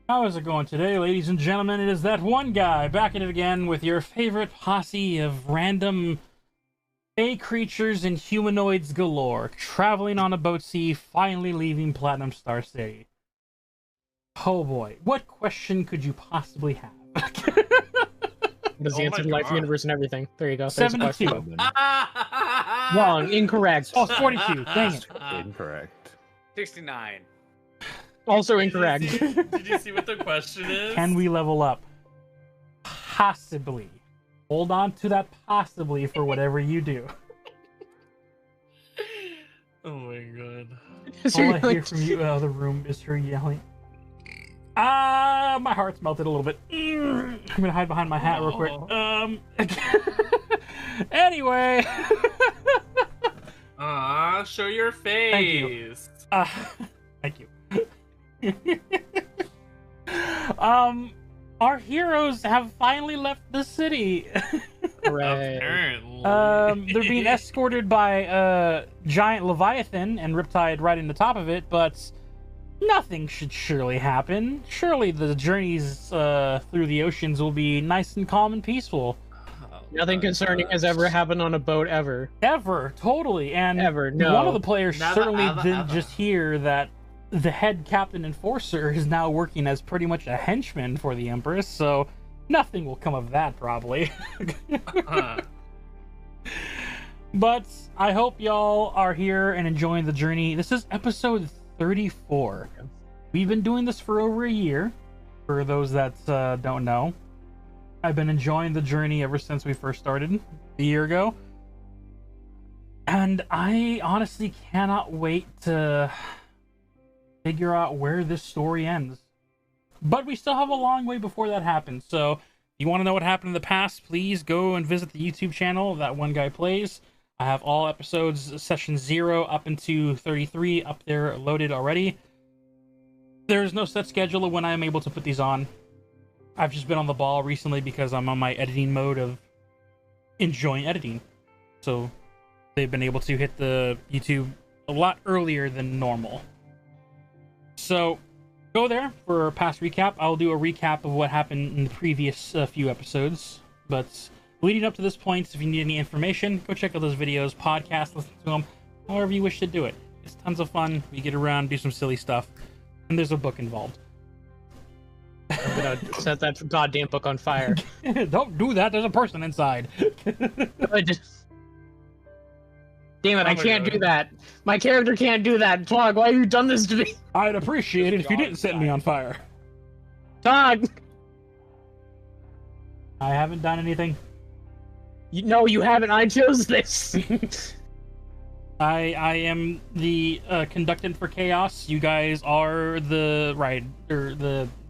How is it going today, ladies and gentlemen? It is that one guy back at it again with your favorite posse of random fey creatures and humanoids galore, traveling on a boat sea, finally leaving Platinum Star City. Oh boy, what question could you possibly have? Does the answer to life, universe, and everything. There you go. There's a 72. question. Wrong. Incorrect. Oh, 42. Dang it. Incorrect. 69. Also incorrect. Did you see what the question is? Can we level up? Possibly. Hold on to that possibly for whatever you do. Oh my god. All I hear from you out of the room is her yelling. My heart's melted a little bit. I'm gonna hide behind my hat real quick. Anyway. Show your face. Thank you. Our heroes have finally left the city. Hooray. Apparently. They're being escorted by a giant Leviathan and Riptide riding the top of it, but nothing should surely happen. Surely the journeys through the oceans will be nice and calm and peaceful. Nothing concerning has ever happened on a boat ever. Ever, totally. And Ever, no. one of the players Never, certainly ever, didn't ever. just hear that the head captain enforcer is now working as pretty much a henchman for the Empress, so nothing will come of that, probably. But I hope y'all are here and enjoying the journey. This is episode 34. We've been doing this for over a year, for those that don't know. I've been enjoying the journey ever since we first started a year ago. And I honestly cannot wait to figure out where this story ends. But we still have a long way before that happens, so if you want to know what happened in the past, please go and visit the YouTube channel That One Guy Plays. I have all episodes, session 0 up into 33 up there loaded already. There's no set schedule of when I'm able to put these on. I've just been on the ball recently because I'm on my editing mode of enjoying editing. So they've been able to hit the YouTube a lot earlier than normal. So go there for a past recap. I'll do a recap of what happened in the previous few episodes. But leading up to this point, if you need any information, go check out those videos, podcast, listen to them, however you wish to do it. It's tons of fun. We get around, do some silly stuff, and there's a book involved. I'm gonna set that goddamn book on fire. Don't do that. There's a person inside. Damn it, I can't do that. My character can't do that. Tog, why have you done this to me? I'd appreciate it if you didn't set me on fire. Tog! I haven't done anything. No, you haven't. I chose this. I am the conductant for chaos. You guys are the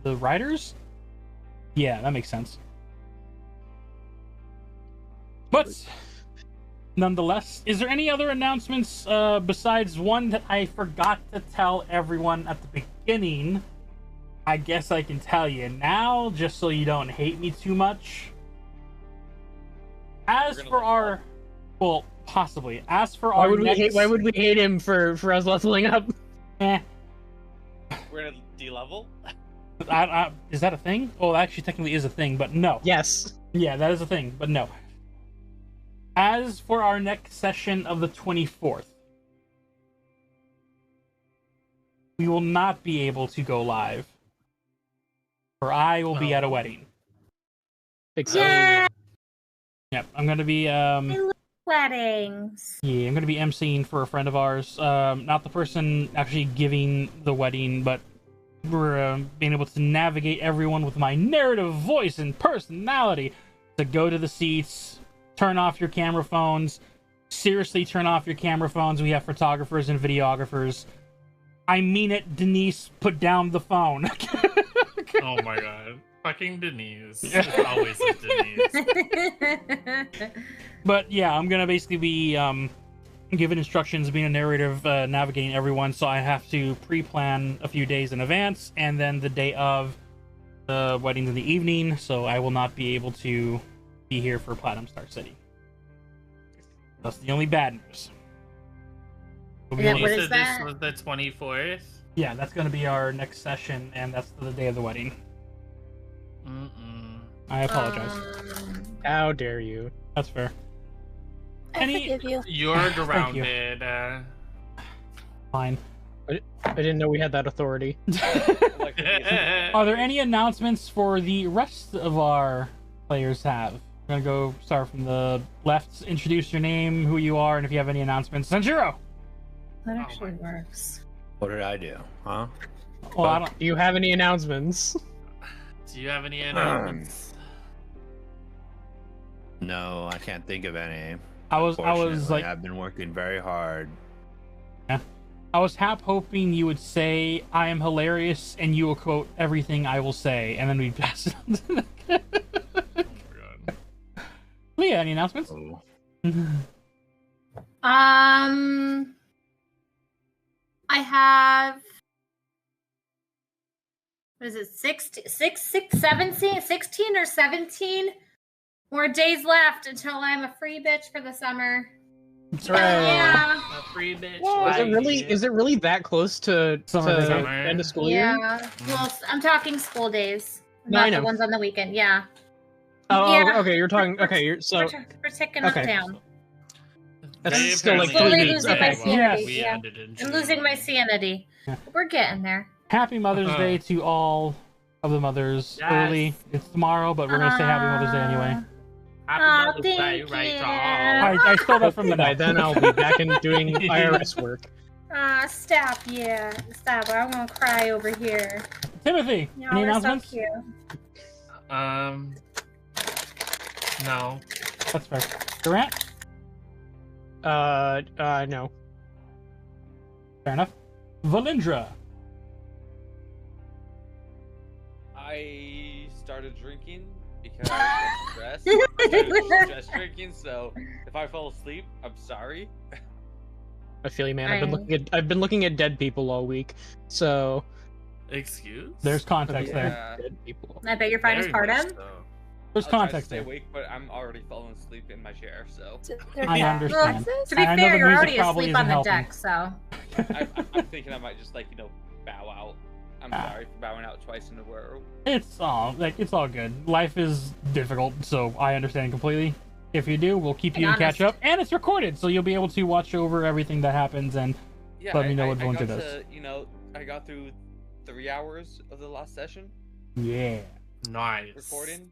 the riders. Yeah, that makes sense. But nonetheless, is there any other announcements besides one that I forgot to tell everyone at the beginning? I guess I can tell you now, just so you don't hate me too much. As for our, well, possibly. As for Why our would next... why would we hate him for us leveling up? Eh. We're gonna de-level? Is that a thing? Oh, that actually technically is a thing, but no. Yes. Yeah, that is a thing, but no. As for our next session of the 24th, we will not be able to go live, for I will be at a wedding. Yeah. Yep, I'm gonna be Weddings. yeah, I'm gonna be emceeing for a friend of ours. Not the person actually giving the wedding, but we're being able to navigate everyone with my narrative voice and personality to go to the seats, turn off your camera phones. Seriously, turn off your camera phones. We have photographers and videographers. I mean it, Denise. Put down the phone. Oh my god. Fucking Denise. It's always a Denise. But yeah, I'm gonna basically be giving instructions, being a narrative, navigating everyone. So I have to pre-plan a few days in advance, and then the day of the wedding's in the evening. So I will not be able to be here for Platinum Star City. That's the only bad news. And then You what said is that? this was the 24th? Yeah, that's going to be our next session, and that's the day of the wedding. I apologize. How dare you? That's fair. I forgive you. You're Thank you. grounded. Fine. I didn't know we had that authority. Are there any announcements for the rest of our players have? We're going to start from the left. Introduce your name, who you are, and if you have any announcements. Sanjiro! That actually works. What did I do? Huh? Well, I don't... Do you have any announcements? Do you have any announcements? No, I can't think of any. I was like, Unfortunately, I've been working very hard. yeah. I was hoping you would say, I am hilarious, and you will quote everything I will say, and then we'd pass it on to the... Oh my god. Leah, any announcements? Oh. I have. What is it? 16 or 17 more days left until I'm a free bitch for the summer. Yeah. A free bitch. Is it really that close to Summer. end of school year? Yeah. Well, I'm talking school days, No, I not know. the ones on the weekend. Yeah. Oh, Yeah. okay. You're talking. Okay, you're so. We're ticking them okay. down. That's They still like apparently 3 Slowly weeks. losing my Okay. sanity. We Yeah. ended in I'm June. losing my sanity. Yeah. We're getting there. Happy Mother's Uh-huh. Day to all of the mothers. Yes. Early. It's tomorrow, but we're going to say Happy Mother's Day anyway. Happy Aw, Mother's Day, thank right, you. y'all. I stole that from the By note. then, I'll be back in doing IRS work. Stop, yeah. Stop. I'm gonna cry over here. Timothy, Y'all any are so announcements? cute. No. That's fair. Durant? No. Fair enough. Valindra? I started drinking because I'm stressed. I started stress drinking, so if I fall asleep, I'm sorry. I feel you, man. I've been looking at dead people all week, so Excuse? There's context there. Yeah. dead people. I bet you're fine as Very much pardon. so. There's I'll try to context stay there. awake, but I'm already falling asleep in my chair, so I understand. To be I know fair, the you're music already probably asleep on isn't the helping. deck, so. I'm thinking I might just bow out. I'm sorry for bowing out twice in a row. It's all good. Life is difficult, so I understand completely. If you do, we'll keep you in catch up, and it's recorded, so you'll be able to watch over everything that happens and Yeah, let me know I what Valindra got does. to, I got through 3 hours of the last session Yeah. Nice. recording.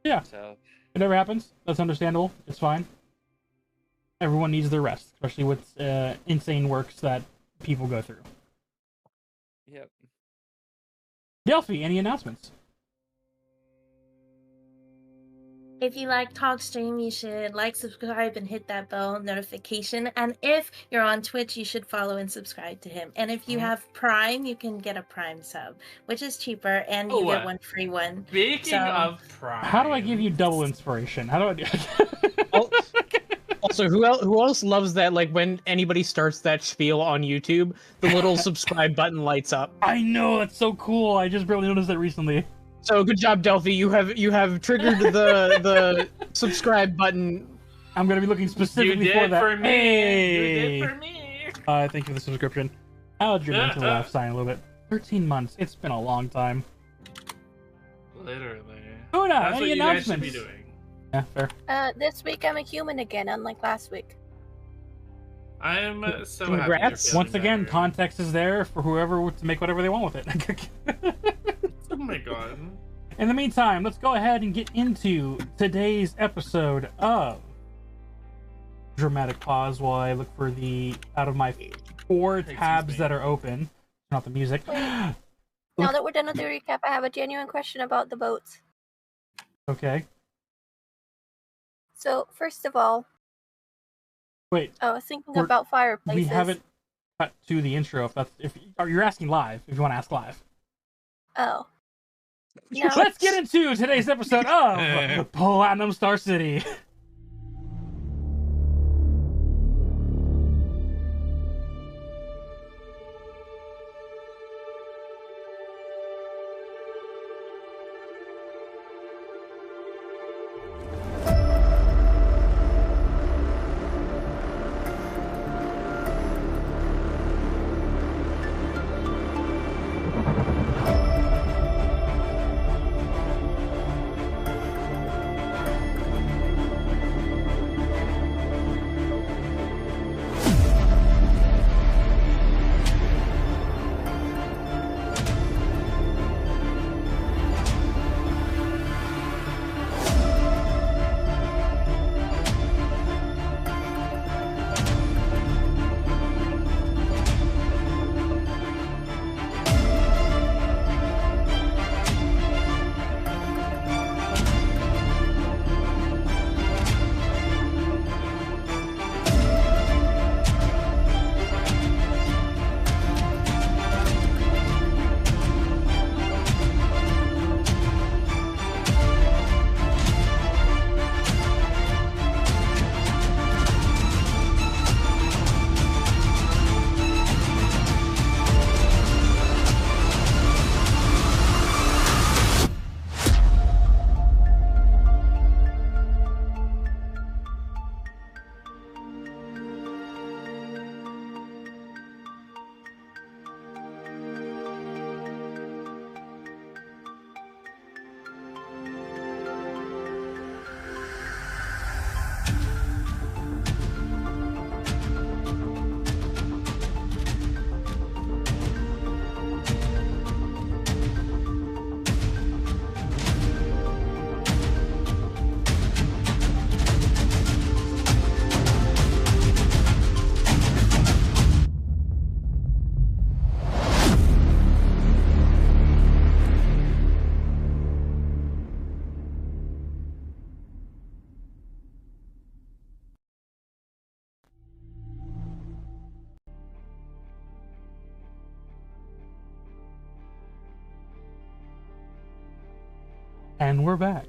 Yeah. So Whatever happens, that's understandable. It's fine. Everyone needs their rest, especially with insane works that people go through. yep. Delphi, any announcements? If you like TalkStream, you should like, subscribe, and hit that bell notification. And if you're on Twitch, you should follow and subscribe to him. And if you have Prime, you can get a Prime sub, which is cheaper, and you get one free one. Speaking of Prime, How do I give you double inspiration? How do I do Also, who else loves that? Like when anybody starts that spiel on YouTube, the little subscribe button lights up. I know, that's so cool. I just barely noticed it recently. So good job, Delphi. You have triggered the subscribe button. I'm gonna be looking specifically You for did that. for me. Hey! You did for me. Thank you for the subscription. How'd your mental laugh sign a little bit? 13 months. It's been a long time. Literally. Una, That's any what you guys should announcements? be doing. Yeah, fair. This week I'm a human again, unlike last week. I am so Congrats. happy. You're Once feeling again, better. context is there for whoever to make whatever they want with it. Oh my god. In the meantime, let's go ahead and get into today's episode of Dramatic Pause while I look for out of my 4 Excuse tabs me. that are open. Not the music. Now that we're done with the recap, I have a genuine question about the boats. Okay. So, first of all, Wait, I was thinking We're- about fireplaces. we haven't cut to the intro. Or you're asking live, if you want to ask live. Oh. No. Let's get into today's episode of Platinum Star City. And we're back.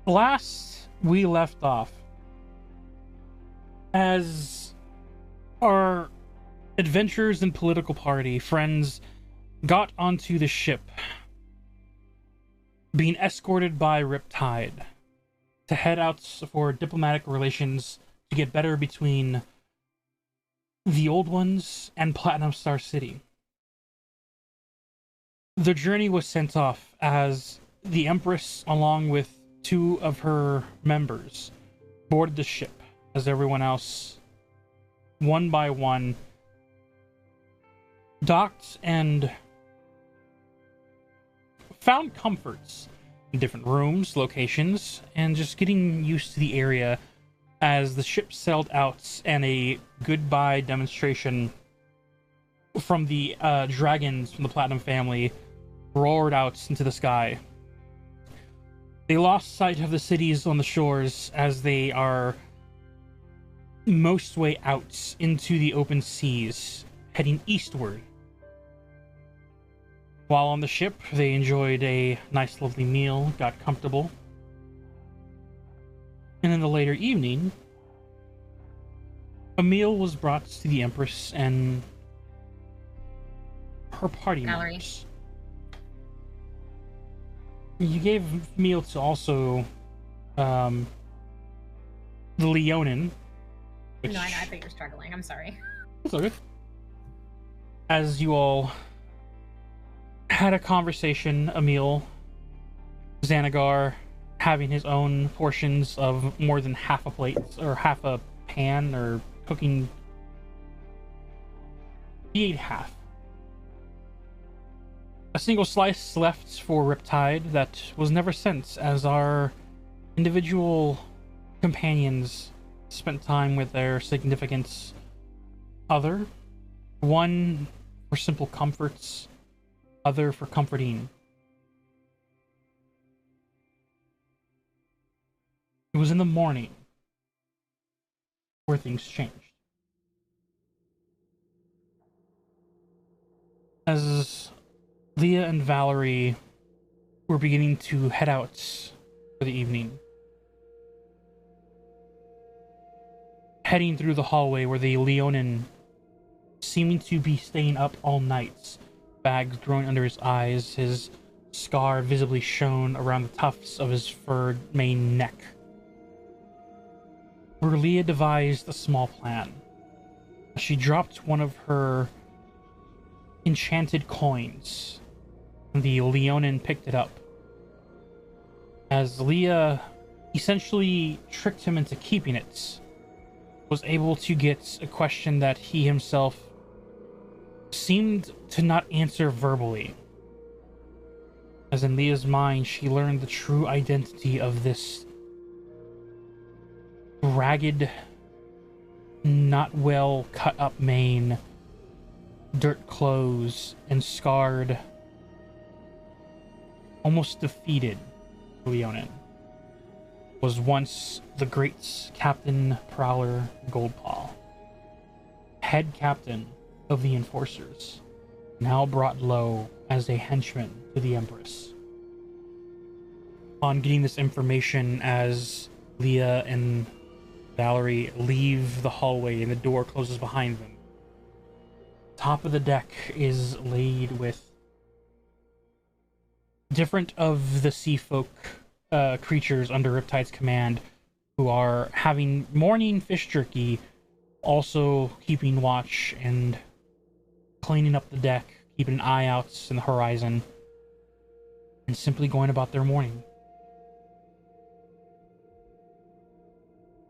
Last we left off, as our adventurers and political party friends got onto the ship, being escorted by Riptide to head out for diplomatic relations to get better between the Old Ones and Platinum Star City. The journey was sent off as the Empress, along with 2 of her members, boarded the ship as everyone else, one by one, docked and found comforts in different rooms, locations, and just getting used to the area as the ship sailed out and a goodbye demonstration from the dragons from the Platinum family roared out into the sky. They lost sight of the cities on the shores as they are most way out into the open seas, heading eastward. While on the ship, they enjoyed a nice, lovely meal, got comfortable. And in the later evening, a meal was brought to the Empress and her party Valerie. members. You gave meal to also the Leonin. Which... No, I know. I think you're struggling. I'm sorry. It's all good. As you all had a conversation, a meal, Xanagar having his own portions of more than half a plate, or half a pan, or cooking. He ate half. A single slice left for Riptide that was never sent, as our individual companions spent time with their significant other. One for simple comforts, other for comforting. It was in the morning where things changed. As Leah and Valerie were beginning to head out for the evening, heading through the hallway where the Leonin, seeming to be staying up all night, bags growing under his eyes, his scar visibly shown around the tufts of his furred mane neck, where Leah devised a small plan. She dropped one of her enchanted coins. The Leonin picked it up, as Leah essentially tricked him into keeping it, was able to get a question that he himself seemed to not answer verbally. As in Leah's mind, she learned the true identity of this ragged, not well cut up mane, dirt clothes, and scarred, almost defeated Leonin was once the great Captain Prowler Goldpaw, head captain of the Enforcers, now brought low as a henchman to the Empress. On getting this information, as Leah and Valerie leave the hallway and the door closes behind them, top of the deck is laid with different of the sea folk creatures under Riptide's command, who are having morning fish jerky, also keeping watch and cleaning up the deck, keeping an eye out in the horizon, and simply going about their morning.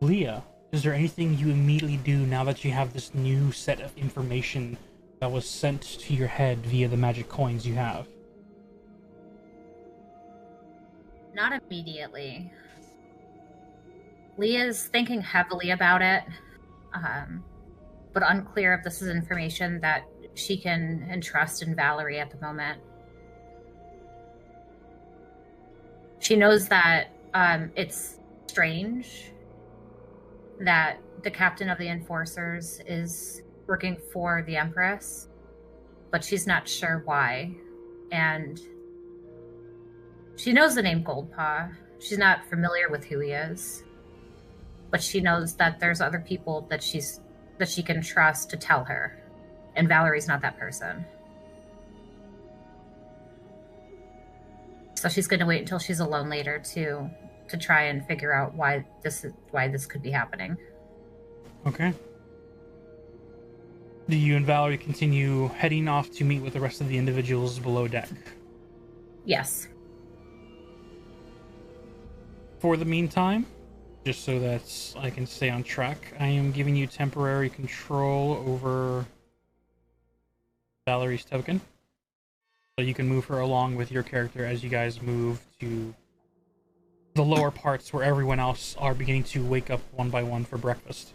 Leah, is there anything you immediately do now that you have this new set of information that was sent to your head via the magic coins you have? Not immediately. Leah's thinking heavily about it, but unclear if this is information that she can entrust in Valerie at the moment. She knows that it's strange that the captain of the Enforcers is working for the Empress, but she's not sure why. and she knows the name Goldpaw. She's not familiar with who he is, but she knows that there's other people that she can trust to tell her, and Valerie's not that person. So she's going to wait until she's alone later to try and figure out why this could be happening. Okay. Do you and Valerie continue heading off to meet with the rest of the individuals below deck? Yes. For the meantime, just so that I can stay on track, I am giving you temporary control over Valerie's token. So you can move her along with your character as you guys move to the lower parts where everyone else are beginning to wake up one by one for breakfast.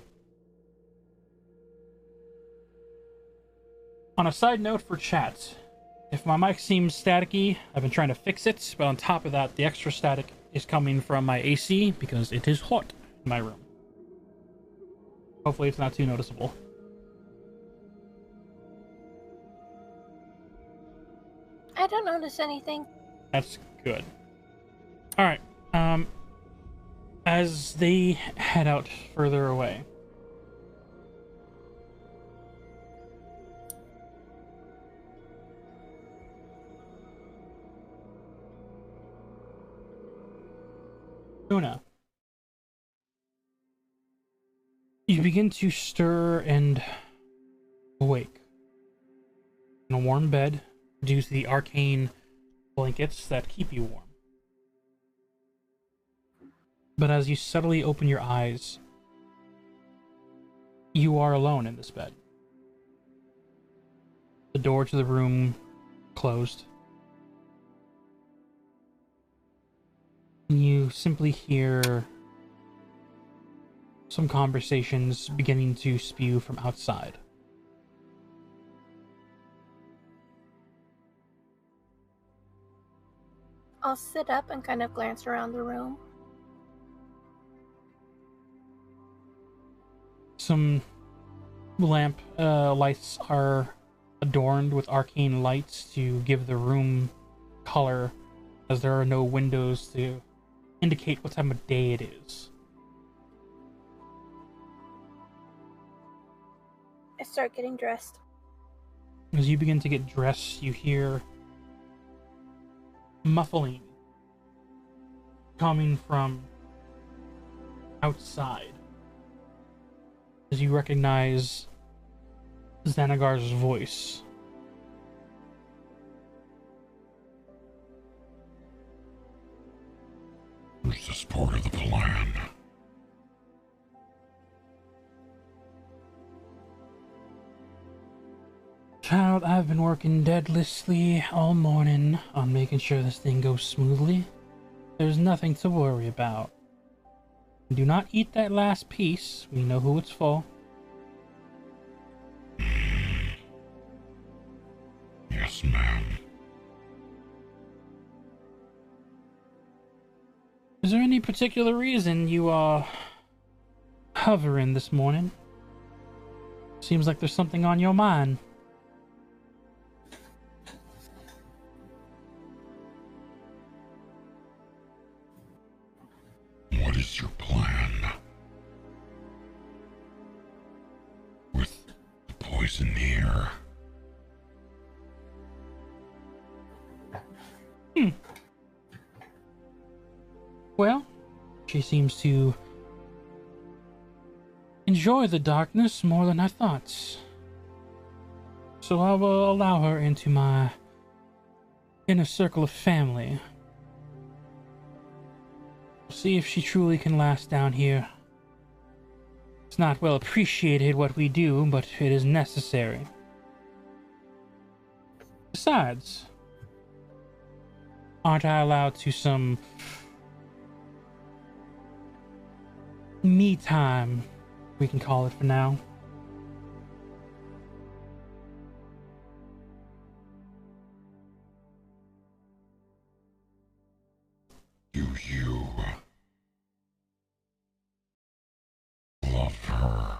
On a side note for chat, if my mic seems staticky, I've been trying to fix it, but on top of that, the extra static is coming from my AC because it is hot in my room. Hopefully it's not too noticeable. I don't notice anything. That's good. Alright, as they head out further away, Una, you begin to stir and awake in a warm bed due to the arcane blankets that keep you warm. But as you subtly open your eyes, you are alone in this bed. The door to the room closed. You simply hear some conversations beginning to spew from outside. I'll sit up and kind of glance around the room. Some lamp lights are adorned with arcane lights to give the room color, as there are no windows to indicate what time of day it is. I start getting dressed. As you begin to get dressed, you hear muffling coming from outside. As you recognize Xanagar's voice. Is this part of the plan? Child, I've been working deadlessly all morning on making sure this thing goes smoothly. There's nothing to worry about. Do not eat that last piece. We know who it's for. Yes, ma'am. Is there any particular reason you are hovering this morning? Seems like there's something on your mind. What is your plan? With the poison here? Well, she seems to enjoy the darkness more than I thought. So I will allow her into my inner circle of family. See if she truly can last down here. It's not well appreciated what we do, but it is necessary. Besides, aren't I allowed to some me time, we can call it for now? Do you love her?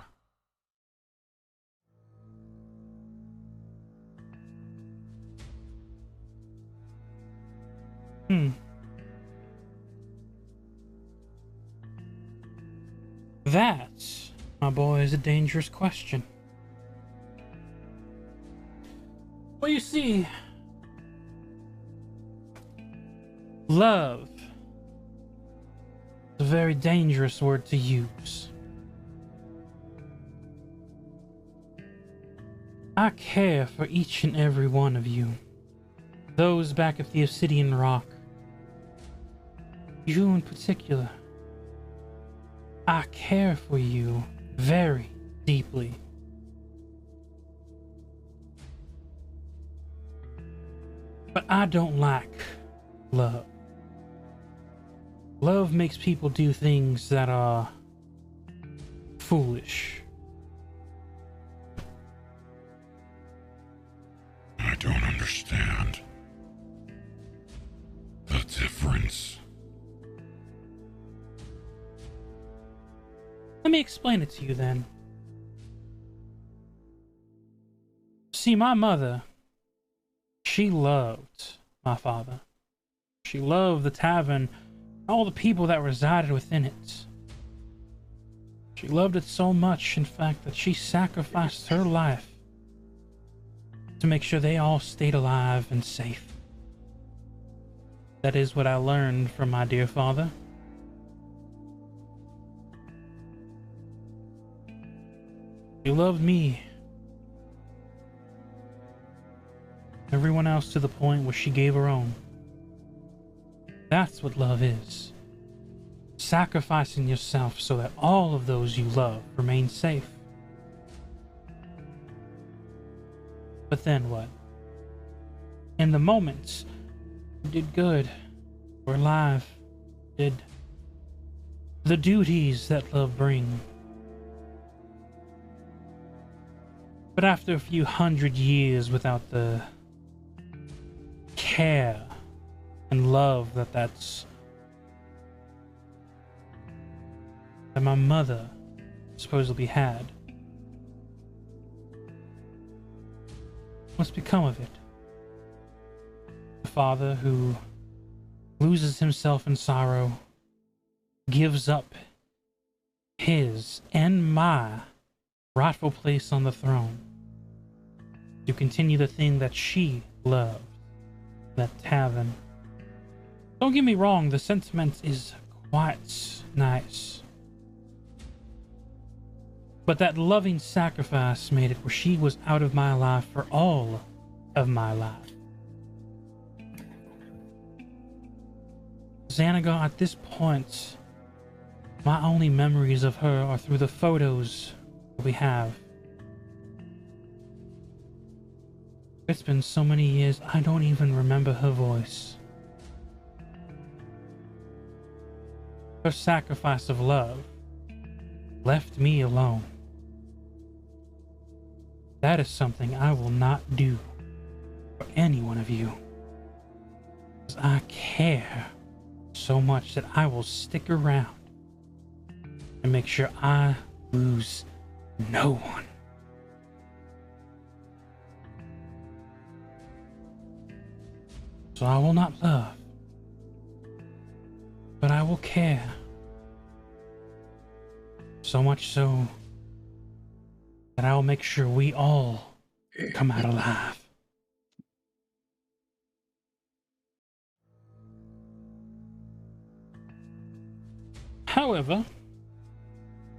That, my boy, is a dangerous question. Well, you see, love is a very dangerous word to use. I care for each and every one of you. Those back at the Obsidian Rock. You in particular. I care for you very deeply. But I don't like love. Love makes people do things that are foolish. I don't understand the difference. Let me explain it to you then. See, my mother, she loved my father. She loved the tavern, all the people that resided within it. She loved it so much, in fact, that she sacrificed her life to make sure they all stayed alive and safe. That is what I learned from my dear father. She loved me. Everyone else to the point where she gave her own. That's what love is. Sacrificing yourself so that all of those you love remain safe. But then what? In the moments, you did good. We're alive. Did the duties that love bring. But after a few hundred years without the care and love that my mother supposedly had, what's become of it? A father who loses himself in sorrow, gives up his and my rightful place on the throne to continue the thing that she loved, that tavern. Don't get me wrong, the sentiment is quite nice. But that loving sacrifice made it where she was out of my life for all of my life. Xanagar, at this point, my only memories of her are through the photos we have. It's been so many years, I don't even remember her voice. Her sacrifice of love left me alone. That is something I will not do for any one of you. Because I care so much that I will stick around and make sure I lose no one. So I will not love, but I will care. So much so that I will make sure we all come out alive. However,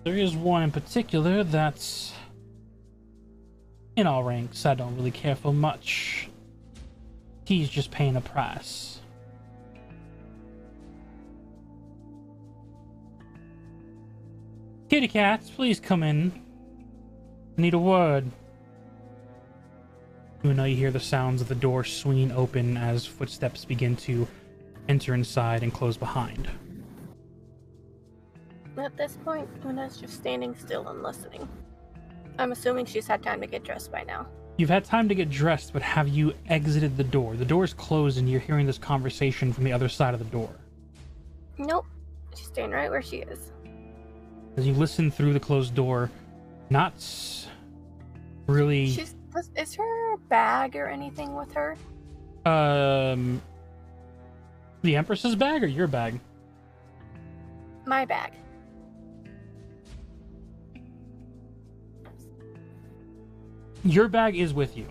there is one in particular that's in all ranks I don't really care for much. He's just paying a price. Kitty cats, please come in. I need a word. You know, you hear the sounds of the door swinging open as footsteps begin to enter inside and close behind. At this point, Una's just standing still and listening. I'm assuming she's had time to get dressed by now. You've had time to get dressed, but have you exited the door? The door's closed and you're hearing this conversation from the other side of the door. Nope. She's staying right where she is. As you listen through the closed door, not really... Is her bag or anything with her? The Empress's bag or your bag? My bag. Your bag is with you.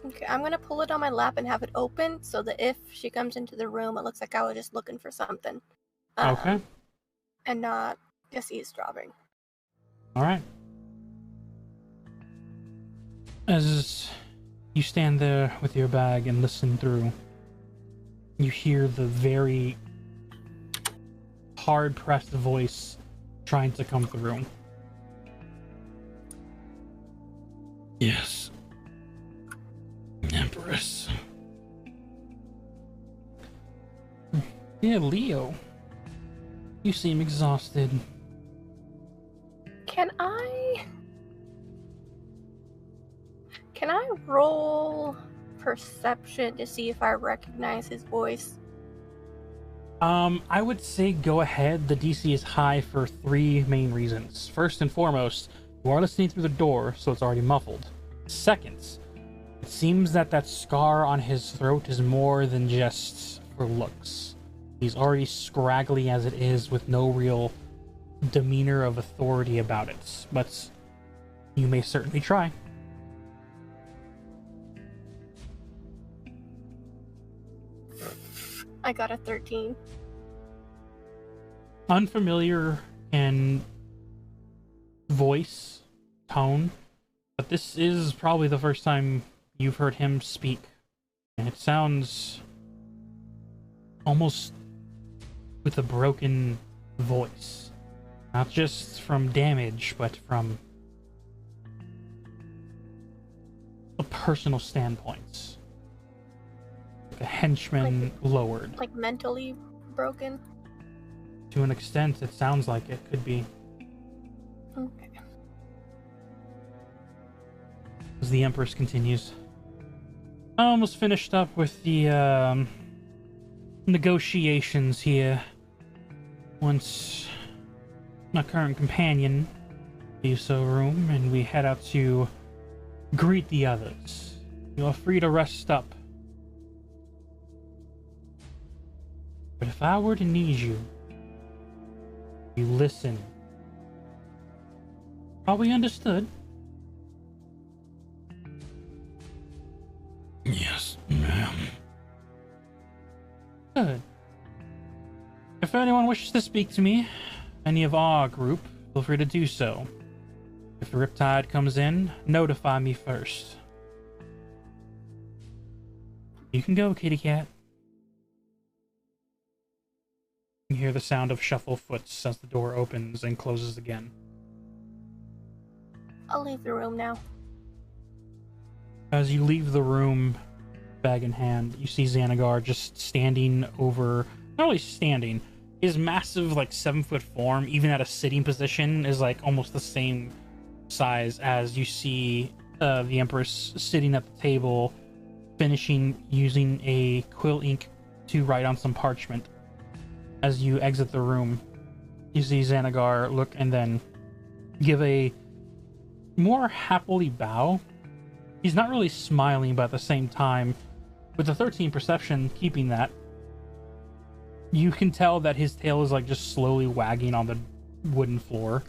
Okay, I'm gonna pull it on my lap and have it open so that if she comes into the room, it looks like I was just looking for something. Okay. And not just eavesdropping. All right. As you stand there with your bag and listen through, you hear the very hard-pressed voice trying to come through. Yes. Empress. Yeah, Leo. You seem exhausted. Can I roll perception to see if I recognize his voice? I would say go ahead. The DC is high for 3 main reasons. First and foremost, you are listening through the door, so it's already muffled. Second, it seems that scar on his throat is more than just for looks. He's already scraggly as it is, with no real demeanor of authority about it. But you may certainly try. I got a 13. Unfamiliar in voice, tone, but this is probably the first time you've heard him speak. And it sounds almost with a broken voice. Not just from damage, but from a personal standpoint. Like a henchman lowered. Like mentally broken? To an extent, it sounds like it could be. Okay. As the Empress continues. I almost finished up with the negotiations here. Once my current companion leaves the room and we head out to greet the others. You are free to rest up. But if I were to need you, you listen. Are we understood? Yes, ma'am. Good. If anyone wishes to speak to me, any of our group, feel free to do so. If Riptide comes in, notify me first. You can go, kitty cat. You hear the sound of shuffle foots as the door opens and closes again. I'll leave the room now. As you leave the room, bag in hand, you see Xanagar just standing over... Not only standing, his massive, 7-foot form, even at a sitting position, is, almost the same size as you see the Empress sitting at the table, finishing using a quill ink to write on some parchment. As you exit the room, you see Xanagar look and then give a more happily bow. He's not really smiling, but at the same time, with the 13 perception keeping that, you can tell that his tail is just slowly wagging on the wooden floor,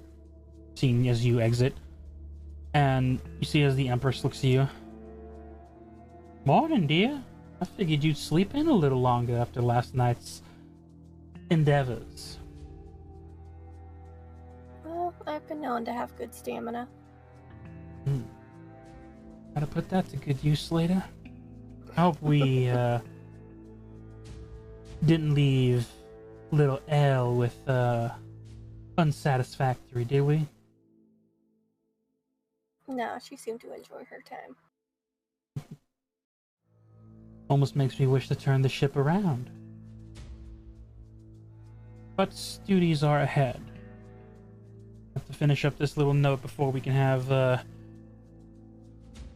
seeing as you exit. And you see as the Empress looks at you. Morning, dear. I figured you'd sleep in a little longer after last night's endeavors. Well, I've been known to have good stamina. Gotta put that to good use later. I hope we didn't leave little Elle with unsatisfactory, did we? No, she seemed to enjoy her time. Almost makes me wish to turn the ship around. But duties are ahead. Have to finish up this little note before we can have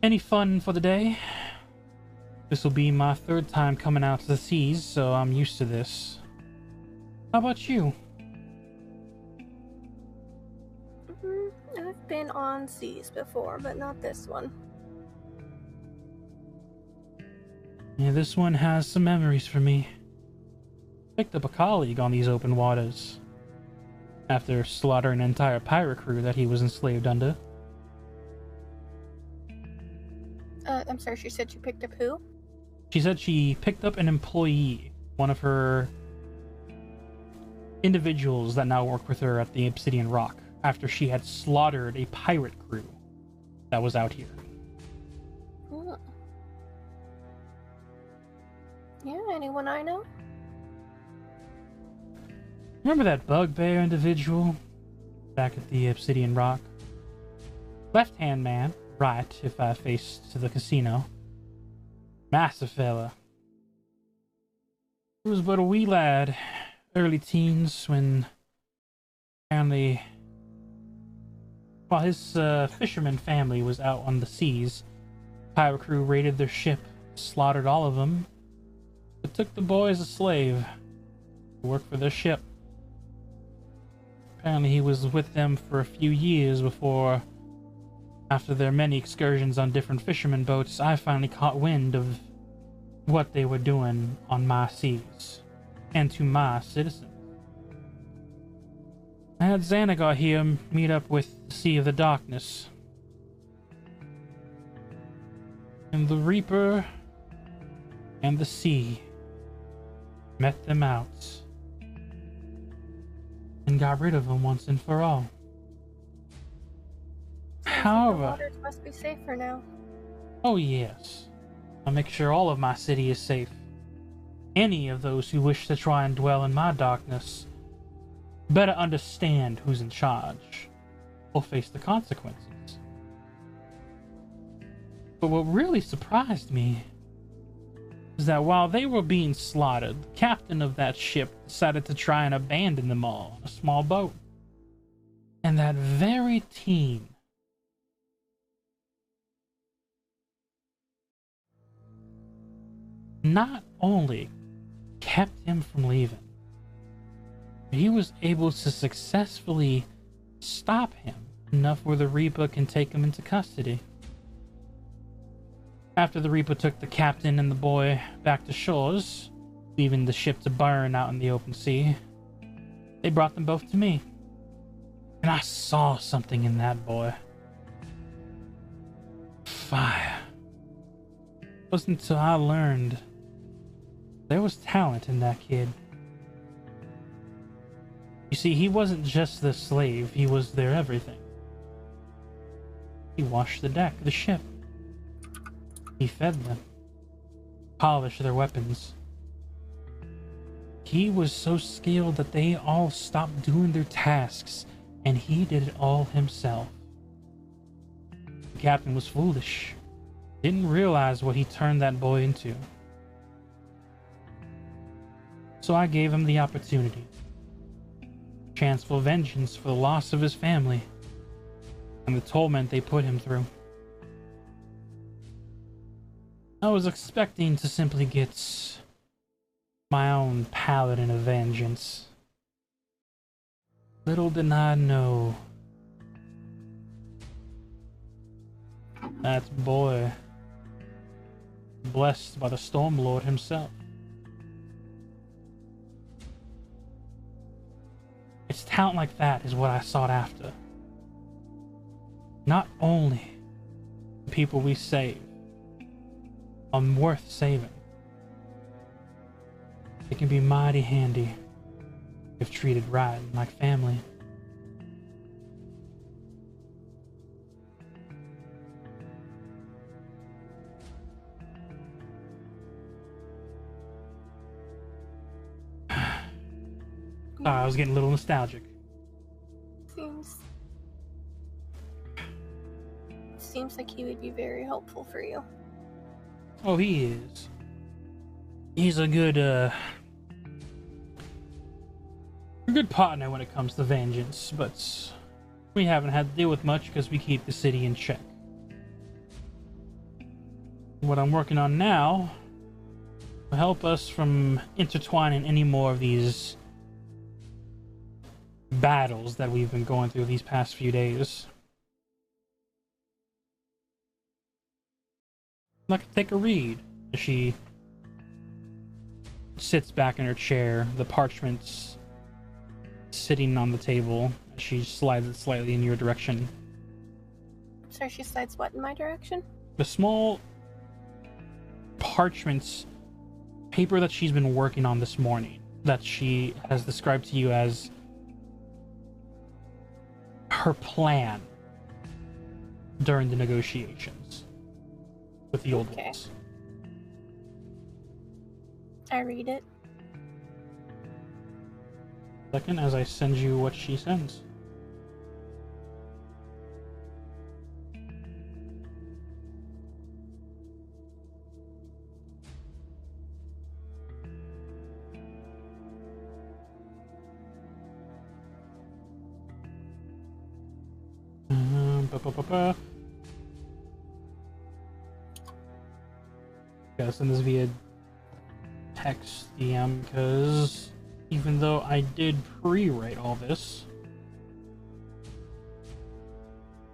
any fun for the day. This will be my 3rd time coming out to the seas, so I'm used to this. How about you? I've been on seas before, but not this one. Yeah, this one has some memories for me. Picked up a colleague on these open waters after slaughtering an entire pirate crew that he was enslaved under. I'm sorry, she said she picked up who? She said she picked up an employee, one of her individuals that now work with her at the Obsidian Rock, after she had slaughtered a pirate crew that was out here. Oh. Yeah, anyone I know? Remember that bugbear individual back at the Obsidian Rock? Left-hand man, right if I face to the casino. Massive fella. He was but a wee lad, early teens, when apparently, while his fisherman family was out on the seas, pirate crew raided their ship, slaughtered all of them, but took the boy as a slave to work for their ship. Apparently he was with them for a few years before, after their many excursions on different fishermen boats, I finally caught wind of what they were doing on my seas, and to my citizens. I had Xanagar here meet up with the Sea of the Darkness. And the Reaper and the Sea met them out and got rid of them once and for all. However, the waters must be safer now. Oh yes, I'll make sure all of my city is safe. Any of those who wish to try and dwell in my darkness better understand who's in charge, or face the consequences. But what really surprised me is that while they were being slaughtered, the captain of that ship decided to try and abandon them all on a small boat. And that very team not only kept him from leaving, but he was able to successfully stop him enough where the Reaper can take him into custody. After the Reaper took the captain and the boy back to shores, leaving the ship to burn out in the open sea, they brought them both to me. And I saw something in that boy. Fire. It wasn't until I learned there was talent in that kid. You see, he wasn't just their slave, he was their everything. He washed the deck of the ship. He fed them, polished their weapons. He was so skilled that they all stopped doing their tasks, and he did it all himself. The captain was foolish. Didn't realize what he turned that boy into. So I gave him the opportunity. Chance for vengeance for the loss of his family and the torment they put him through. I was expecting to simply get my own paladin of vengeance. Little did I know that boy, blessed by the Stormlord himself. It's talent like that is what I sought after. Not only the people we save are worth saving, they can be mighty handy if treated right, like family. Sorry, I was getting a little nostalgic. Seems like he would be very helpful for you. Oh, he is. He's a good partner when it comes to vengeance, but we haven't had to deal with much because we keep the city in check. What I'm working on now will help us from intertwining any more of these battles that we've been going through these past few days. Like, take a read. She sits back in her chair, the parchments sitting on the table. She slides it slightly in your direction. Sorry, she slides what in my direction? The small parchments, paper that she's been working on this morning, that she has described to you as her plan during the negotiations with the old ones. I read it. Second, as I send you what she sends. Gotta send this via text DM because even though I did pre-write all this,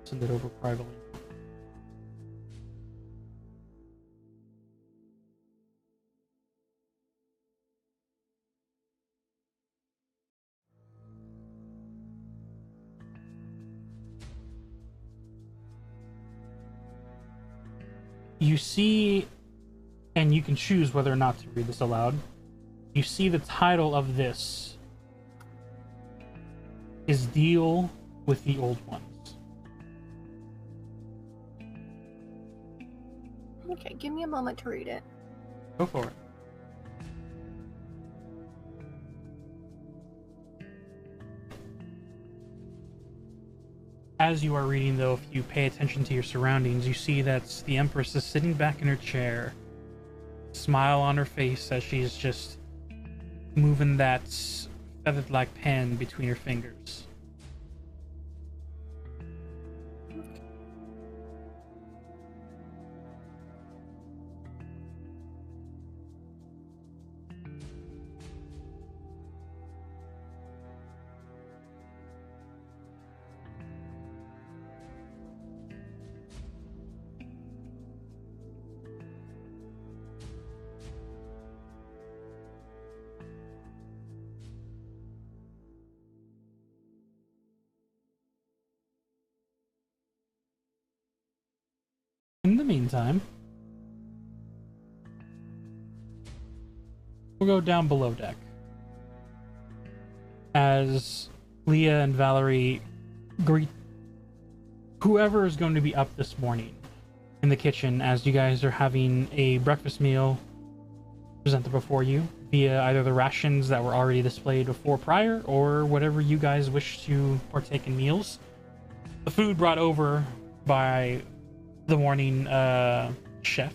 send it over privately. You see, and you can choose whether or not to read this aloud. You see the title of this is Deal with the Old Ones. Okay, give me a moment to read it. Go for it. As you are reading, though, if you pay attention to your surroundings, you see that the Empress is sitting back in her chair, smile on her face as she's just moving that feathered-like pen between her fingers. In the meantime, we'll go down below deck. As Leah and Valerie greet whoever is going to be up this morning in the kitchen as you guys are having a breakfast meal presented before you via either the rations that were already displayed before prior or whatever you guys wish to partake in meals. The food brought over by the morning chef.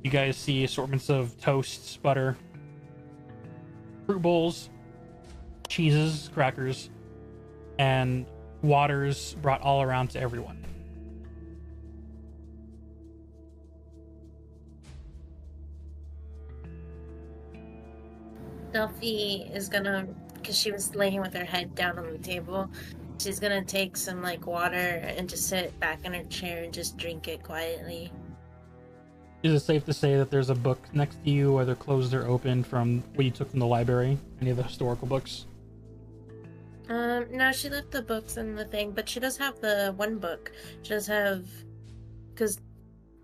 You guys see assortments of toasts, butter, fruit bowls, cheeses, crackers, and waters brought all around to everyone. Delphi is gonna, because she was laying with her head down on the table, she's gonna take some like water and just sit back in her chair and just drink it quietly. Is it safe to say that there's a book next to you, whether closed or open, from what you took from the library? Any of the historical books? No, she left the books in the thing, but she does have the one book. She does have, because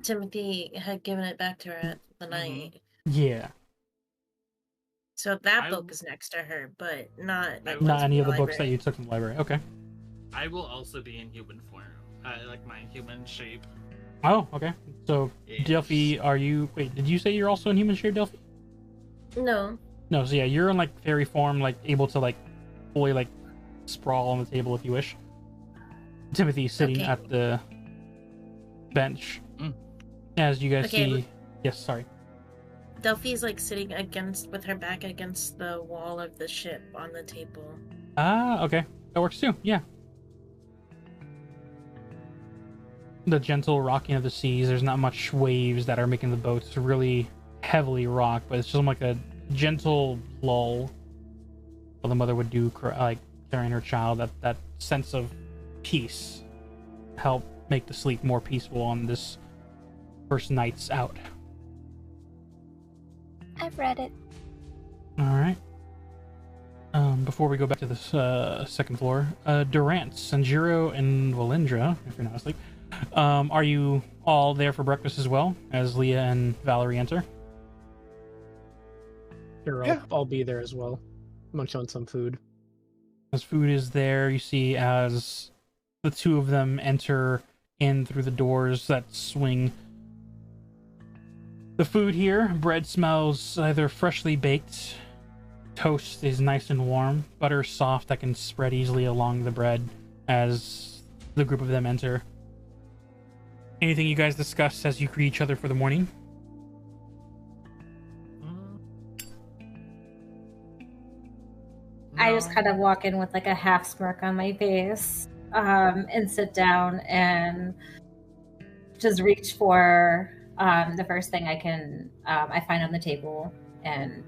Timothy had given it back to her at the night. Yeah. So that book is next to her, but not Not any of the books that library. you took from the library. Okay. I will also be in human form, like my human shape. Oh, okay. So, Ish. Delphi, are you... Wait, did you say you're also in human shape, Delphi? No. No, so yeah, you're in, like, fairy form, like, able to, like, fully, like, sprawl on the table if you wish. Timothy sitting Okay. at the bench. As you guys Okay, see... Yes, sorry. Delphi's like sitting with her back against the wall of the ship on the table. Ah, okay. That works too, yeah. The gentle rocking of the seas, there's not much waves that are making the boats really heavily rock, but it's just like a gentle lull what the mother would do, like carrying her child. That sense of peace help make the sleep more peaceful on this first nights out. I've read it. All right. Before we go back to this second floor, Durant, Sanjiro, and Valindra, if you're not asleep, are you all there for breakfast as well as Leah and Valerie enter? Sure, I'll be there as well. Munch on some food. As food is there, you see as the two of them enter in through the doors that swing. The food here, bread smells either freshly baked, toast is nice and warm, butter is soft that can spread easily along the bread as the group of them enter. Anything you guys discuss as you greet each other for the morning? I just kind of walk in with like a half smirk on my face, and sit down and just reach for the first thing I find on the table, and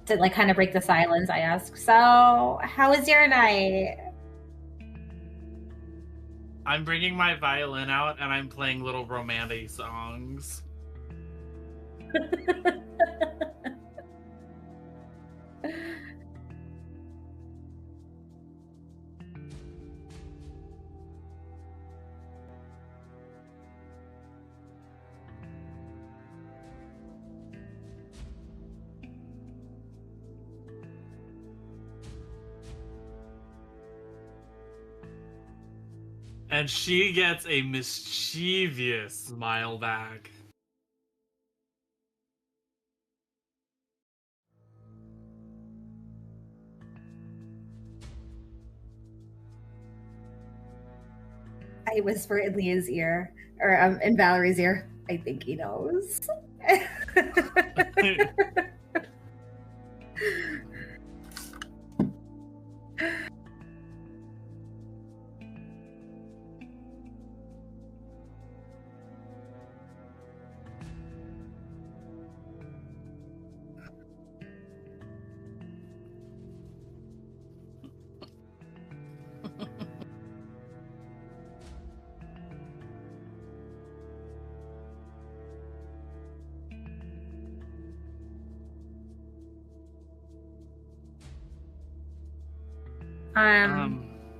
to like kind of break the silence, I ask, "So, how was your night?" I'm bringing my violin out and I'm playing little romantic songs. And she gets a mischievous smile back. I whisper in Leah's ear, or in Valerie's ear. I think he knows.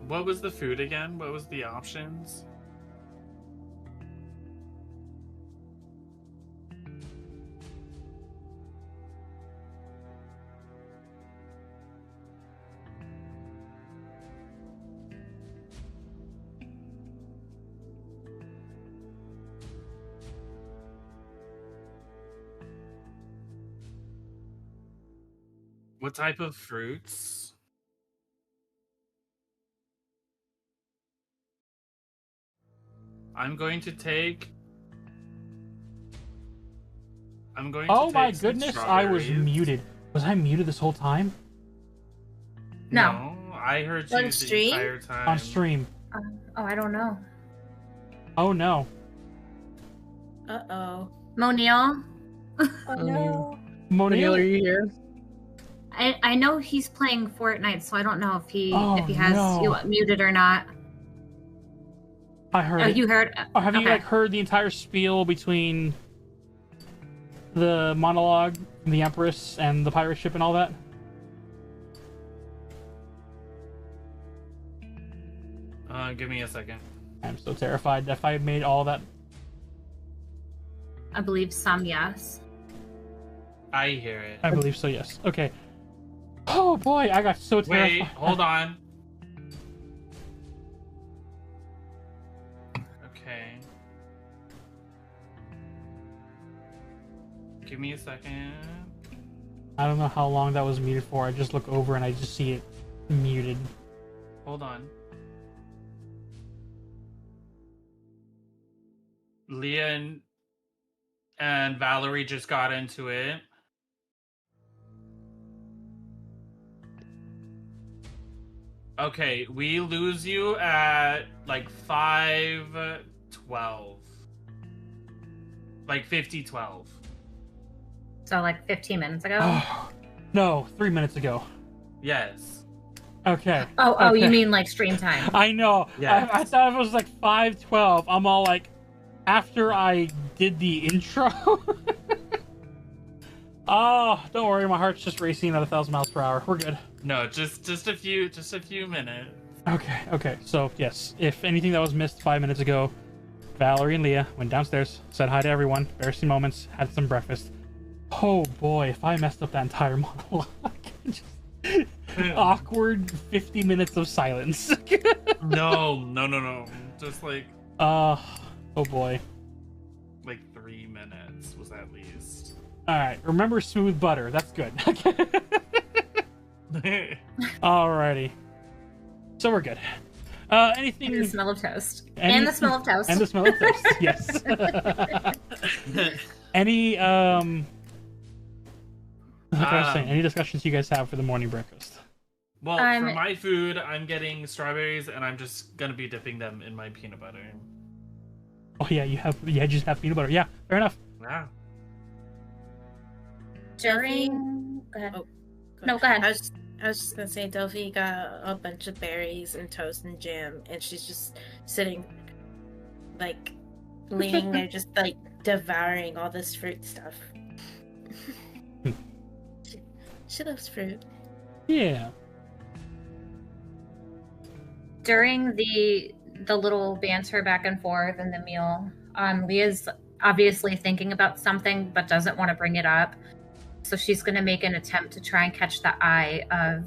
What was the food again? What was the options? What type of fruits? I'm going to take Oh my some goodness, I was strawberries. muted. Was I muted this whole time? No. I heard On you the stream? entire time. On stream. Oh, I don't know. Oh no. Uh-oh. Moniel, Oh no. Neil, are Monil? you here? I know he's playing Fortnite, so I don't know if he has no. you muted or not. I heard Oh, it. you heard? Oh, have you Okay. like heard the entire spiel between the monologue, the Empress, and the pirate ship and all that? Give me a second. I'm so terrified that if I made all that. I believe some, yes. I hear it. I believe so, yes. Okay. Oh boy, I got so terrified. Wait, hold on. Okay. Give me a second. I don't know how long that was muted for. I just look over and I just see it muted. Hold on. Leah and Valerie just got into it. Okay, we lose you at like 5:12. Like 50:12. So like 15 minutes ago. Oh, no, 3 minutes ago. Yes. Okay. Oh, okay. you mean like stream time? I know. Yeah. I thought it was like 5:12. I'm all like, after I did the intro. Oh, don't worry, my heart's just racing at 1,000 miles per hour. We're good. No, just a few minutes. Okay. So yes, if anything that was missed 5 minutes ago, Valerie and Leah went downstairs, said hi to everyone, embarrassing moments, had some breakfast. Oh boy, if I messed up that entire monologue. Just awkward 50 minutes of silence. No. Just like oh boy. like 3 minutes was at least. Alright, remember smooth butter. That's good. Alrighty. So we're good. Anything... And the smell of toast. And the smell of toast. And the smell of toast, yes. Any, what was I saying? Any discussions you guys have for the morning breakfast? Well, for my food, I'm getting strawberries, and I'm just gonna be dipping them in my peanut butter. Oh yeah, you just have peanut butter. Yeah, fair enough. Yeah. During... Go ahead. Oh, No, go ahead. I was just gonna say Delphi got a bunch of berries and toast and jam, and she's just sitting, like, leaning there, just like devouring all this fruit stuff. She loves fruit. Yeah. During the little banter back and forth and the meal, Leah's obviously thinking about something but doesn't want to bring it up. So she's going to make an attempt to try and catch the eye of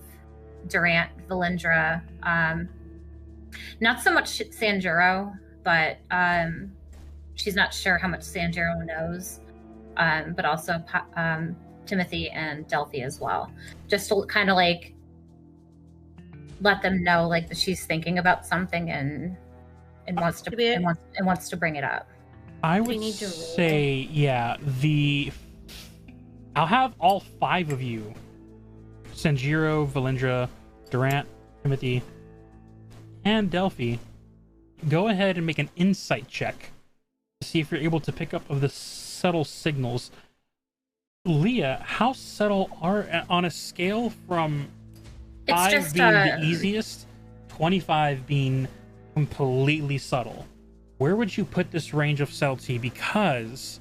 Durant, Valindra. Not so much Sanjuro, but she's not sure how much Sanjuro knows. But also Timothy and Delphi as well. Just to kind of like let them know like that she's thinking about something and wants to wants to bring it up. I would say, yeah, I'll have all 5 of you, Sanjiro, Valindra, Durant, Timothy, and Delphi, go ahead and make an insight check to see if you're able to pick up of the subtle signals. Leah, how subtle are on a scale from 5 being the easiest, 25 being completely subtle? Where would you put this range of subtlety? Because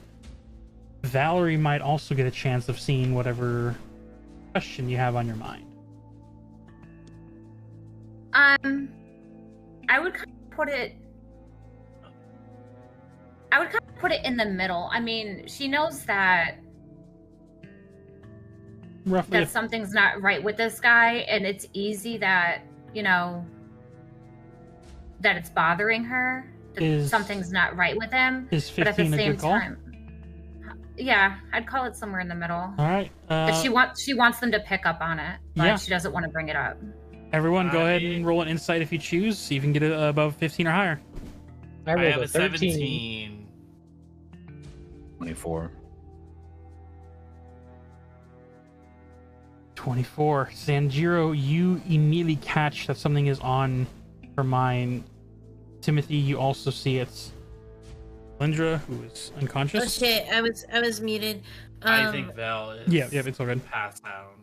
Valerie might also get a chance of seeing whatever question you have on your mind. I would kind of put it in the middle. I mean, she knows that roughly something's not right with this guy, and it's easy that, you know, that it's bothering her. Something's not right with him. Is 15 but at the same a good call? time, yeah, I'd call it somewhere in the middle. All right. But she wants them to pick up on it, but she doesn't want to bring it up. Everyone, go ahead and roll an insight if you choose. See if you can get it above 15 or higher. I have rolled a 17. 24. 24. Sanjiro, you immediately catch that something is on her mind. Timothy, you also see it's Lindra, who is unconscious. Oh shit! I was muted. I think Val is. Yeah, it's all good. Passed out.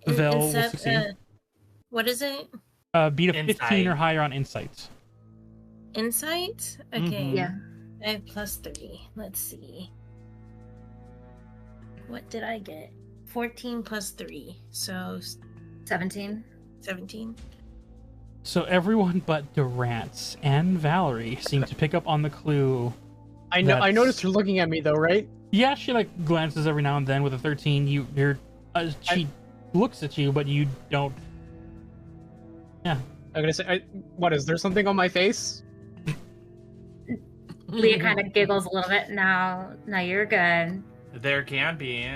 Vel will succeed. What is it? Beat a 15 or higher on insights. Insight? Okay. Yeah. I have +3. Let's see. What did I get? 14 plus 3. So 17. 17. So everyone but Durant and Valerie seem to pick up on the clue. I know. I noticed her looking at me though, right? Yeah, she like glances every now and then. With a 13, she looks at you, but you don't. Yeah. I'm gonna say, what is there something on my face? Leah kind of giggles a little bit. No, you're good. There can be.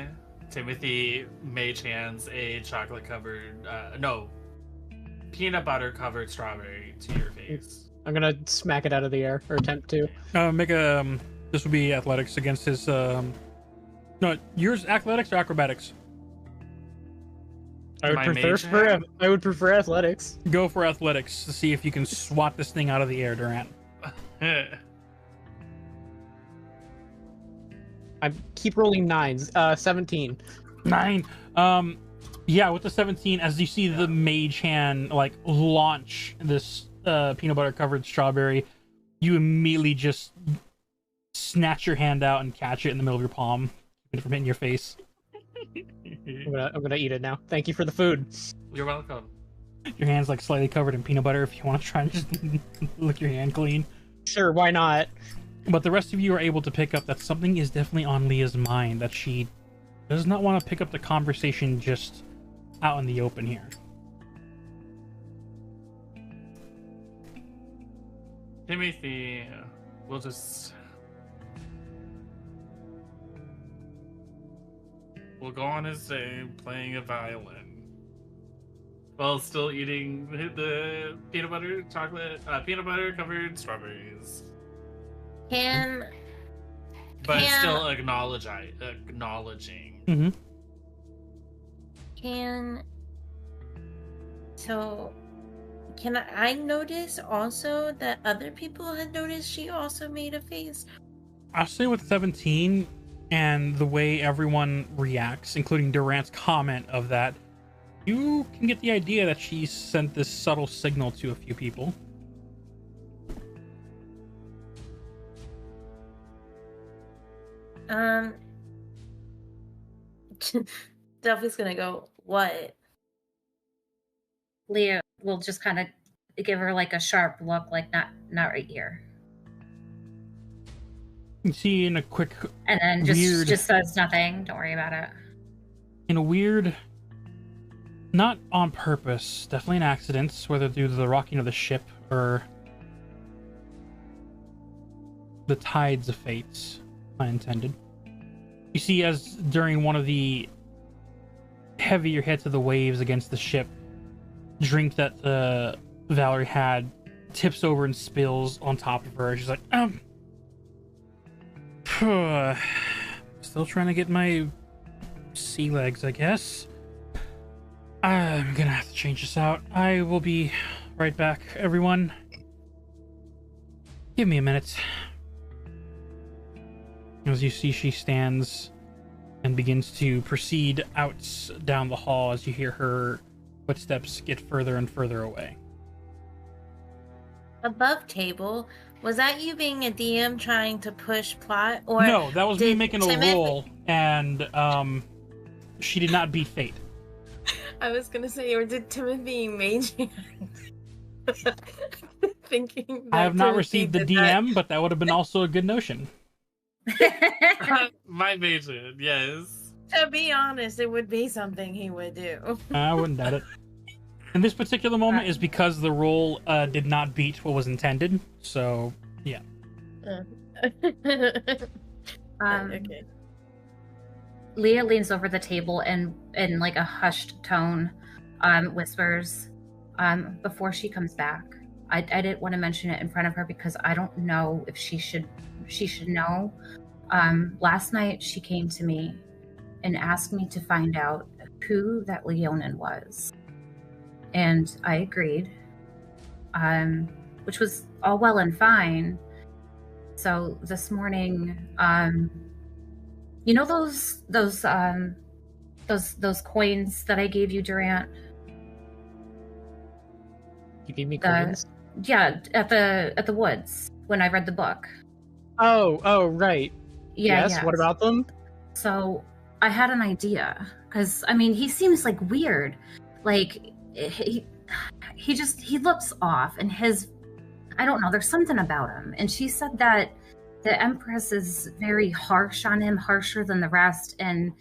Timothy mage hands a chocolate covered, peanut butter covered strawberry to your face. I'm gonna smack it out of the air, or attempt to. Make a. This would be athletics against his. No, yours athletics or acrobatics? I would prefer athletics. Go for athletics to see if you can swat this thing out of the air, Durant. I keep rolling 9s. 17. 9. Yeah, with the 17, as you see the mage hand like launch this peanut butter covered strawberry, you immediately just snatch your hand out and catch it in the middle of your palm, keeping it from hitting your face. I'm gonna eat it now. Thank you for the food. You're welcome. Your hand's like slightly covered in peanut butter if you want to try and just lick your hand clean. Sure, why not? But the rest of you are able to pick up that something is definitely on Leah's mind, that she does not want to pick up the conversation just out in the open here. Timothy, we'll go on his day playing a violin while still eating the peanut butter covered strawberries. But still acknowledging. Mm-hmm. Can I notice also that other people had noticed she also made a face? I'll say with 17 and the way everyone reacts, including Durant's comment of that, you can get the idea that she sent this subtle signal to a few people. Delphi's gonna go, what? Leah will just kind of give her like a sharp look, like not right here, You see in a quick, and then just says nothing. Don't worry about it. in a weird, not on purpose, definitely an accident, whether due to the rocking of the ship or the tides of fates, unintended. You see, as during one of the heavier hits of the waves against the ship, drink that Valerie had tips over and spills on top of her. She's like, still trying to get my sea legs, I guess. I'm gonna have to change this out. I will be right back, everyone. Give me a minute. As you see, she stands and begins to proceed out down the hall as you hear her footsteps get further and further away. Above table, was that you being a DM trying to push plot, or no, that was me did making a Timothy- roll, and she did not beat fate. I was gonna say, or did Timothy mage hand? Thinking I have not Timothy received the did that. DM, but that would have been also a good notion. My major, yes. To be honest, it would be something he would do. I wouldn't doubt it. In this particular moment is because the roll did not beat what was intended, so yeah. Okay. Leah leans over the table and in like a hushed tone, whispers, before she comes back. I didn't want to mention it in front of her because I don't know if she should know. Last night she came to me and asked me to find out who that Leonin was. And I agreed, which was all well and fine. So this morning, you know those coins that I gave you, Durant? You gave me coins? Yeah, at the woods when I read the book. Oh, right. Yeah, yes. yes. What about them? So I had an idea, because I mean he seems like weird, like he looks off, and I don't know, there's something about him. And she said that the Empress is very harsh on him, harsher than the rest, and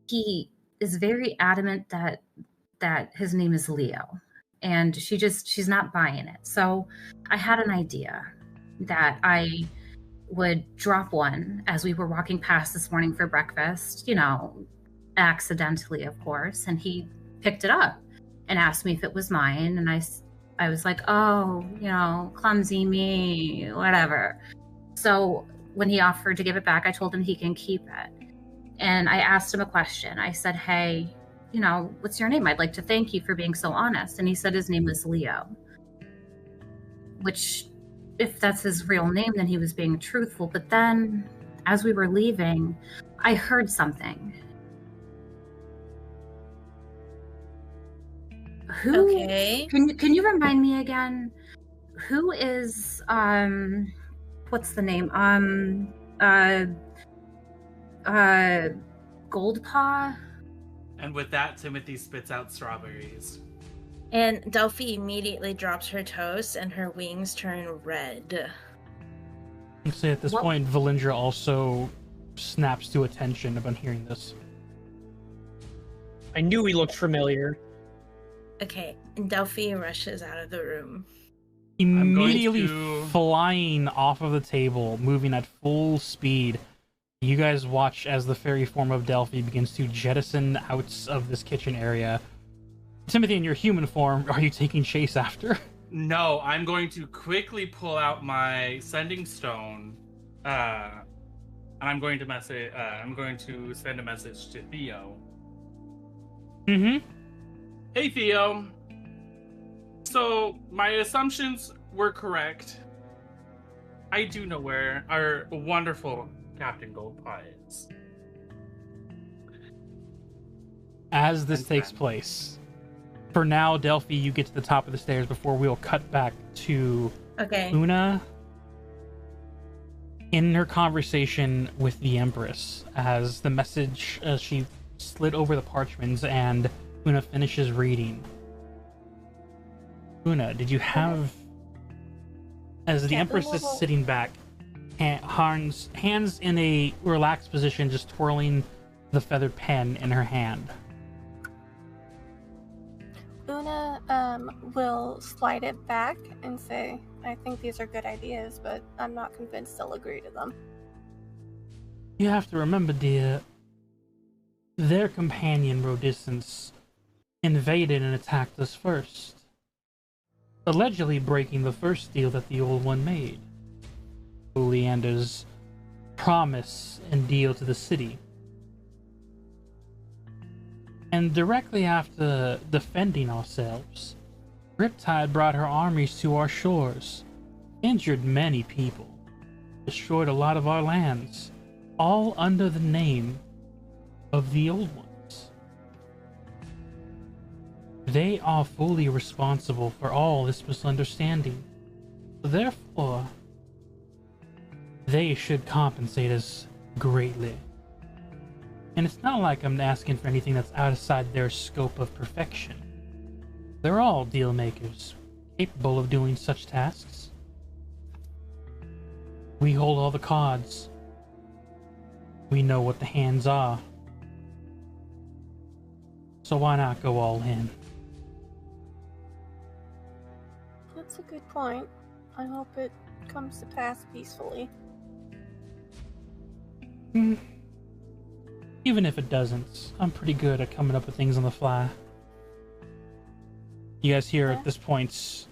he is very adamant that his name is Leo, and she's not buying it. So I had an idea that I would drop one as we were walking past this morning for breakfast, accidentally, of course, and he picked it up and asked me if it was mine, and I was like, oh, clumsy me, whatever. So when he offered to give it back, I told him he can keep it. And I asked him a question. I said, hey, what's your name? I'd like to thank you for being so honest. And he said his name was Leo, which, if that's his real name, then he was being truthful. But then as we were leaving, I heard something. Who? Okay. Can you remind me again? Who is what's the name? Goldpaw? And with that, Timothy spits out strawberries. And Delphi immediately drops her toast and her wings turn red. I'd say at this point, Valindra also snaps to attention upon hearing this. I knew he looked familiar. Okay, and Delphi rushes out of the room. Immediately flying off of the table, moving at full speed. You guys watch as the fairy form of Delphi begins to jettison out of this kitchen area. Timothy, in your human form, are you taking chase after? No, I'm going to quickly pull out my sending stone, and I'm going to send a message to Theo. Mm-hmm. Hey, Theo. So my assumptions were correct. I do know where our wonderful Captain Goldpaw is. As this takes place, for now, Delphi, you get to the top of the stairs before we'll cut back to Una in her conversation with the Empress as the message, she slid over the parchments and Una finishes reading. Una, did you have, as the Empress is sitting back, hands in a relaxed position, just twirling the feathered pen in her hand. Una will slide it back and say, I think these are good ideas, but I'm not convinced they'll agree to them. You have to remember, dear, their companion, Rodiscence, invaded and attacked us first, allegedly breaking the first deal that the old one made. Oleander's promise and deal to the city. And directly after defending ourselves, Riptide brought her armies to our shores, injured many people, destroyed a lot of our lands, all under the name of the Old Ones. They are fully responsible for all this misunderstanding. Therefore, they should compensate us greatly. And it's not like I'm asking for anything that's outside their scope of perfection. They're all deal makers, capable of doing such tasks. We hold all the cards. We know what the hands are. So why not go all in? That's a good point. I hope it comes to pass peacefully. Even if it doesn't, I'm pretty good at coming up with things on the fly. You guys hear at this point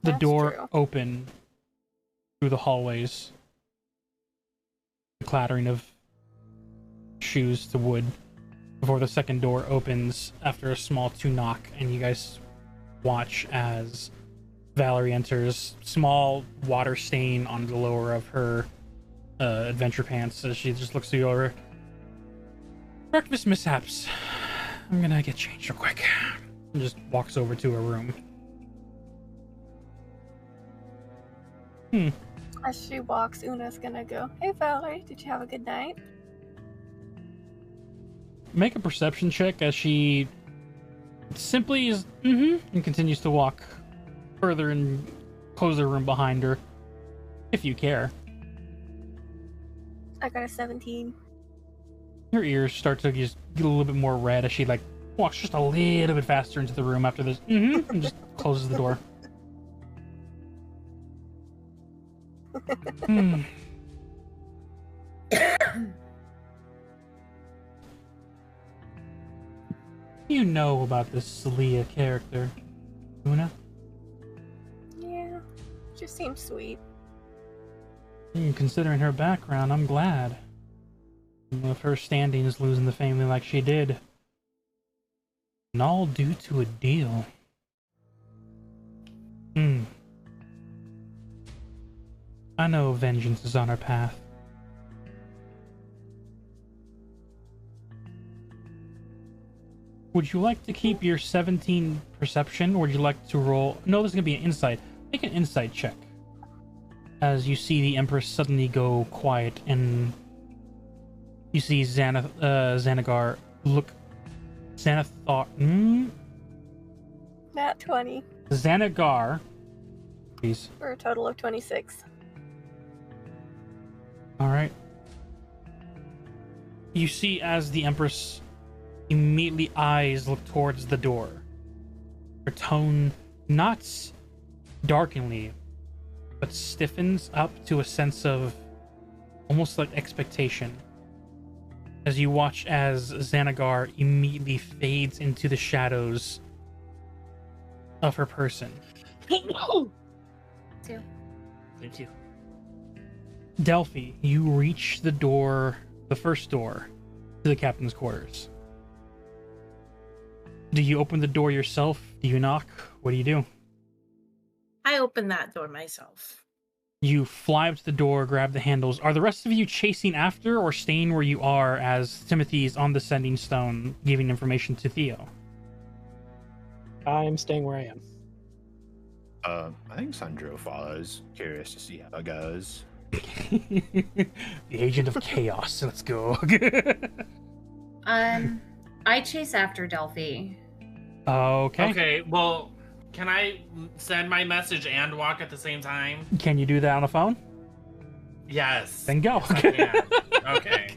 the door open through the hallways. The clattering of shoes to wood before the second door opens after a small knock, and you guys watch as Valerie enters, small water stain on the lower of her adventure pants as she just looks to you over. Breakfast mishaps. I'm gonna get changed real quick. And just walks over to her room. As she walks, Una's gonna go, Hey Valerie, did you have a good night? Make a perception check as she simply is and continues to walk further and close the room behind her. If you care. I got a 17. Her ears start to just get a little bit more red as she walks just a little bit faster into the room after this and just closes the door. You know about this Celia character, Una? Yeah, just seems sweet. Considering her background, I'm glad. If her standing is losing the family like she did. And all due to a deal. I know vengeance is on our path. Would you like to keep your 17 perception, or would you like to roll? No, this is going to be an insight. Make an insight check. As you see the Empress suddenly go quiet, and you see Xanagar look Nat 20 Xanagar, please. for a total of 26. All right. You see as the Empress immediately eyes look towards the door. Her tone not darkenly, but stiffens up to a sense of almost like expectation. As you watch as Xanagar immediately fades into the shadows of her person. Too. Thank you. Delphi, you reach the door, the first door, to the captain's quarters. Do you open the door yourself? Do you knock? What do you do? I opened that door myself. You fly up to the door, grab the handles. Are the rest of you chasing after or staying where you are as Timothy is on the sending stone giving information to Theo? I'm staying where I am. I think Sandro follows, curious to see how it goes. The agent of chaos. Let's go. I chase after Delphi. Okay. Okay, well, can I send my message and walk at the same time? Can you do that on a phone? Yes. Then go. Yes, I can. Okay.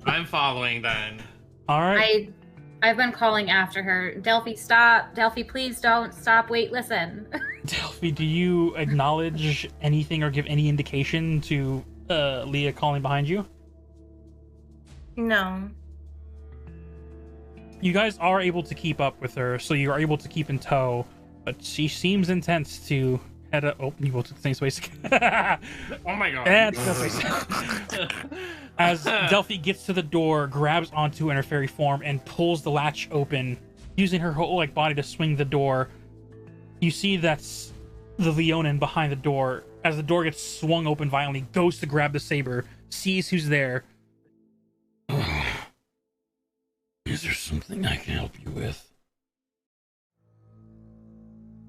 I'm following then. All right. I've been calling after her. Delphi, stop. Delphi, please don't stop. Wait, listen. Delphi, do you acknowledge anything or give any indication to Leah calling behind you? No. You guys are able to keep up with her, so you are able to keep in tow, but she seems intense to head up. Oh, you will to the same space. Oh my god. And as Delphi gets to the door, grabs onto in her fairy form, and pulls the latch open, using her whole like body to swing the door. You see that's the Leonin behind the door. As the door gets swung open violently, goes to grab the saber, sees who's there. Is there something I can help you with?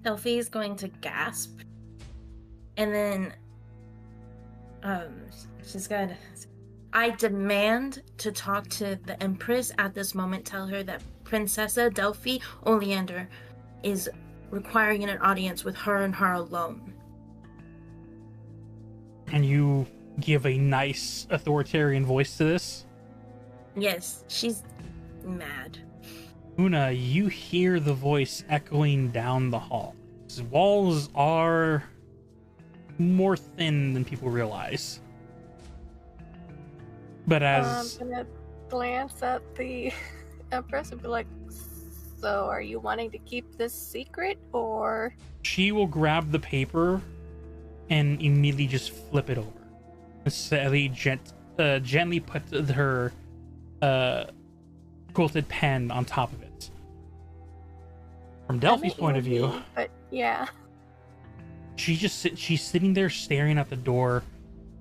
Delphi is going to gasp. And then she's gonna, I demand to talk to the Empress at this moment. Tell her that Princessa Delphi Oleander is requiring an audience with her and her alone. And you give a nice authoritarian voice to this? Yes, she's mad. Una, you hear the voice echoing down the hall. These walls are more thin than people realize. But as I'm gonna glance at the Empress and be like, so are you wanting to keep this secret, or? she will grab the paper and immediately just flip it over. Sally gently put her quilted pen on top of it. From Delphi's point of view, But yeah. she's sitting there staring at the door,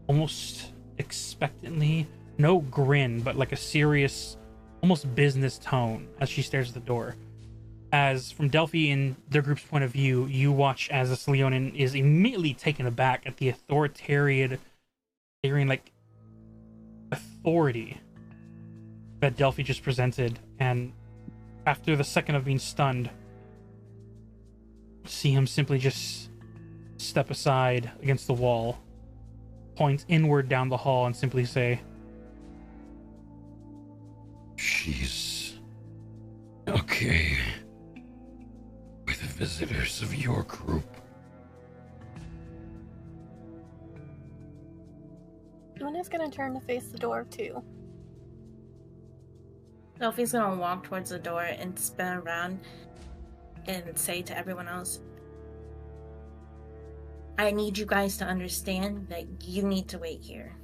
almost expectantly. No grin, but like a serious, almost business tone as she stares at the door. As from Delphi and their group's point of view, you watch as this Leonin is immediately taken aback at the authoritarian, like authority that Delphi just presented, and after the second of being stunned, see him simply just step aside against the wall, point inward down the hall, and simply say, She's okay with the visitors of your group. Luna's gonna turn to face the door too. Delphi's gonna walk towards the door and spin around and say to everyone else, I need you guys to understand that you need to wait here.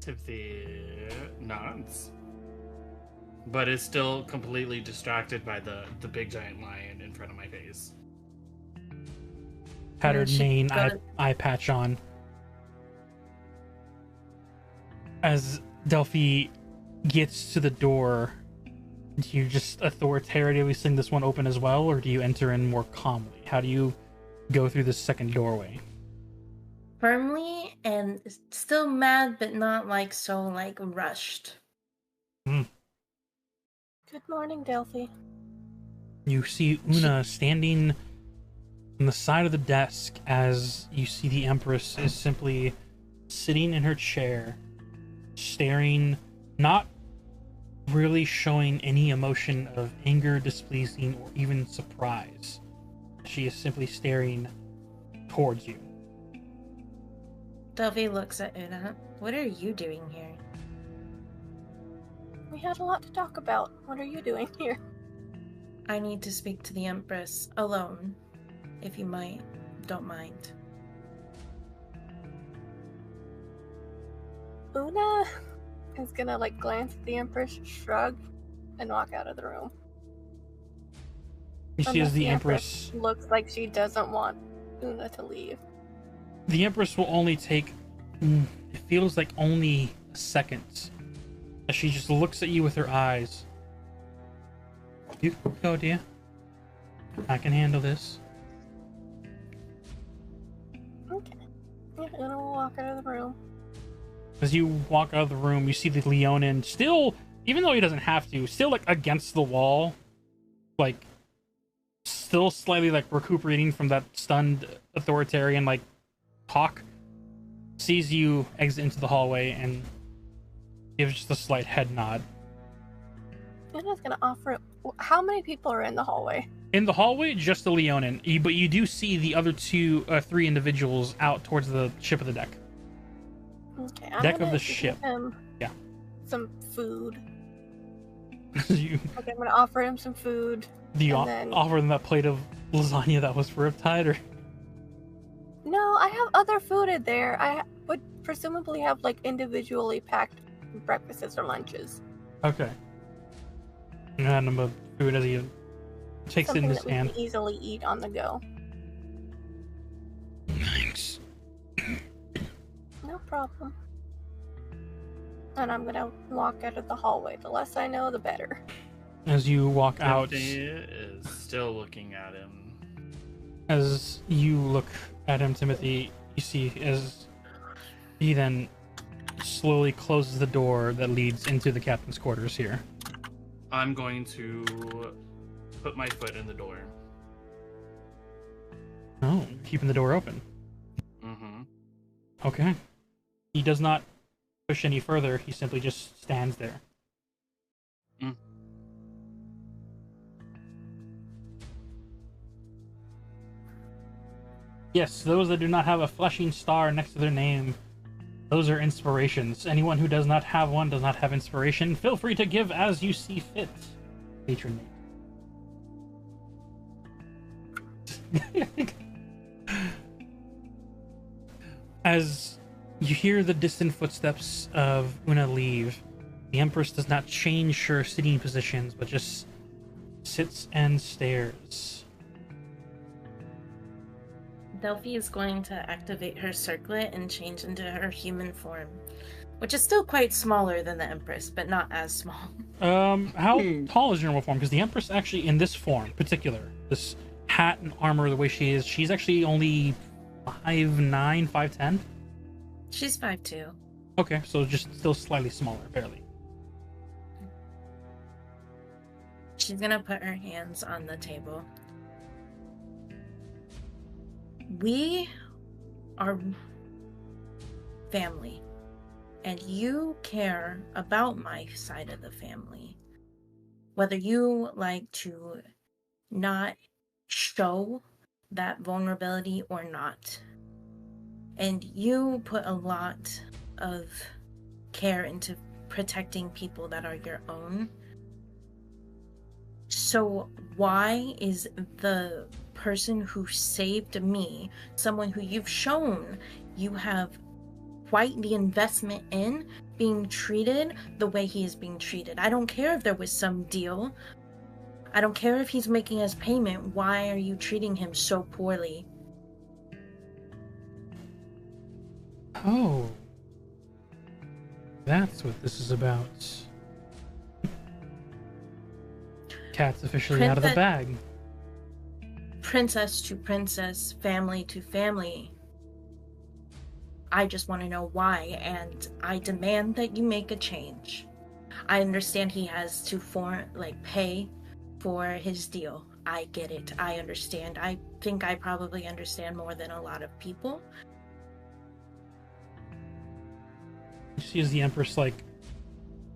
Timothy nods, but is still completely distracted by the big giant lion in front of my face. tattered she mane, goes- eye patch on. As Delphi gets to the door, do you just authoritatively sling this one open as well, or do you enter in more calmly? How do you go through this second doorway? Firmly and still mad, but not like so like rushed. Good morning, Delphi. You see Una standing on the side of the desk as you see the Empress is simply sitting in her chair, staring, not really showing any emotion of anger, displeasing, or even surprise. She is simply staring towards you. Delphi looks at Una. What are you doing here? We had a lot to talk about. What are you doing here? I need to speak to the Empress alone, if you don't mind. Una is gonna glance at the Empress, shrug, and walk out of the room. You see as the Empress looks like she doesn't want Una to leave. The Empress will only take, it feels like only a second, as she just looks at you with her eyes. You go, dear. I can handle this. Okay. Yeah, Una will walk out of the room. As you walk out of the room, you see the Leonin still, even though he doesn't have to, still against the wall, still slightly recuperating from that stunned authoritarian talk. Sees you exit into the hallway and gives just a slight head nod. Una's gonna offer. How many people are in the hallway? In the hallway, just the Leonin, but you do see the other three individuals out towards the ship of the deck. Okay, I'm Deck gonna of the give ship. him Yeah. some food. You Okay, I'm gonna offer him some food. offer them that plate of lasagna that was for Riptide, or No, I have other food in there. I would presumably have individually packed breakfasts or lunches. okay. You hand him a food as he takes Something it in his that we hand. can easily eat on the go. Thanks. No problem. And I'm gonna walk out of the hallway. The less I know, the better. As you walk out, Timothy is still looking at him. as you look at him, Timothy, you see as he then slowly closes the door that leads into the captain's quarters here. I'm going to put my foot in the door. Oh, keeping the door open. Mm-hmm. Okay. He does not push any further. He simply just stands there. Mm. Yes, those that do not have a flashing star next to their name, those are inspirations. Anyone who does not have one does not have inspiration. Feel free to give as you see fit, patron Nate. As you hear the distant footsteps of Una leave, the Empress does not change her sitting positions, but just sits and stares. Delphi is going to activate her circlet and change into her human form, which is still quite smaller than the Empress, but not as small. How tall is your normal form? Because the Empress actually, in this form, particular, this hat and armor, the way she is, she's actually only 5'9", 5'10". She's 5'2". Okay, so just still slightly smaller, barely. She's gonna put her hands on the table. We are family, and you care about my side of the family. Whether you like to not show that vulnerability or not. And you put a lot of care into protecting people that are your own. So why is the person who saved me, someone who you've shown you have quite the investment in, being treated the way he is being treated? I don't care if there was some deal. I don't care if he's making us payment. Why are you treating him so poorly? Oh. That's what this is about. Cat's officially out of the bag. Princess to princess, family to family. I just want to know why, and I demand that you make a change. I understand he has to pay for his deal. I get it. I understand. I think I probably understand more than a lot of people. You see as the Empress like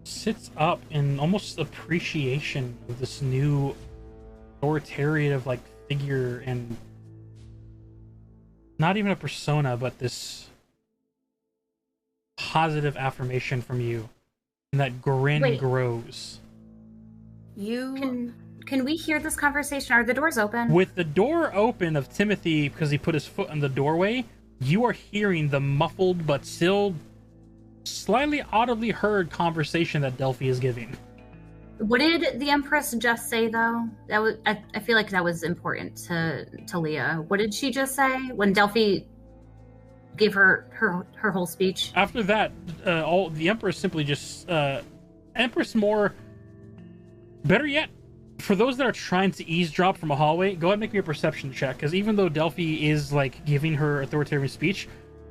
sits up in almost appreciation of this new authoritative like figure, and not even a persona, but this positive affirmation from you, and that grin grows. Can we hear this conversation? Are the doors open? With the door open of Timothy, because he put his foot in the doorway, you are hearing the muffled but still slightly audibly heard conversation that Delphi is giving. What did the Empress just say, though? That was I feel like that was important to Leah. What did she just say when Delphi gave her whole speech? After that, the Empress simply just Empress more. Better yet, for those that are trying to eavesdrop from a hallway, go ahead and make me a perception check, because even though Delphi is like giving her authoritative speech,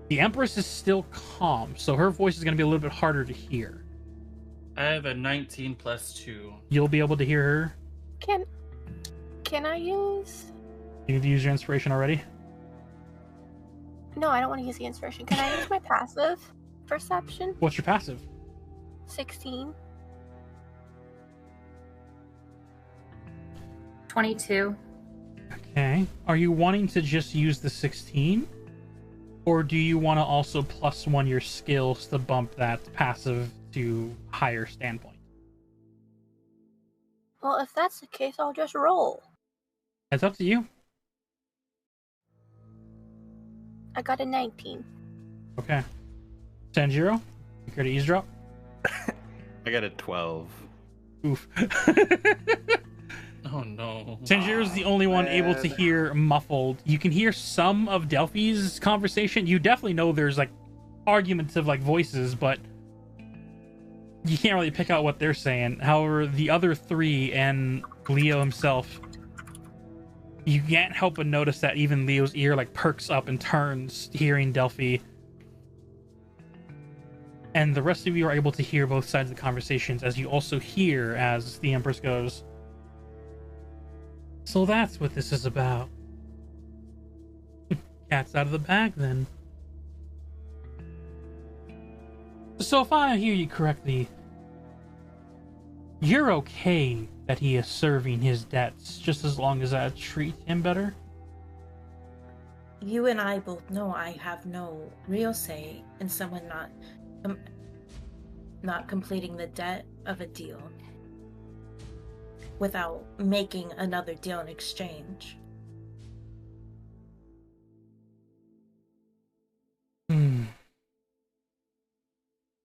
the Empress is still calm, so her voice is going to be a little bit harder to hear. I have a 19 plus 2. You'll be able to hear her. Can I use? You've used your inspiration already? No, I don't want to use the inspiration. Can I use my passive perception? What's your passive? 16. 22. Okay. Are you wanting to just use the 16? Or do you want to also +1 your skills to bump that passive to higher standpoint? Well, if that's the case, I'll just roll. It's up to you. I got a 19. Okay. Sanjiro, you care to eavesdrop? I got a 12. Oof. Oh no. Sanjiro's the only one able to hear muffled. You can hear some of Delphi's conversation. You definitely know there's like argumentative like voices, but you can't really pick out what they're saying. However, the other three and Leo himself, you can't help but notice that even Leo's ear like perks up and turns hearing Delphi. And the rest of you are able to hear both sides of the conversations, as you also hear as the Empress goes, "So that's what this is about. Cat's out of the bag, then. So if I hear you correctly, you're okay that he is serving his debts, just as long as I treat him better?" You and I both know I have no real say in someone not completing the debt of a deal without making another deal in exchange.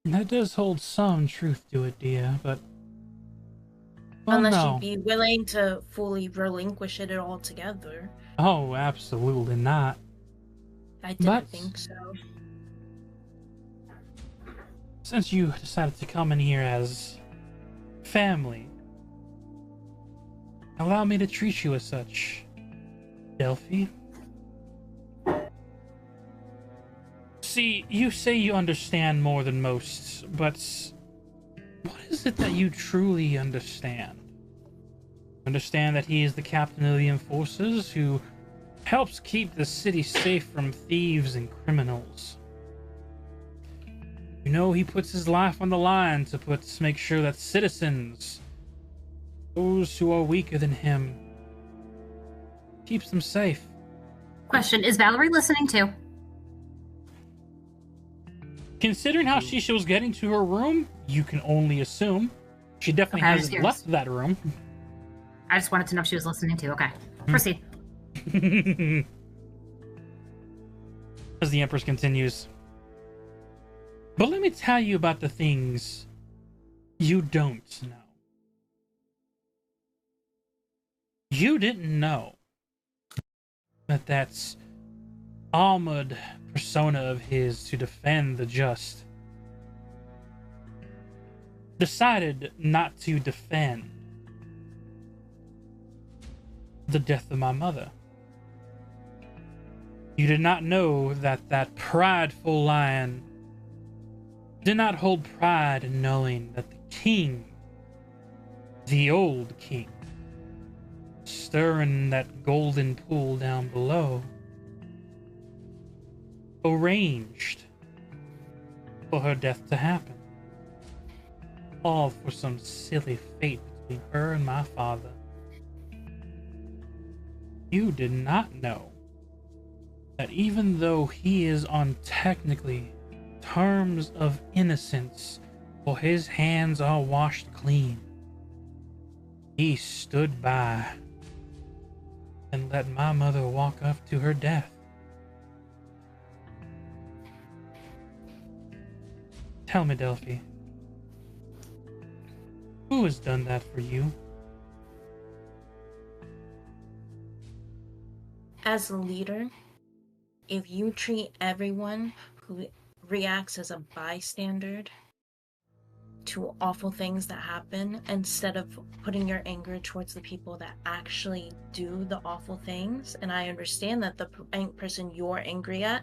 That does hold some truth to it, dear, but... well, Unless no. you'd be willing to fully relinquish it altogether. Oh, absolutely not. I didn't think so. Since you decided to come in here as family, allow me to treat you as such, Delphi. See, you say you understand more than most, but what is it that you truly understand? Understand that he is the captain of the enforcers who helps keep the city safe from thieves and criminals. You know he puts his life on the line to make sure that citizens, those who are weaker than him, keeps them safe. Question, is Valerie listening too? Considering how she was getting to her room, you can only assume. She definitely hasn't left that room. I just wanted to know if she was listening too. Okay, proceed. As the Empress continues. But let me tell you about the things you don't know. You didn't know that that's armored persona of his to defend the just decided not to defend the death of my mother. You did not know that that prideful lion did not hold pride in knowing that the king, the old king, stirring that golden pool down below, arranged for her death to happen. All for some silly fate between her and my father. You did not know that even though he is on technically terms of innocence, for his hands are washed clean, he stood by and let my mother walk up to her death. Tell me, Delphi, who has done that for you? As a leader, if you treat everyone who reacts as a bystander to awful things that happen instead of putting your anger towards the people that actually do the awful things, and I understand that the person you're angry at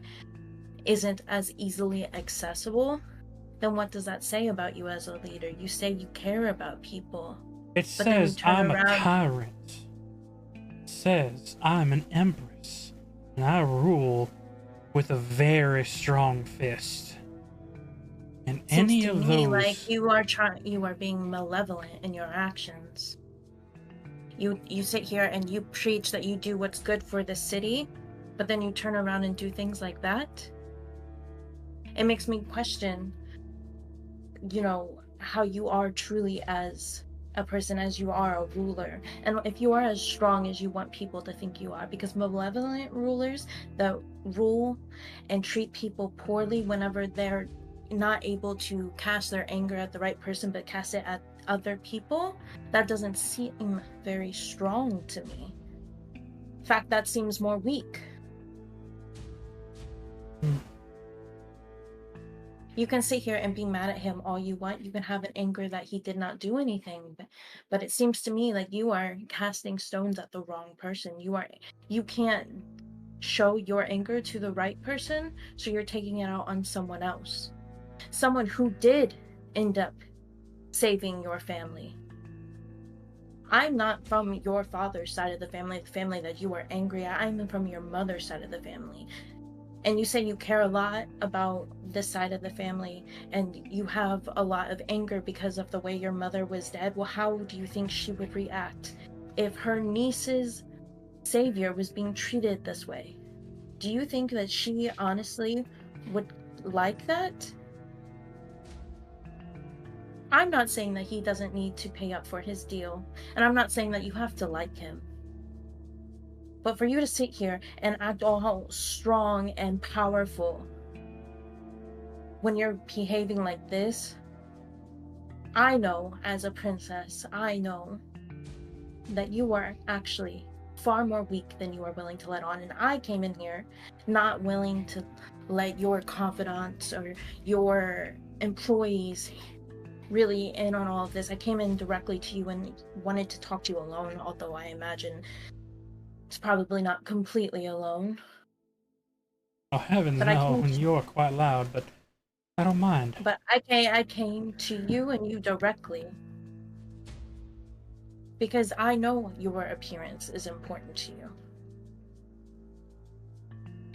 isn't as easily accessible, then what does that say about you as a leader? You say you care about people. It says I'm a tyrant. It says I'm an empress, and I rule with a very strong fist. And any of those, like you are being malevolent in your actions. You sit here and you preach that you do what's good for the city, but then you turn around and do things like that. It makes me question, how you are truly as a person, as you are a ruler, and if you are as strong as you want people to think you are, because malevolent rulers that rule and treat people poorly whenever they're not able to cast their anger at the right person but cast it at other people, that doesn't seem very strong to me. In fact, that seems more weak. You can sit here and be mad at him all you want. You can have an anger that he did not do anything, but it seems to me like you are casting stones at the wrong person. You can't show your anger to the right person, so you're taking it out on someone else. Someone who did end up saving your family. I'm not from your father's side of the family that you are angry at. I'm from your mother's side of the family. And you say you care a lot about this side of the family, and you have a lot of anger because of the way your mother was dead. Well, how do you think she would react if her niece's savior was being treated this way? Do you think that she honestly would like that? I'm not saying that he doesn't need to pay up for his deal, and I'm not saying that you have to like him. But for you to sit here and act all strong and powerful when you're behaving like this, I know as a princess, I know that you are actually far more weak than you are willing to let on. And I came in here not willing to let your confidants or your employees really in on all of this. I came in directly to you and wanted to talk to you alone, although I imagine it's probably not completely alone. Oh heavens no, you're quite loud, but I don't mind. But I came to you and you directly because I know your appearance is important to you.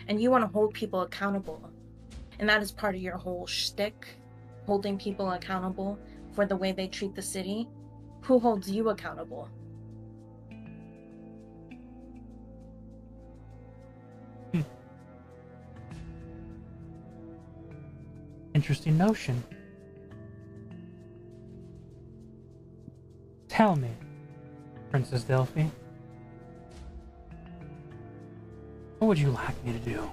And you want to hold people accountable. And that is part of your whole shtick, holding people accountable for the way they treat the city. Who holds you accountable? Interesting notion. Tell me, Princess Delphi, what would you like me to do?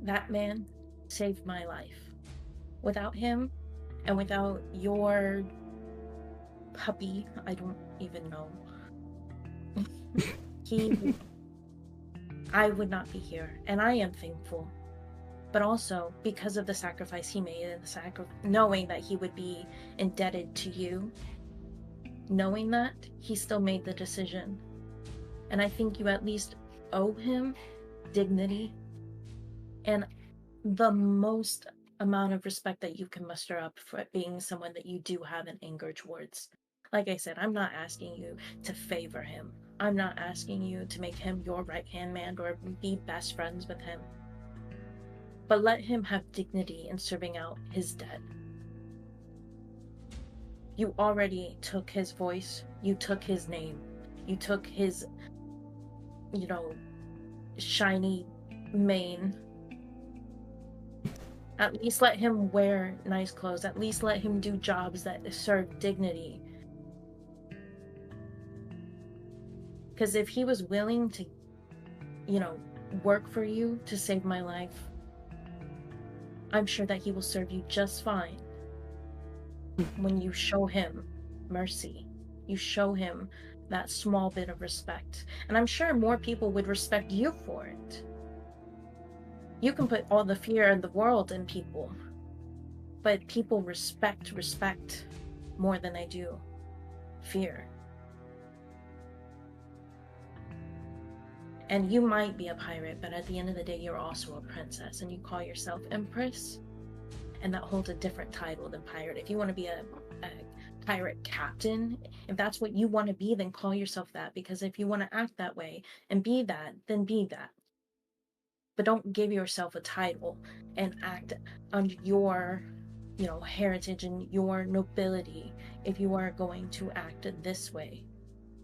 That man saved my life. Without him, and without your puppy, I don't even know, I would not be here, and I am thankful. But also because of the sacrifice he made and knowing that he would be indebted to you, knowing that, he still made the decision. And I think you at least owe him dignity and the most amount of respect that you can muster up for being someone that you do have an anger towards. Like I said, I'm not asking you to favor him. I'm not asking you to make him your right-hand man or be best friends with him. But let him have dignity in serving out his debt. You already took his voice. You took his name. You took his, shiny mane. At least let him wear nice clothes. At least let him do jobs that serve dignity. Because if he was willing to, work for you to save my life, I'm sure that he will serve you just fine. When you show him mercy, you show him that small bit of respect. And I'm sure more people would respect you for it. You can put all the fear in the world in people, but people respect more than they do fear. And you might be a pirate, but at the end of the day, you're also a princess, and you call yourself Empress, and that holds a different title than pirate. If you want to be a pirate captain, if that's what you want to be, then call yourself that, because if you want to act that way and be that, then be that. But don't give yourself a title and act under your, heritage and your nobility if you are going to act this way.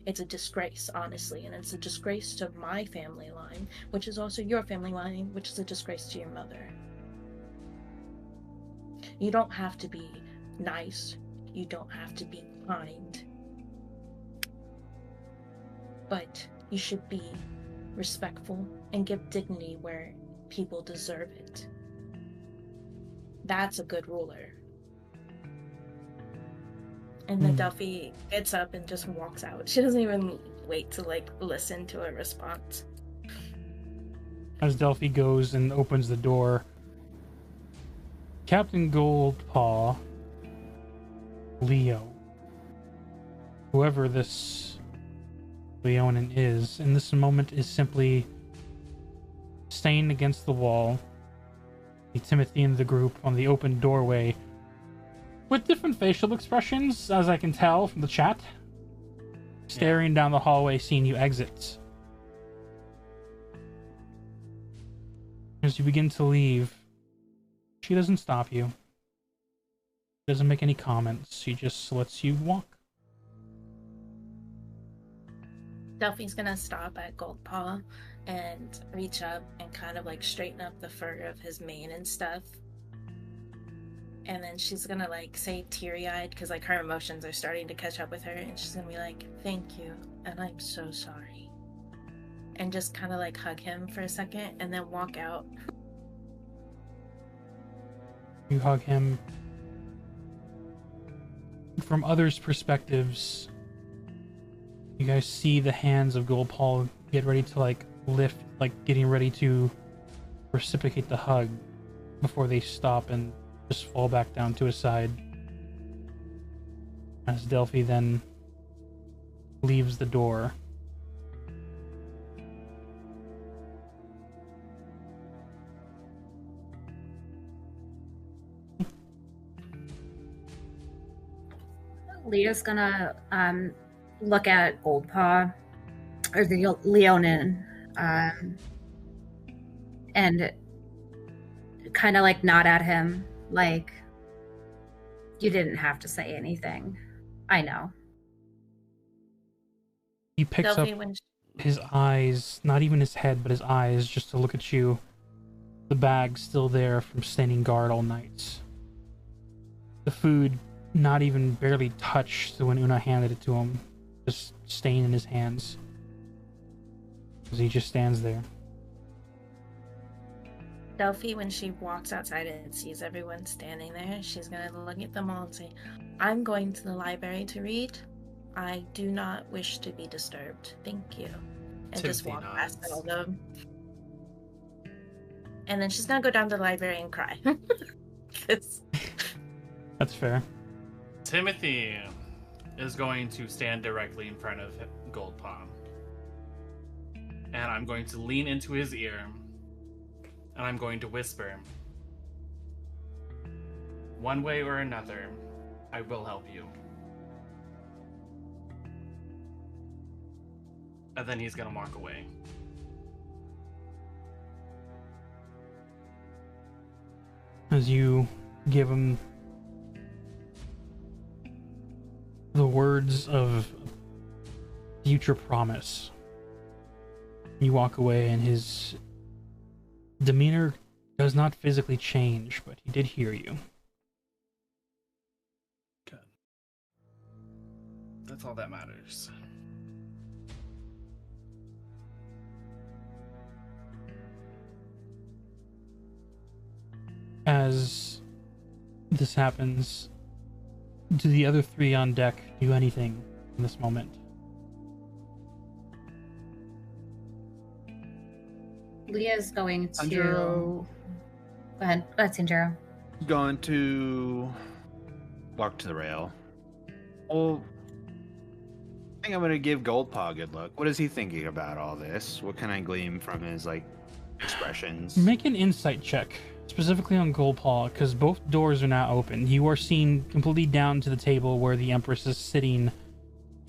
It's a disgrace, honestly, and it's a disgrace to my family line, which is also your family line, which is a disgrace to your mother. You don't have to be nice. You don't have to be kind. But you should be respectful and give dignity where people deserve it. That's a good ruler. And then Delphi gets up and just walks out. She doesn't even wait to listen to a response. As Delphi goes and opens the door, Captain Goldpaw, Leo, whoever this Leonin is, in this moment is simply staying against the wall, the Timothy in the group on the open doorway, with different facial expressions, as I can tell from the chat, staring down the hallway, seeing you exit. As you begin to leave, she doesn't stop you. She doesn't make any comments. She just lets you walk. Delphi's gonna stop at Goldpaw and reach up and kind of straighten up the fur of his mane and stuff. And then she's gonna say teary-eyed, because her emotions are starting to catch up with her, and she's gonna be like, "Thank you, and I'm so sorry." And just kind of hug him for a second and then walk out. You hug him. From others' perspectives, you guys see the hands of Goldpaw get ready to lift, getting ready to reciprocate the hug before they stop and just fall back down to his side. As Delphi then leaves the door. Leo's gonna look at Goldpaw, or the Leonin, and kind of nod at him, you didn't have to say anything. I know. He picks Delphi, up his eyes, not even his head, but his eyes, just to look at you. The bag's still there from standing guard all night. The food not even barely touched when Una handed it to him, just staying in his hands. As he just stands there. Delphi, when she walks outside and sees everyone standing there, she's gonna look at them all and say, "I'm going to the library to read. I do not wish to be disturbed. Thank you." And just walk past all of them. And then she's gonna go down to the library and cry. That's fair. Timothy is going to stand directly in front of Goldpaw. And I'm going to lean into his ear. And I'm going to whisper, one way or another, I will help you. And then he's gonna walk away. As you give him the words of future promise, you walk away, and his demeanor does not physically change, but he did hear you. Good. That's all that matters. As this happens, do the other three on deck do anything in this moment? Leah's going to. Sanjuro. Go ahead, Sanjuro. Going to walk to the rail. Well, I think I'm going to give Goldpaw a good look. What is he thinking about all this? What can I glean from his, expressions? Make an insight check, specifically on Goldpaw, because both doors are now open. You are seen completely down to the table where the Empress is sitting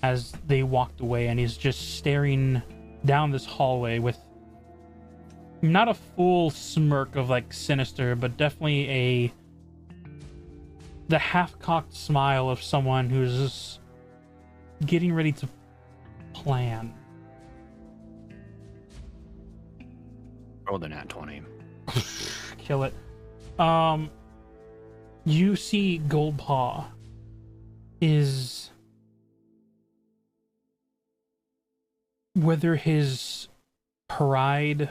as they walked away, and he's just staring down this hallway with not a full smirk of sinister, but definitely the half-cocked smile of someone who's just getting ready to plan. Roll the nat 20. Kill it. You see Goldpaw is, whether his pride,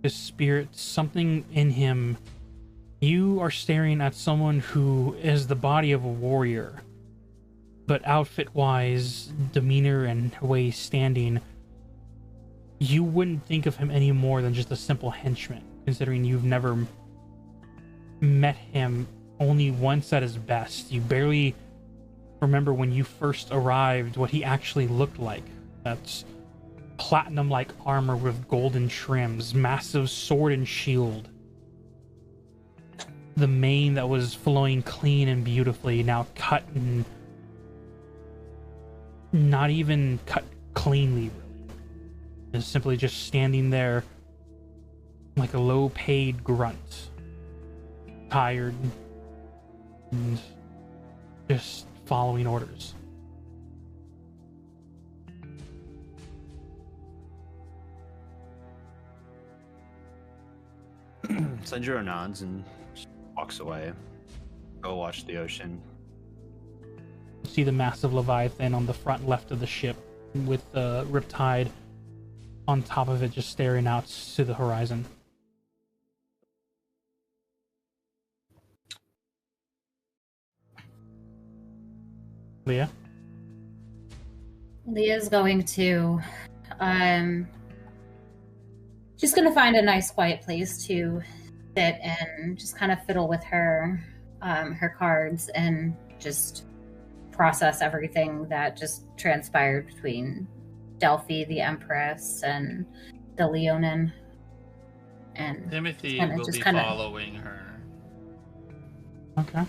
his spirit, something in him, you are staring at someone who is the body of a warrior, but outfit-wise, demeanor and way he's standing, you wouldn't think of him any more than just a simple henchman, considering you've never met him only once at his best. You barely remember when you first arrived what he actually looked like. That's platinum-like armor with golden trims, massive sword and shield. The mane that was flowing clean and beautifully, now cut and not even cut cleanly, really. Is simply just standing there like a low-paid grunt, tired and just following orders. Sanjuro nods and walks away. Go watch the ocean. See the massive Leviathan on the front left of the ship with the Riptide on top of it, just staring out to the horizon. Leah? Leah's going to she's going to find a nice quiet place to sit and just kind of fiddle with her cards and just process everything that just transpired between Delphi, the Empress, and the Leonin. And Timothy will be following her. Okay.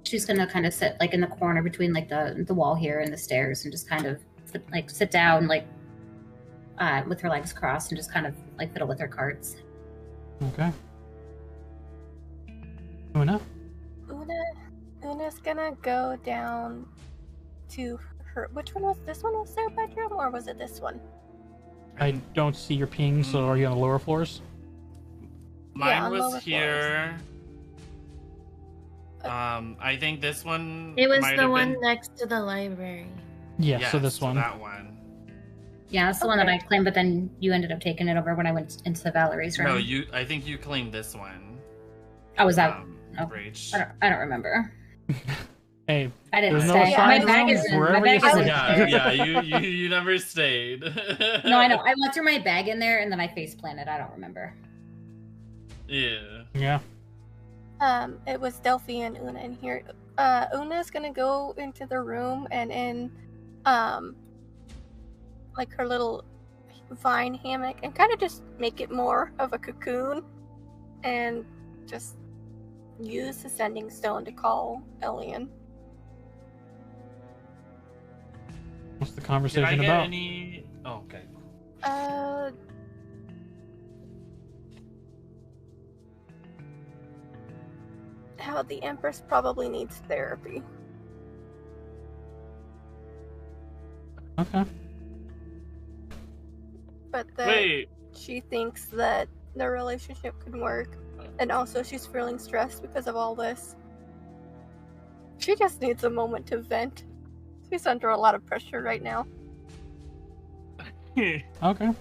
She's gonna kind of sit in the corner between the wall here and the stairs, and just kind of sit down with her legs crossed and just kind of fiddle with her cards. Okay. Una? Una's gonna go down to her. Which one was this one? Was their bedroom, or was it this one? I don't see your ping, so are you on the lower floors? Mine was here. I think this one. It was might the have one been... next to the library. Yeah, yes, so this one. That one. Yeah, that's the one that I claimed, but then you ended up taking it over when I went into Valerie's room. No, I think you claimed this one. Oh, was that? Rach. I don't remember. Hey, I didn't there's stay. no My sign bag room, is in. wherever My bag you is in. sleep. Yeah, you never stayed. No, I know. I went through my bag in there and then I face planted. I don't remember. Yeah. It was Delphi and Una in here. Una's gonna go into the room and in her little vine hammock and kind of just make it more of a cocoon and just use the sending stone to call Elian. What's the Did I conversation get about? any? Oh, okay. How the Empress probably needs therapy. Okay. But that Wait. she thinks that their relationship could work. And also she's feeling stressed because of all this. She just needs a moment to vent. She's under a lot of pressure right now. Okay.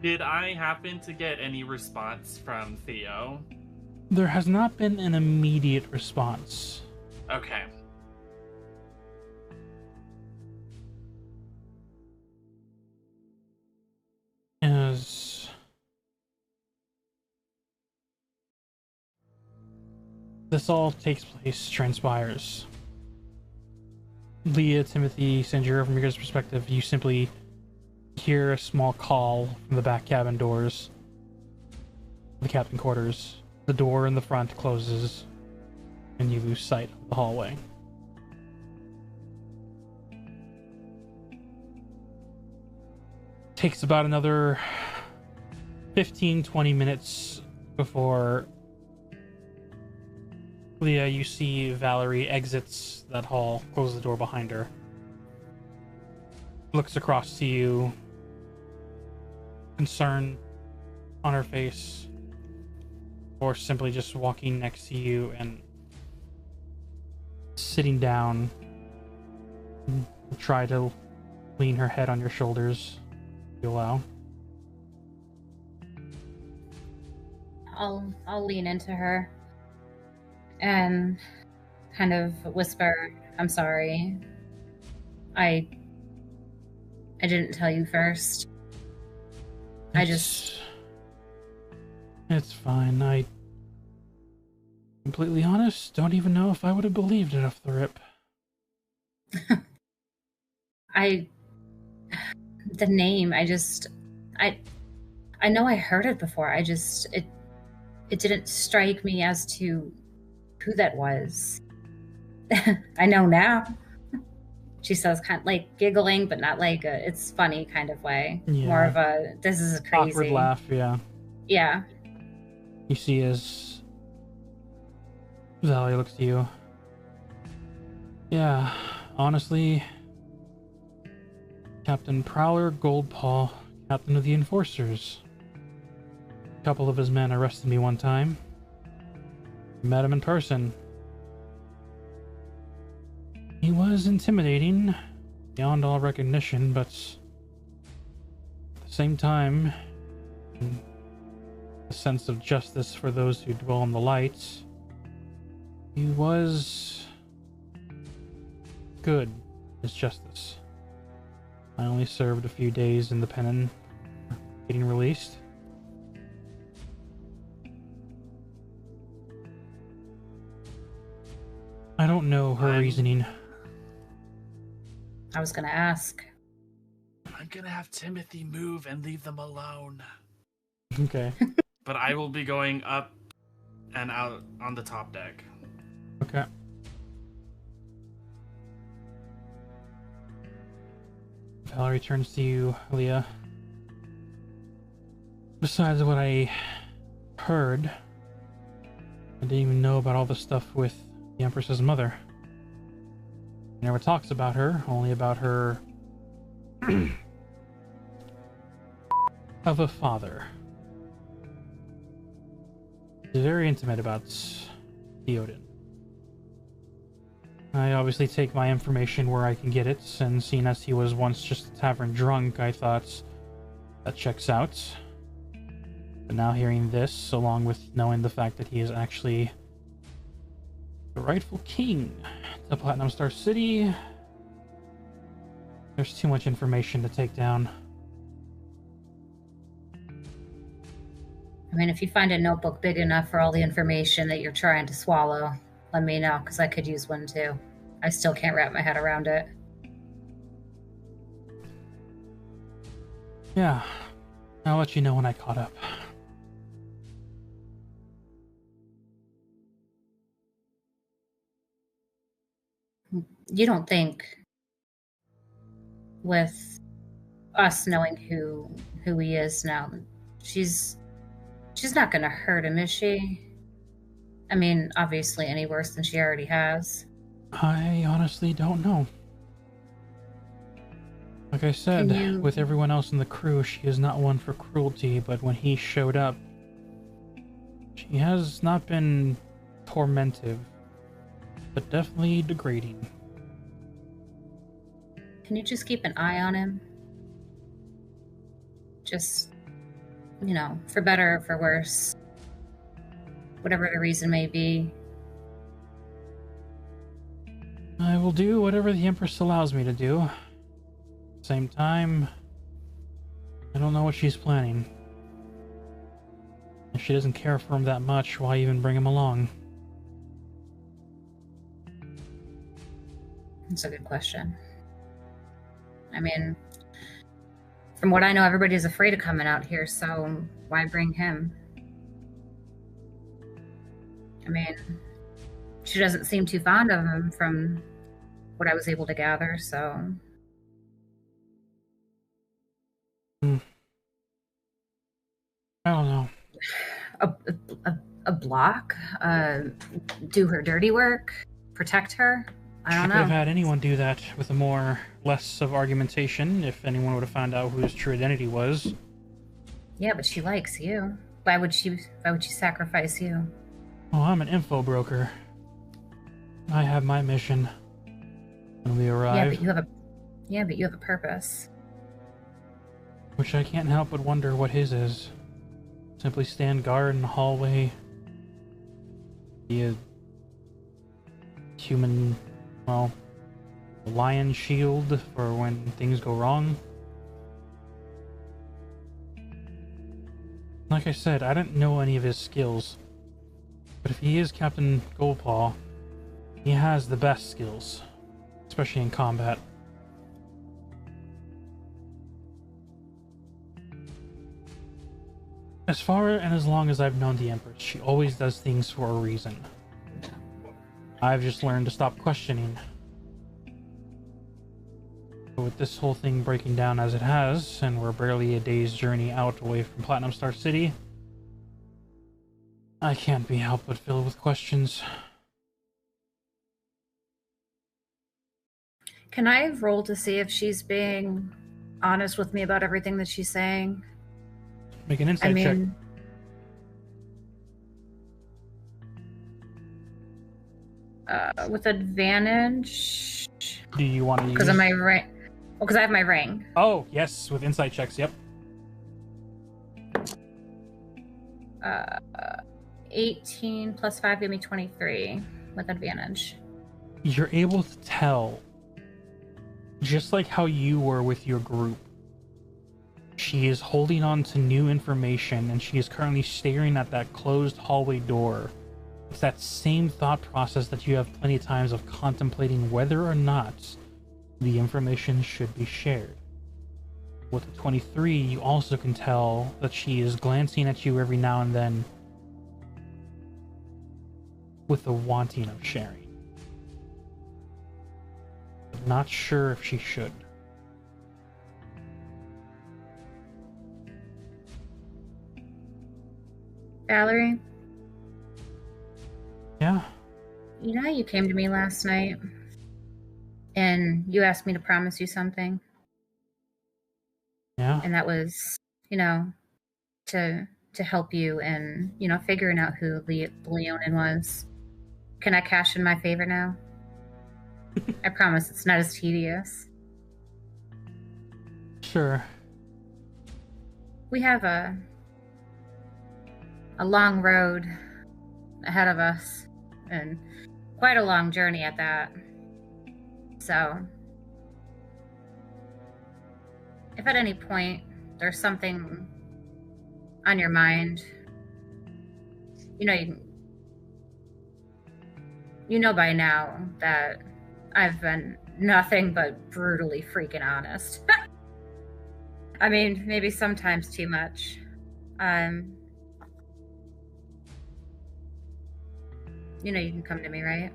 Did I happen to get any response from Theo? There has not been an immediate response. Okay. As this all takes place, transpires. Leah, Timothy, Sanjiro, from your guys' perspective, you simply hear a small call from the back cabin doors. The captain quarters. The door in the front closes, and you lose sight of the hallway. Takes about another 15-20 minutes before Leah, you see Valerie exits that hall, closes the door behind her, looks across to you, concern on her face, or simply just walking next to you and sitting down, try to lean her head on your shoulders. You allow. I'll lean into her and kind of whisper, "I'm sorry. I didn't tell you first. It's fine. I completely honest, don't even know if I would have believed it off the rip. The name, I know I heard it before. It didn't strike me as to who that was. I know now." She says, kind of like giggling, but not like it's funny kind of way. Yeah. More of a, this is crazy. Awkward laugh, yeah. Yeah. You see as Valerie looks to you. Yeah, honestly, Captain Prowler Goldpaw, captain of the Enforcers. A couple of his men arrested me one time. Met him in person. He was intimidating, beyond all recognition, but at the same time, a sense of justice for those who dwell in the light. He was good as justice. I only served a few days in the pennon, getting released. I don't know her reasoning. I was gonna ask. I'm gonna have Timothy move and leave them alone. Okay. But I will be going up and out on the top deck. Okay. Valerie turns to you, Leah. Besides what I heard, I didn't even know about all the stuff with the Empress's mother. He never talks about her, only about her of a father. He's very intimate about Theoden. I obviously take my information where I can get it, and seeing as he was once just a tavern drunk, I thought that checks out. But now hearing this, along with knowing the fact that he is actually the rightful king of Platinum Star City, there's too much information to take down. I mean, if you find a notebook big enough for all the information that you're trying to swallow, let me know, because I could use one too. I still can't wrap my head around it. Yeah, I'll let you know when I caught up. You don't think with us knowing who he is now, she's not gonna hurt him, is she? I mean, obviously any worse than she already has. I honestly don't know. Like I said, with everyone else in the crew, she is not one for cruelty, but when he showed up, she has not been tormentive, but definitely degrading. Can you just keep an eye on him? Just, for better or for worse. Whatever the reason may be. I will do whatever the Empress allows me to do. At the same time, I don't know what she's planning. If she doesn't care for him that much, why even bring him along? That's a good question. I mean, from what I know, everybody's afraid of coming out here, so why bring him? I mean, she doesn't seem too fond of him from what I was able to gather, so... I don't know. A block? Do her dirty work? Protect her? I don't know. She could have had anyone do that with less of argumentation if anyone would have found out who his true identity was. Yeah, but she likes you. Why would she sacrifice you? Oh, I'm an info broker. I have my mission. When we arrive. Yeah, but you have a purpose. Which I can't help but wonder what his is. Simply stand guard in the hallway. Be a human, a lion shield for when things go wrong. Like I said, I didn't know any of his skills. But if he is Captain Goldpaw, he has the best skills. Especially in combat. As far and as long as I've known the Empress, she always does things for a reason. I've just learned to stop questioning. But with this whole thing breaking down as it has, and we're barely a day's journey out away from Platinum Star City, I can't be helped but filled with questions. Can I roll to see if she's being honest with me about everything that she's saying? Make an insight check. With advantage. Do you want to use... Because of my ring. Well, because I have my ring. Oh, yes, with insight checks, yep. 18 plus 5 gave me 23 with advantage. You're able to tell, just like how you were with your group, she is holding on to new information, and she is currently staring at that closed hallway door. It's that same thought process that you have plenty of times of contemplating whether or not the information should be shared. With the 23, you also can tell that she is glancing at you every now and then with the wanting of sharing. But not sure if she should. Valerie? Yeah? You know how you came to me last night and you asked me to promise you something? Yeah? And that was, to help you in, figuring out who Leonin was. Can I cash in my favor now? I promise it's not as tedious. Sure. We have a long road ahead of us, and quite a long journey at that. So, if at any point there's something on your mind, you know by now that I've been nothing but brutally freaking honest. I mean, maybe sometimes too much. You can come to me, right?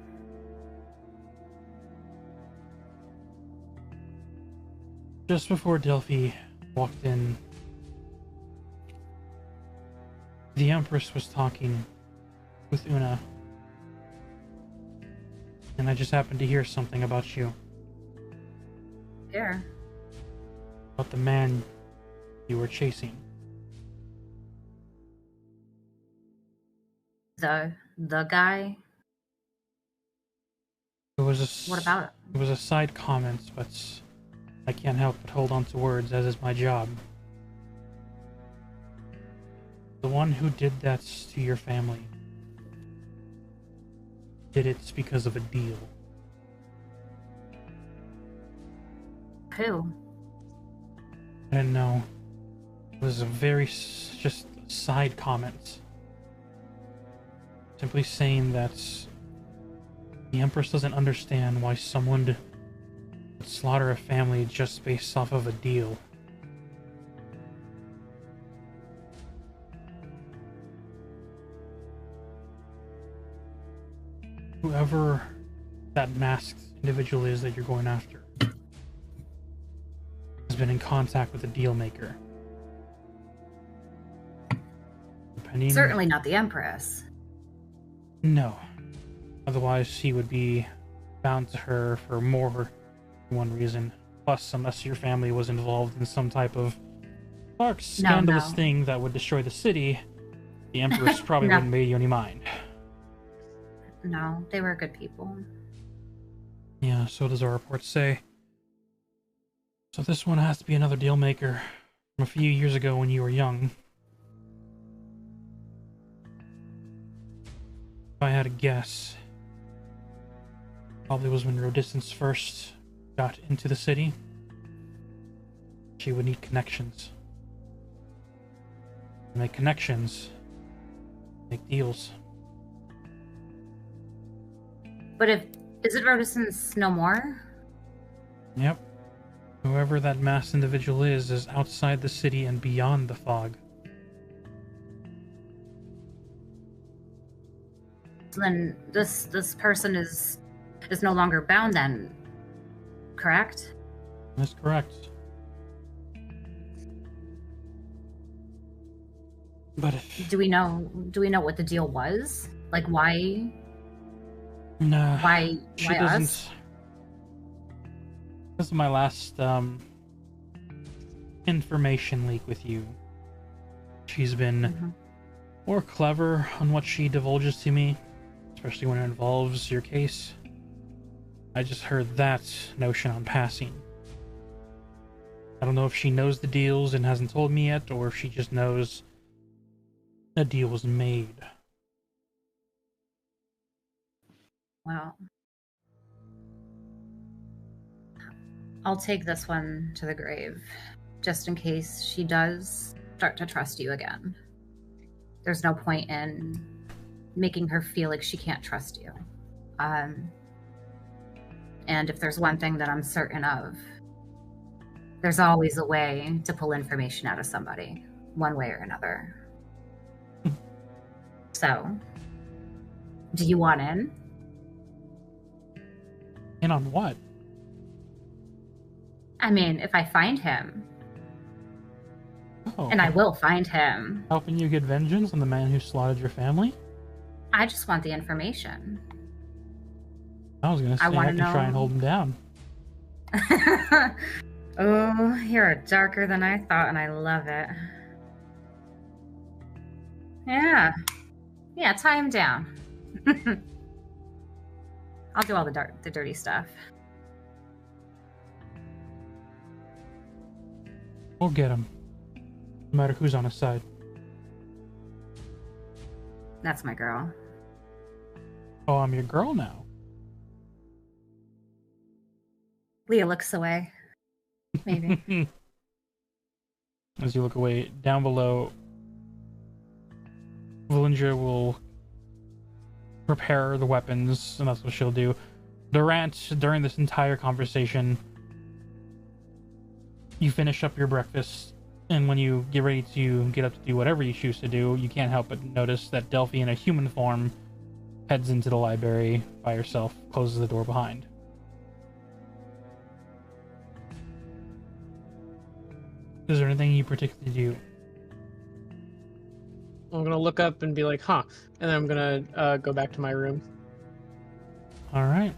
Just before Delphi walked in, the Empress was talking with Una, and I just happened to hear something about you. Here. About the man you were chasing. The guy? It was What about it? It was a side comment, but I can't help but hold on to words, as is my job. The one who did that to your family did it because of a deal. Who? I didn't know. It was a very just side comment. Simply saying that the Empress doesn't understand why someone would slaughter a family just based off of a deal. Whoever that masked individual is that you're going after has been in contact with a deal maker. Certainly not the Empress. No. Otherwise, he would be bound to her for more than one reason. Plus, unless your family was involved in some type of dark, scandalous thing that would destroy the city, the Empress probably wouldn't pay you any mind. No, they were good people. Yeah, so does our report say. So this one has to be another deal maker from a few years ago when you were young. If I had a guess, probably was when Rodistance first got into the city. She would need connections. To make connections, make deals. But is it Rodistance no more? Yep. Whoever that masked individual is outside the city and beyond the fog. So then this person is no longer bound then, correct? That's correct. But if... Do we know what the deal was? Like why? No. Why doesn't. us? This is my last information leak with you. She's been more clever on what she divulges to me, especially when it involves your case. I just heard that notion on passing. I don't know if she knows the deals and hasn't told me yet, or if she just knows a deal was made. Well, I'll take this one to the grave, just in case she does start to trust you again. There's no point in making her feel like she can't trust you. And if there's one thing that I'm certain of, there's always a way to pull information out of somebody, one way or another. So, do you want in? In on what? I mean, if I find him, Oh, and I will find him, helping you get vengeance on the man who slaughtered your family? I just want the information. I was gonna say I can try and hold him down. Oh, you're darker than I thought, and I love it. Yeah, tie him down. I'll do all the dirty stuff. We'll get him, no matter who's on his side. That's my girl. Oh, I'm your girl now. Leah looks away. Maybe. As you look away, down below, Valinja will prepare the weapons, and that's what she'll do. Durant, during this entire conversation, you finish up your breakfast, and when you get ready to get up to do whatever you choose to do, you can't help but notice that Delphi, in a human form, heads into the library by herself, closes the door behind. Is there anything you particularly do? I'm gonna look up and be like, huh, and then I'm gonna go back to my room. All right.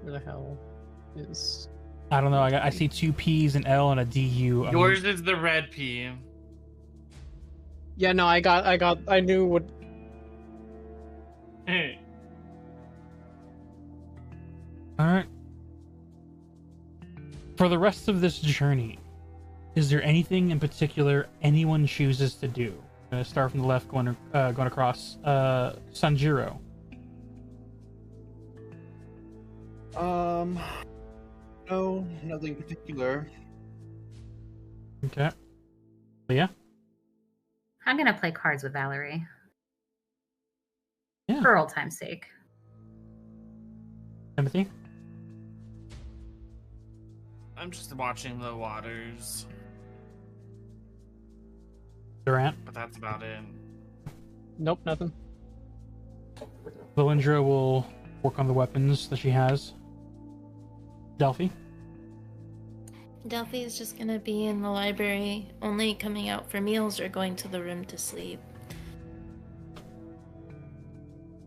Where the hell is? I don't know. I see 2 P's, an L, and a DU. Yours is the red P. Yeah, no, I knew what. Hey. All right. For the rest of this journey, is there anything in particular anyone chooses to do? I'm gonna start from the left, going across. Sanjiro. No, nothing particular. Okay. Leah. I'm gonna play cards with Valerie. Yeah. For old time's sake. Timothy. I'm just watching the waters, Durant. but that's about it. Nope, nothing. Valindra will work on the weapons that she has. Delphi. Delphi is just gonna be in the library, only coming out for meals or going to the room to sleep.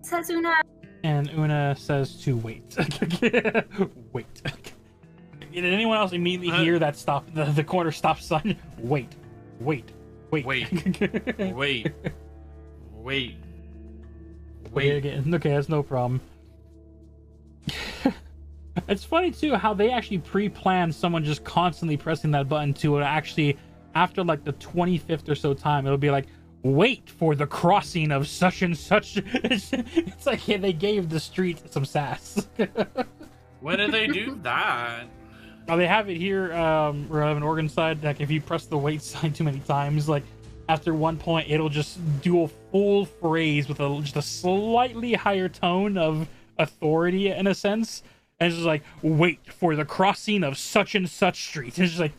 Says Una. And Una says to wait. Wait. Did anyone else immediately hear that stop? The corner stop sign? Wait. Wait. Wait. Wait. Wait. Wait. Wait again. Okay, that's no problem. It's funny too how they actually pre-plan someone just constantly pressing that button to actually after like the 25th or so time it'll be like wait for the crossing of such and such. It's like they gave the street some sass. When did they do that? Oh, they have it here where I have an organ side. Like if you press the wait sign too many times, like after one point it'll just do a full phrase with just a slightly higher tone of authority in a sense. And it's just like, wait for the crossing of such and such street. And it's just like,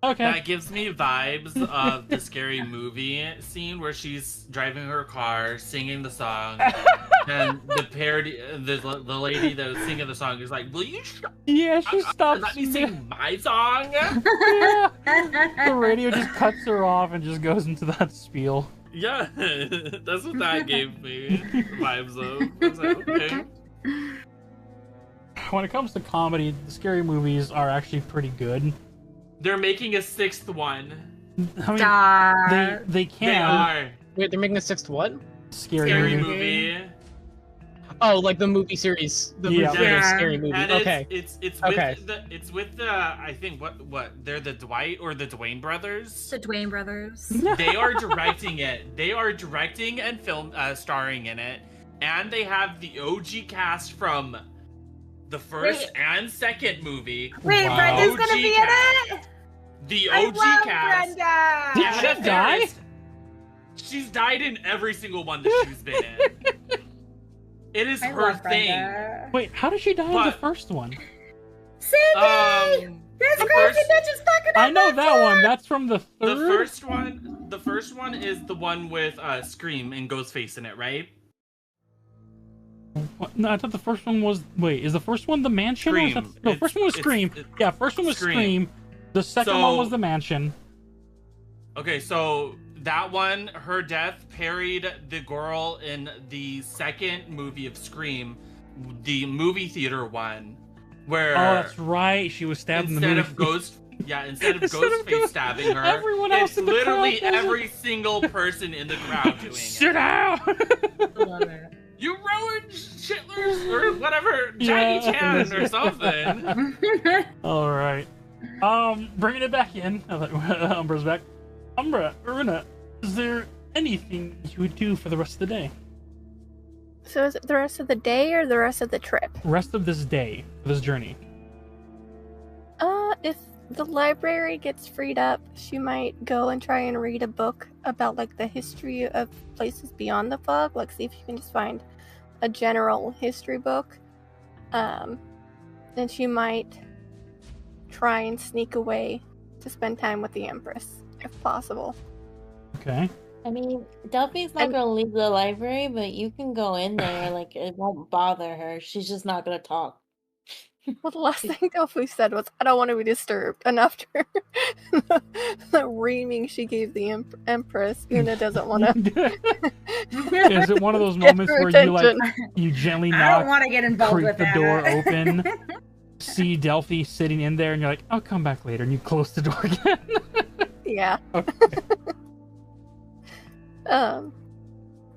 okay. That gives me vibes of the Scary Movie scene where she's driving her car, singing the song, and the parody, the lady that was singing the song is like, "Will you?" Yeah, she stops. Let me sing my song. Yeah. The radio just cuts her off and just goes into that spiel. Yeah, that's what that gave me vibes of. I was like, okay. When it comes to comedy, the Scary Movies are actually pretty good. They're making a 6th one. I mean, they can. They are. Wait, they're making a 6th what? Scary Movie. Oh, like the movie series. The Scary Movie. And okay. It's okay. with the I think what they're the Dwight or the Dwayne brothers. The Dwayne brothers. They are directing it. They are directing and starring in it, and they have the OG cast from the first and second movie. Wait, Wow. Brenda's gonna be in it? The I OG love cast. Brenda! Did she die? She's died in every single one that she's been in. It is her thing. Wait, how did she die in the first one? Cindy! There's the Crazy first- Bitches talking about I know that one. That's from the third. The first one is the one with Scream and Ghostface in it, right? What? No, I thought the first one was. Wait, is the first one the mansion? Scream. No, first one was Scream. Yeah, first one was Scream. The second one was the mansion. Okay, so that one, her death parried the girl in the second movie of Scream, the movie theater one, where Oh, that's right. She was stabbed in the movie. Instead of Ghostface stabbing her, everyone else it's in the literally crowd does it. every single person in the crowd doing Sit it. down. You ruined Shitlers or whatever, Yeah. Jackie Chan or something. All right. Bringing it back in. Umbra's back. Umbra, Urina, is there anything you would do for the rest of the day? So is it the rest of the day or the rest of the trip? Rest of this day, this journey. If the library gets freed up, she might go and try and read a book about like the history of places beyond the fog. Like see if you can just find a general history book. Then she might try and sneak away to spend time with the Empress, if possible. Okay. I mean, Delphi's not gonna leave the library, but you can go in there. Like, it won't bother her. She's just not gonna talk. Well, the last thing Delphi said was, "I don't want to be disturbed." And after the reaming she gave the Empress, Una doesn't want to. Is it one of those moments where you gently I knock, don't want to get involved creak with the that. door open, see Delphi sitting in there, and you're like, "I'll come back later," and you close the door again. Yeah. Okay.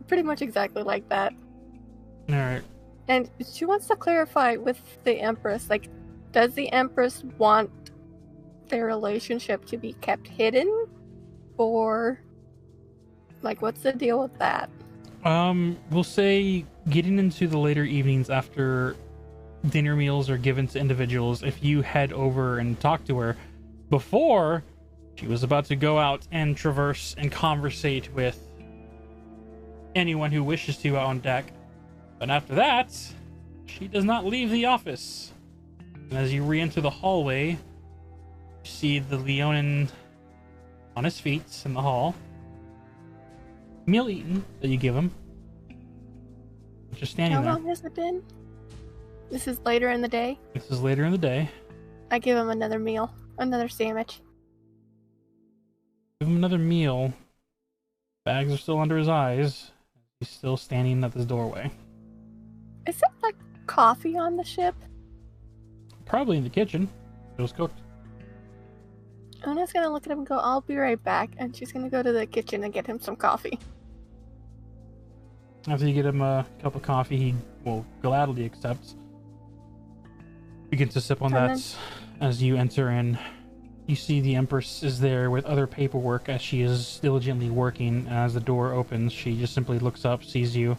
Pretty much exactly like that. All right. And she wants to clarify with the Empress, like, does the Empress want their relationship to be kept hidden? Or, like, what's the deal with that? We'll say getting into the later evenings after dinner meals are given to individuals, if you head over and talk to her before she was about to go out and traverse and conversate with anyone who wishes to out on deck. But after that, she does not leave the office. And as you re-enter the hallway, you see the Leonin on his feet in the hall. Meal eaten that you give him. Just standing How there. long has it been? This is later in the day. This is later in the day. I give him another meal, another sandwich. Give him another meal. Bags are still under his eyes. He's still standing at this doorway. Is there, like, coffee on the ship? Probably in the kitchen. It was cooked. Una's gonna look at him and go, "I'll be right back," and she's gonna go to the kitchen and get him some coffee. After you get him a cup of coffee, he will gladly accept. Begins to sip on that as you enter in. You see the Empress is there with other paperwork as she is diligently working. As the door opens, she just simply looks up, sees you.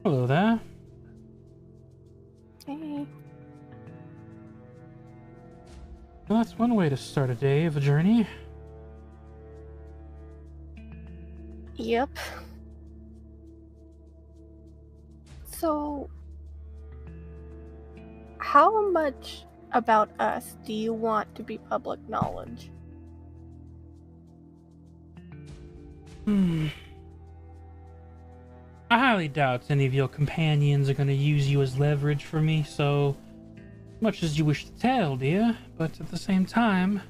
Hello there. Hey. Well, that's one way to start a day of a journey. Yep. So, how much about us do you want to be public knowledge? I highly doubt any of your companions are going to use you as leverage for me, so much as you wish to tell, dear, but at the same time,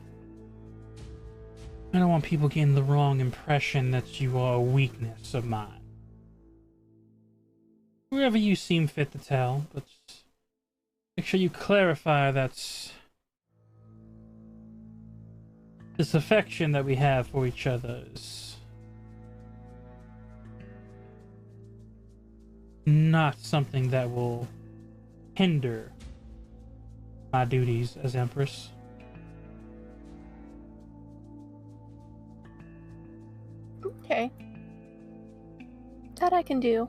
I don't want people getting the wrong impression that you are a weakness of mine. Whoever you seem fit to tell, but make sure you clarify that this affection that we have for each other is not something that will hinder my duties as Empress. Okay. That I can do.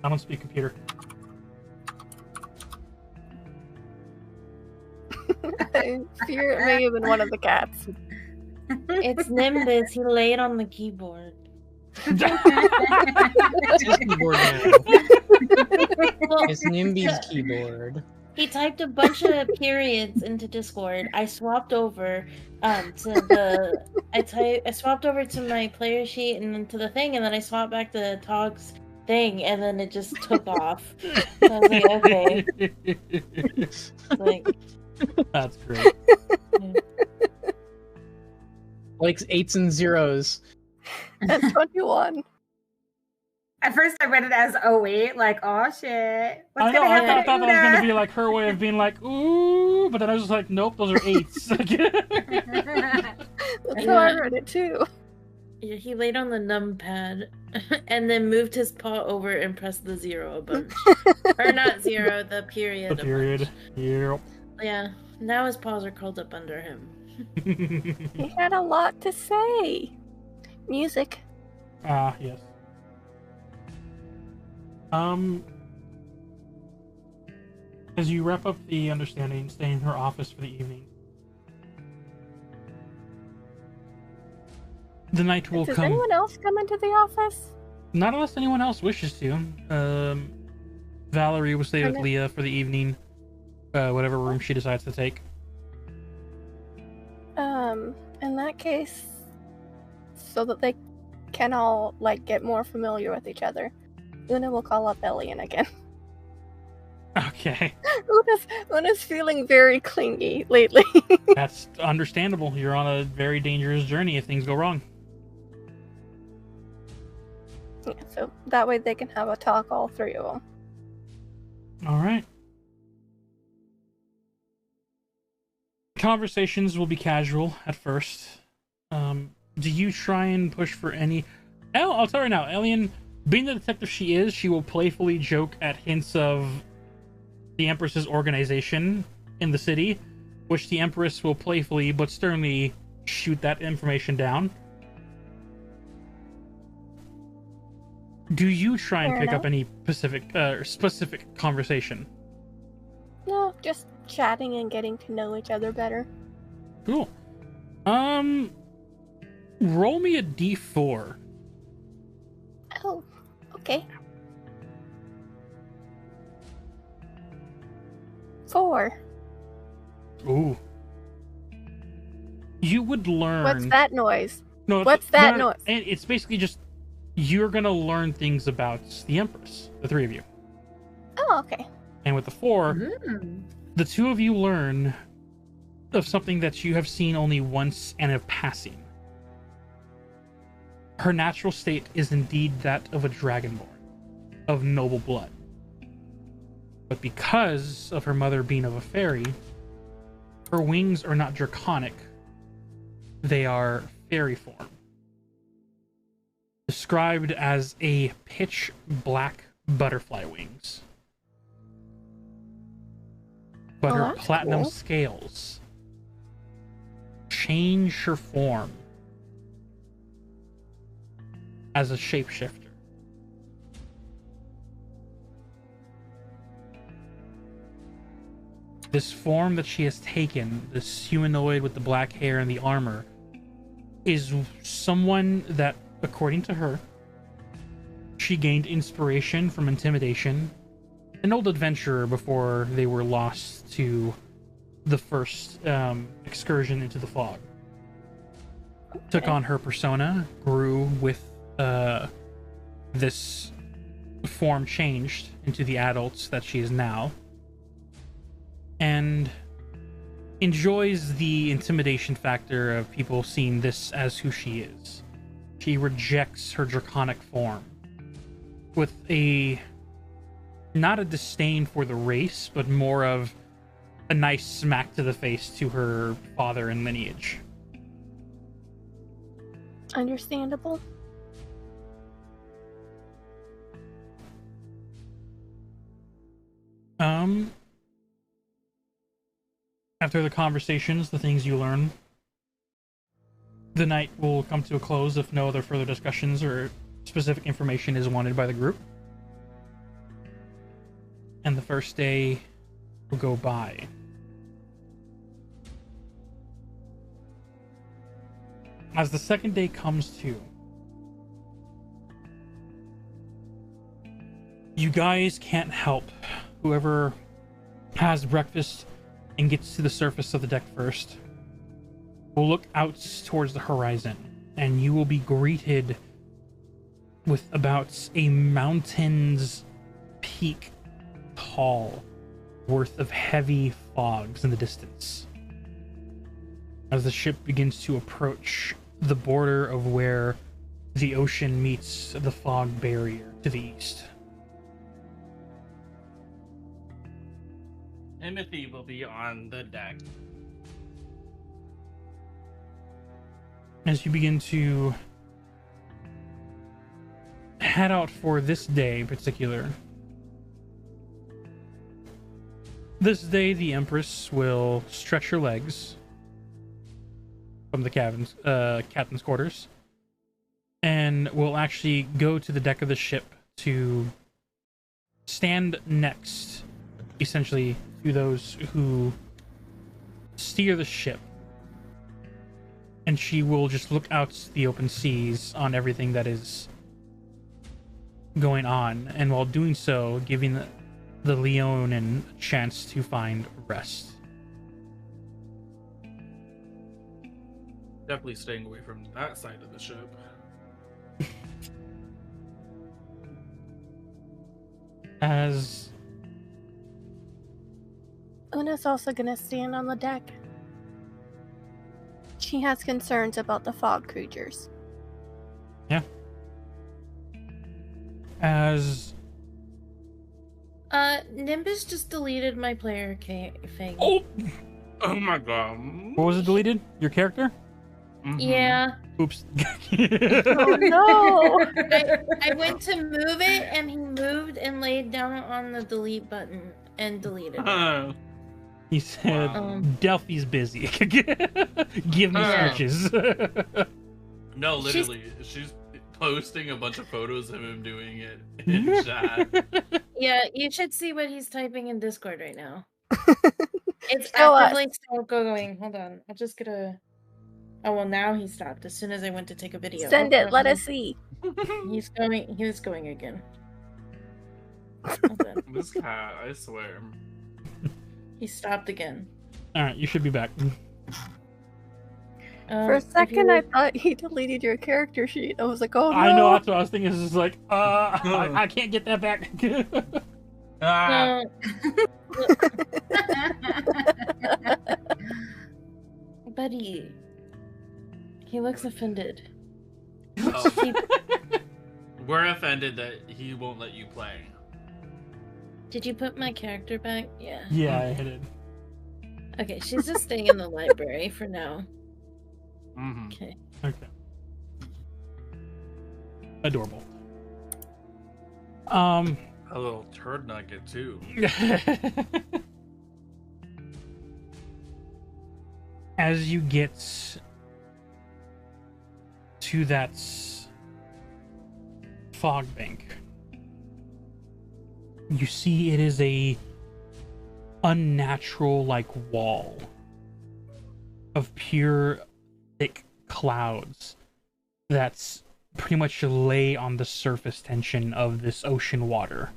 I don't speak computer. I fear it may have been one of the cats. It's Nimbus. He laid on the keyboard. It's his keyboard now. Well, It's Nimby's keyboard. he typed a bunch of periods into Discord. I swapped over to the I swapped over to my player sheet and then to the thing, and then I swapped back to Tog's thing, and then it just took off. So I was like, okay. Like, That's great. Like 8s and 0s. That's 21. At first, I read it as 08, like, oh shit. What's I know, gonna I happen thought to that was going to Una? be like her way of being like, ooh, but then I was just like, nope, those are 8s. That's how I read it too. yeah, he laid on the numpad and then moved his paw over and pressed the 0 a bunch. Or not 0, the period. The a period. bunch. Yep. Yeah, now his paws are curled up under him. He had a lot to say. Music. Ah, yes. As you wrap up the understanding, stay in her office for the evening. The night will Does come. anyone else come into the office? Not unless anyone else wishes to. Valerie will stay with Okay. Leah for the evening. Whatever room she decides to take. In that case, so that they can all, like, get more familiar with each other, Una will call up Elian again. Okay. Una's feeling very clingy lately. That's understandable. You're on a very dangerous journey if things go wrong. Yeah, so that way they can have a talk, all three of them. All right. Conversations will be casual at first. Do you try and push for any... I'll tell her now. Elian, being the detective she is, she will playfully joke at hints of the Empress's organization in the city, which the Empress will playfully but sternly shoot that information down. Do you try and Fair pick enough. up any specific conversation? No, just chatting and getting to know each other better. Cool. Roll me a d4. Oh, okay. 4. Ooh. You would learn... What's that noise? No, What's that noise? And it's basically just you're gonna learn things about the Empress, the three of you. Oh, okay. And with the 4, Mm. the two of you learn of something that you have seen only once and of passing. Her natural state is indeed that of a dragonborn, of noble blood. But because of her mother being of a fairy, her wings are not draconic. They are fairy form. Described as a pitch black butterfly wings. But Oh, her that's platinum cool. scales change her form as a shapeshifter. This form that she has taken, this humanoid with the black hair and the armor, is someone that, according to her, she gained inspiration from Intimidation, an old adventurer before they were lost to the first excursion into the fog. Took on her persona, grew with this form changed into the adults that she is now, and enjoys the intimidation factor of people seeing this as who she is. She rejects her draconic form with not a disdain for the race, but more of a nice smack to the face to her father and lineage. Understandable. After the conversations, the things you learn, the night will come to a close if no other further discussions or specific information is wanted by the group. And the first day will go by. As the second day comes to, you guys can't help. Whoever has breakfast and gets to the surface of the deck first will look out towards the horizon, and you will be greeted with about a mountain's peak tall worth of heavy fogs in the distance. As the ship begins to approach the border of where the ocean meets the fog barrier to the east. Timothy will be on the deck. As you begin to head out for this day in particular, this day the Empress will stretch her legs from the captain's quarters, and will actually go to the deck of the ship to stand next, essentially, to those who steer the ship. And she will just look out to the open seas on everything that is going on, and while doing so, giving the Leonin a chance to find rest. Definitely staying away from that side of the ship. As Una's also gonna stand on the deck. She has concerns about the fog creatures. as Nimbus just deleted my player thing. oh, Oh my god. what was it deleted? Your character? Mhm. Yeah. Oops. Oh no! I went to move it, and he moved and laid down on the delete button and deleted it. He said, Wow. Delphi's busy. Give me Yeah. switches. No, literally, she's posting a bunch of photos of him doing it in chat. Yeah, you should see what he's typing in Discord right now. It's Show us. actively still going. Hold on. I'm just gonna. Oh well, now he stopped as soon as I went to take a video. Send Oh, it. Let he- us see. He's going. He was going again. Hold on. This cat, I swear. He stopped again. Alright, you should be back. For a If you second, I look- thought he deleted your character sheet. I was like, oh no! I know, that's what I was thinking. It's just like, I can't get that back. Ah, Buddy. He looks offended. oh, He- we're offended that he won't let you play. Did you put my character back? Yeah. Yeah, I hit it. Okay, she's just staying in the library for now. Mm-hmm. Okay. Okay. Adorable. Um. A little turd nugget too. As you get to that fog bank, you see it is a unnatural like wall of pure thick clouds that's pretty much lay on the surface tension of this ocean water.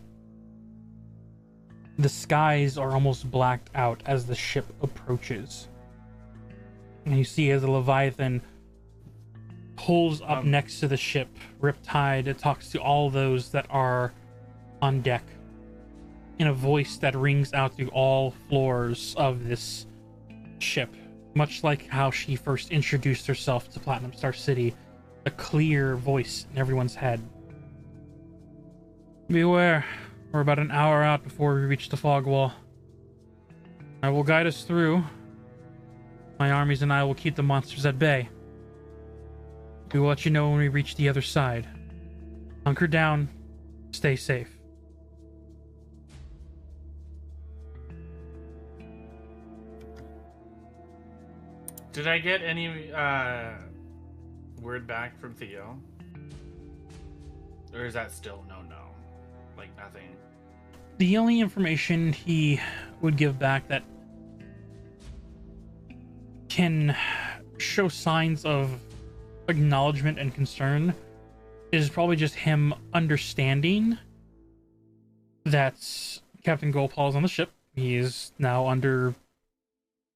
The skies are almost blacked out as the ship approaches. And you see as the Leviathan pulls up next to the ship, Riptide, it talks to all those that are on deck in a voice that rings out through all floors of this ship, much like how she first introduced herself to Platinum Star City, a clear voice in everyone's head. Beware, we're about an hour out before we reach the fog wall. I will guide us through. My armies and I will keep the monsters at bay. We will let you know when we reach the other side. Hunker down, stay safe. Did I get any word back from Theo? Or is that still no? Like nothing? The only information he would give back that can show signs of acknowledgement and concern is probably just him understanding that Captain Goldpaw is on the ship. He is now under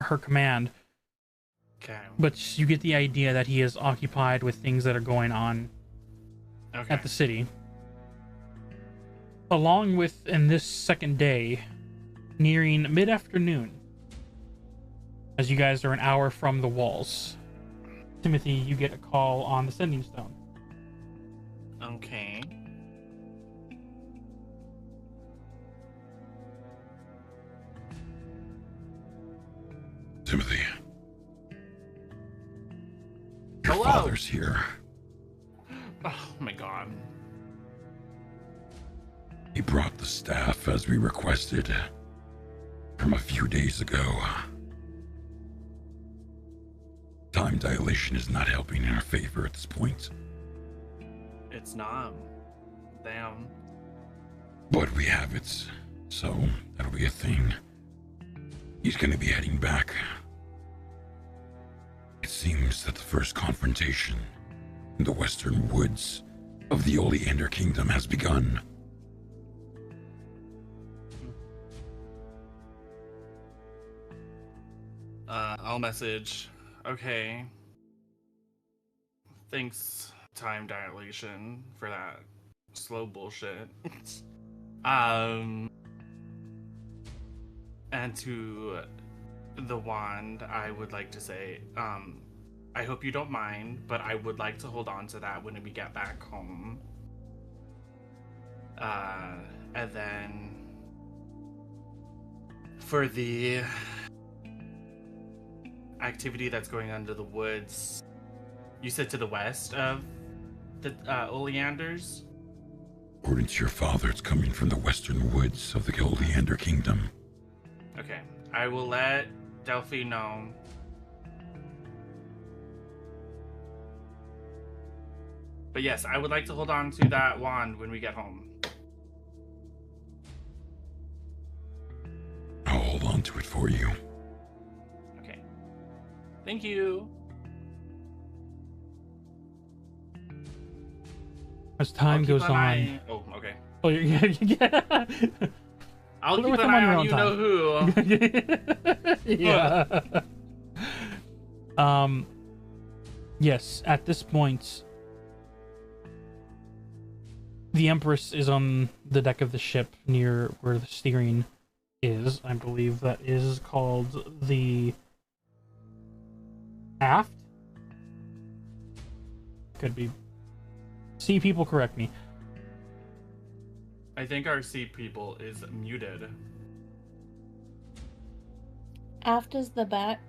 her command. Okay. But you get the idea that he is occupied with things that are going on at the city. Along with, in this second day, nearing mid-afternoon, as you guys are an hour from the walls, Timothy, you get a call on the Sending Stone. Okay. Timothy. Your Hello. father's here. Oh my god. He brought the staff as we requested from a few days ago. Time dilation is not helping in our favor at this point. It's not. Damn. But we have it, so that'll be a thing. He's gonna be heading back. It seems that the first confrontation in the western woods of the Oleander Kingdom has begun. I'll message. Okay. thanks, time dilation, for that slow bullshit. And to the wand, I would like to say, I hope you don't mind, but I would like to hold on to that when we get back home. And then for the activity that's going on to the woods, you said to the west of the Oleanders? According to your father, it's coming from the western woods of the Oleander Kingdom. Okay, I will let Delphi know. But yes, I would like to hold on to that wand when we get home. I'll hold on to it for you. Okay. Thank you. As time goes on. Oh, okay. Oh, yeah. I'll keep an eye on you know who. Yeah. Yes, at this point, the Empress is on the deck of the ship near where the steering is. I believe that is called the aft. Could be. Sea people, correct me. I think our sea people is muted. Aft is the back.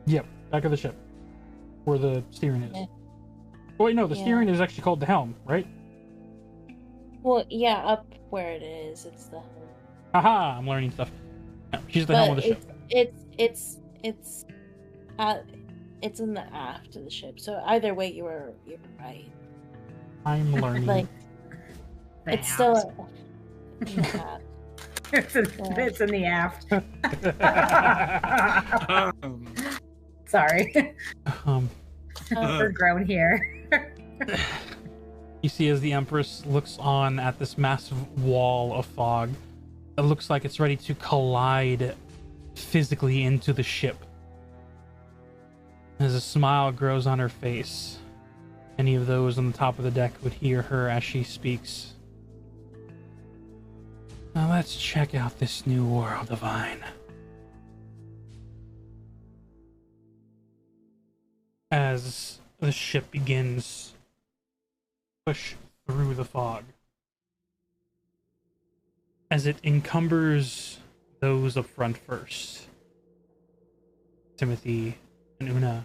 Yep, back of the ship, where the steering is. Yeah. Oh, wait, no, the steering is actually called the helm, right? Well, yeah, up where it is, it's the helm. Haha, I'm learning stuff. No, she's the helm of the ship. It's in the aft of the ship. So either way, you're right. I'm learning. Like, it's still in the aft. It's in the aft. Sorry. We're grown here. You see as the Empress looks on at this massive wall of fog, it looks like it's ready to collide physically into the ship. As a smile grows on her face, any of those on the top of the deck would hear her as she speaks. Now let's check out this new world, Divine. As the ship begins to push through the fog, as it encumbers those up front first, Timothy and Una,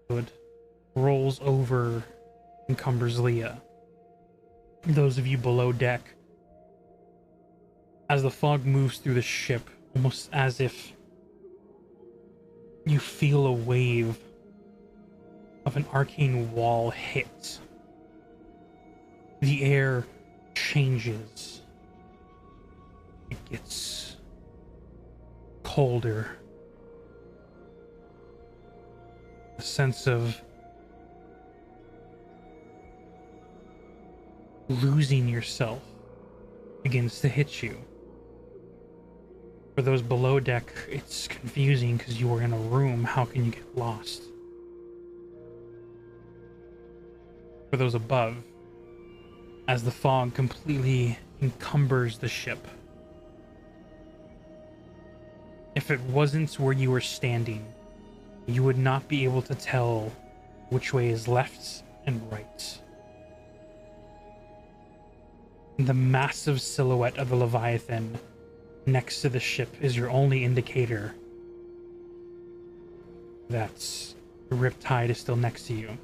it rolls over, encumbers Leah. Those of you below deck, as the fog moves through the ship, almost as if you feel a wave of an arcane wall hit. The air changes. It gets colder. A sense of losing yourself begins to hit you. For those below deck, it's confusing because you are in a room. How can you get lost? For those above, as the fog completely encumbers the ship, if it wasn't where you were standing, you would not be able to tell which way is left and right. The massive silhouette of the Leviathan next to the ship is your only indicator that the Riptide is still next to you.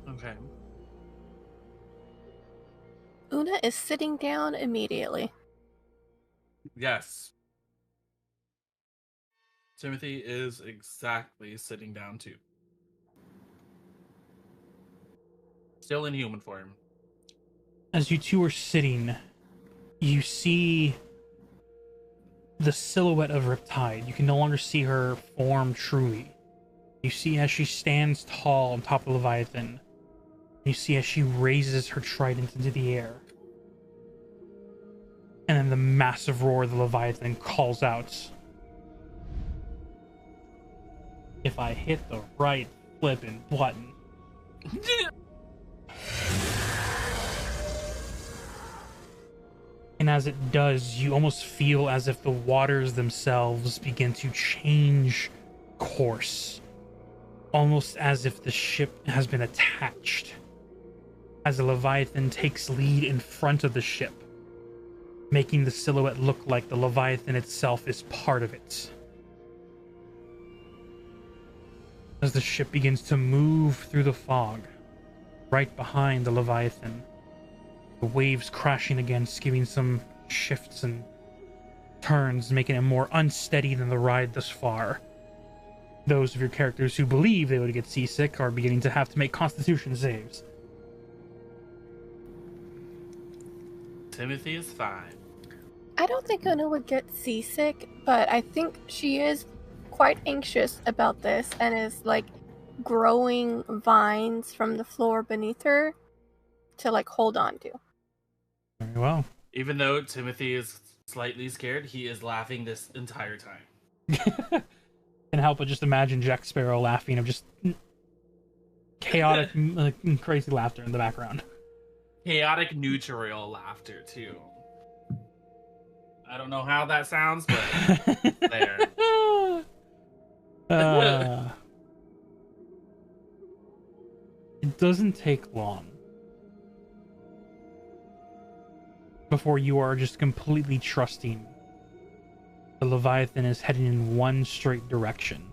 Okay. Una is sitting down immediately. Yes. Timothy is exactly sitting down too. Still in human form. As you two are sitting, you see the silhouette of Riptide. You can no longer see her form truly. You see as she stands tall on top of Leviathan. You see as she raises her trident into the air. And then the massive roar of the Leviathan calls out. if I hit the right flipping button. And as it does, you almost feel as if the waters themselves begin to change course. Almost as if the ship has been attached. As the Leviathan takes lead in front of the ship, making the silhouette look like the Leviathan itself is part of it. As the ship begins to move through the fog, right behind the Leviathan, the waves crashing against, giving some shifts and turns, making it more unsteady than the ride thus far. Those of your characters who believe they would get seasick are beginning to have to make constitution saves. Timothy is fine. I don't think Una would get seasick, but I think she is quite anxious about this and is like growing vines from the floor beneath her to like hold on to. Very well. Even though Timothy is slightly scared, he is laughing this entire time. Can't help but just imagine Jack Sparrow laughing of just chaotic, crazy laughter in the background. Chaotic neutral laughter, too. I don't know how that sounds, but there. It doesn't take long before you are just completely trusting the Leviathan is heading in one straight direction.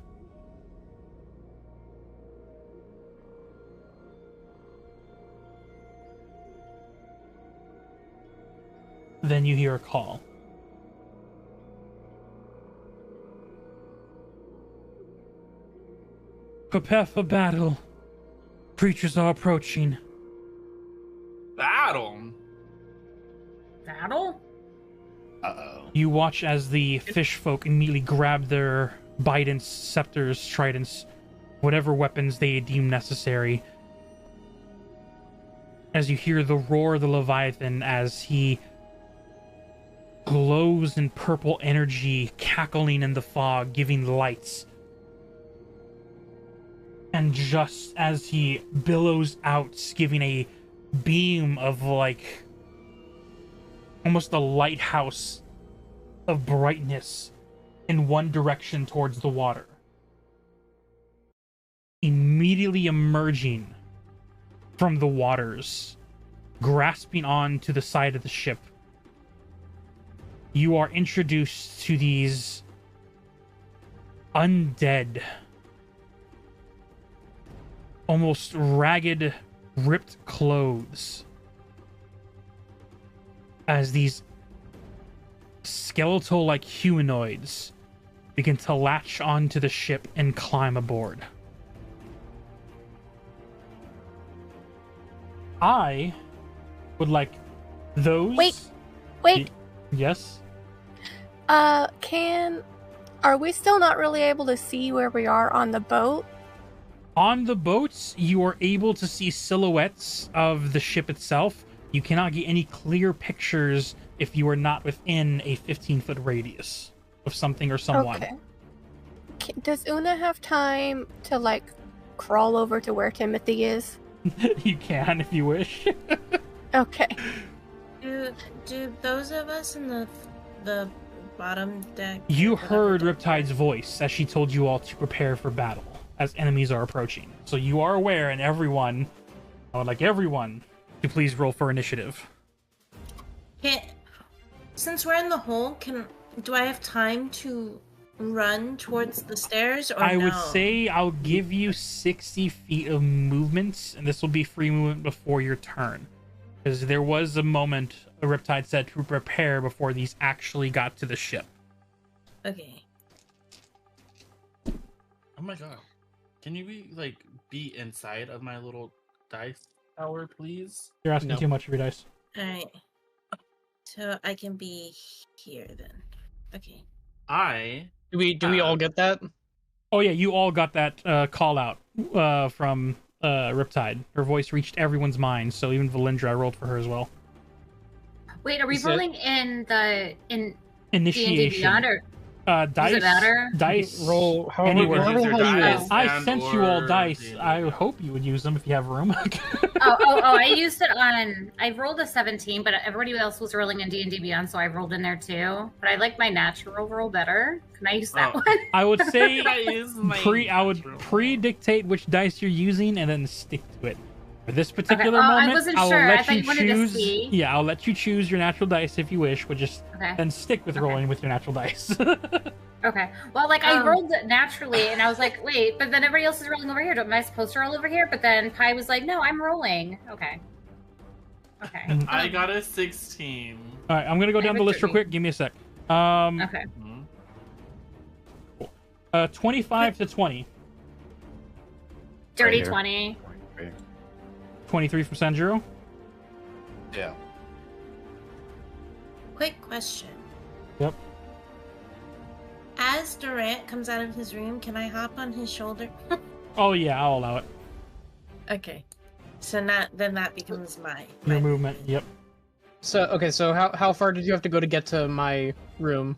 Then you hear a call. Prepare for battle. Creatures are approaching. Battle? Battle? Uh-oh. You watch as the fish folk immediately grab their bidents, scepters, tridents, whatever weapons they deem necessary. As you hear the roar of the Leviathan as he glows in purple energy, cackling in the fog, giving lights. And just as he billows out, giving a beam of like almost a lighthouse of brightness in one direction towards the water. Immediately emerging from the waters, grasping on to the side of the ship, you are introduced to these undead, almost ragged, ripped clothes as these skeletal-like humanoids begin to latch onto the ship and climb aboard. I would like those... Wait. Yes? Are we still not really able to see where we are on the boat? On the boats, you are able to see silhouettes of the ship itself. You cannot get any clear pictures if you are not within a 15-foot radius of something or someone. Okay. Does Una have time to, like, crawl over to where Timothy is? You can if you wish. Okay. Do those of us in the bottom deck... You heard Riptide's voice as she told you all to prepare for battle as enemies are approaching. So you are aware, and everyone, I would like everyone to please roll for initiative. Since we're in the hole, do I have time to run towards the stairs, or I no? would say I'll give you 60 feet of movement, and this will be free movement before your turn. Because there was a moment a Riptide said to prepare before these actually got to the ship. Okay. Oh my god. Can you be inside of my little dice tower, please? You're asking too much of your dice. Alright. So I can be here then. Okay. Do we all get that? Oh yeah, you all got that call out from Riptide. Her voice reached everyone's mind, so even Valindra, I rolled for her as well. Wait, are we rolling in Initiation? D&D Beyond, or... Dice. Does it matter? Dice. Roll however, Anywhere. however Use your the hell you dice. want. I and sent you all or dice. D&D. I hope you would use them if you have room. Oh! I used it on. I rolled a 17, but everybody else was rolling in D&D Beyond, so I rolled in there too. But I like my natural roll better. Can I use that Oh. one? I would say I use my I would natural. pre-dictate which dice you're using and then stick to it. For this particular I moment, wasn't I will sure. I let thought you you wanted to choose. see. Yeah, I'll let you choose your natural dice if you wish, but just Okay. then stick with Okay. rolling with your natural dice. Okay. Well, like I rolled it naturally, and I was like, wait, but then everybody else is rolling over here. Am I supposed to roll over here? But then Pi was like, no, I'm rolling. Okay. Okay. I got a 16. All right, I'm gonna go I down have the a list real 30. quick. Give me a sec. Okay. 25 to 20. Dirty here. 20. 23 from Sanjuro. Yeah. Quick question. Yep. As Durant comes out of his room, can I hop on his shoulder? Oh yeah, I'll allow it. Okay. So then that becomes my Your movement. Yep. So okay, so how far did you have to go to get to my room?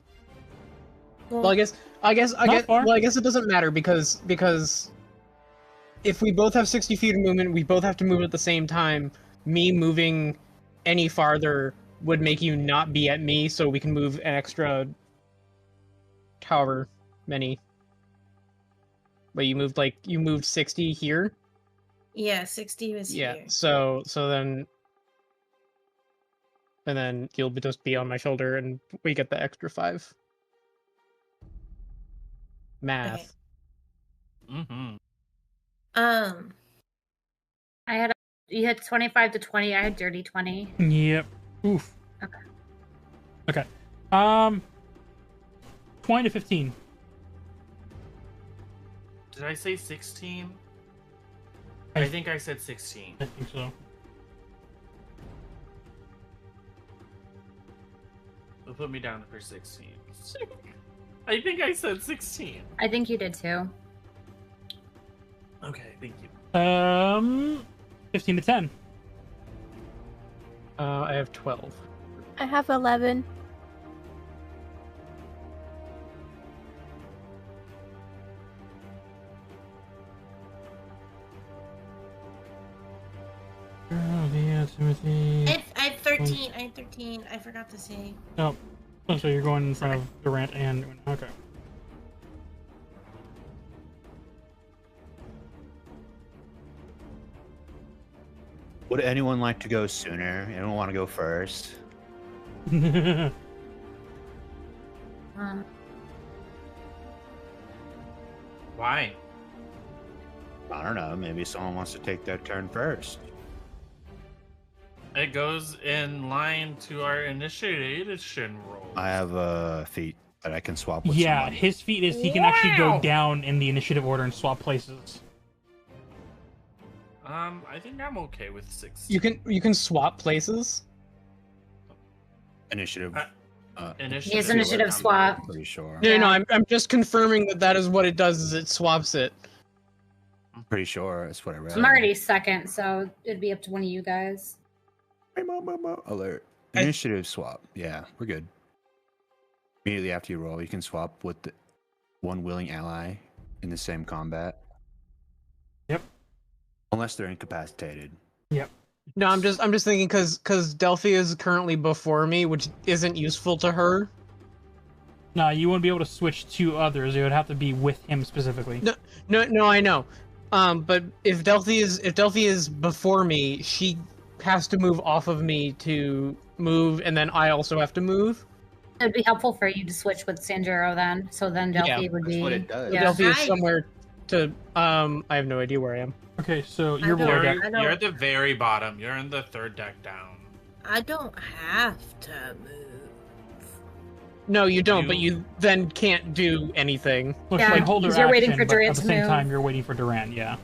Well, I guess far. well, I guess it doesn't matter because if we both have 60 feet of movement, we both have to move at the same time. Me moving any farther would make you not be at me, so we can move an extra however many. But you moved 60 here? Yeah, 60 was Yeah. here. So then and then you'll just be on my shoulder and we get the extra 5. Math. Mm-hmm. You had 25 to 20. I had dirty 20. Yep. Oof. Okay. Okay. 20 to 15. Did I say 16? I think I said 16. I think so. They'll put me down for 16. I think I said 16. I think you did too. Okay, thank you. 15 to 10. I have 12. I have 11. Oh, yeah, Timothy. I have 13. I have 13. I forgot to say. Oh, so you're going in front of Durant and okay. Would anyone like to go sooner? Anyone want to go first? Why? I don't know. Maybe someone wants to take that turn first. It goes in line to our initiation roll. I have feet that I can swap with Yeah, someone. his feat is he can actually go down in the initiative order and swap places. I think I'm okay with 6. You can swap places? Initiative. Initiative. Yes, initiative swap. I'm pretty sure. No, I'm just confirming that is what it does. Is it swaps it? I'm pretty sure that's what I read. I'm already second, so it'd be up to one of you guys. Alert. Initiative swap. Yeah, we're good. Immediately after you roll, you can swap with one willing ally in the same combat. Yep. Unless they're incapacitated. Yep. No, I'm just thinking because Delphi is currently before me, which isn't useful to her. No, you wouldn't be able to switch to others. It would have to be with him specifically. No, I know. But if Delphi is before me, she has to move off of me to move, and then I also have to move. It'd be helpful for you to switch with Sanjuro then. So then Delphi would that's be. what it does. Yeah. Delphi is somewhere to. I have no idea where I am. Okay, so you're don't- below You're, deck. I you're at the very bottom. You're in the third deck down. I don't have to move. No, you don't. But you then can't do anything. Looks Yeah, like hold because your you're waiting action, for but Durant at the to same move. time you're waiting for Durant. Yeah.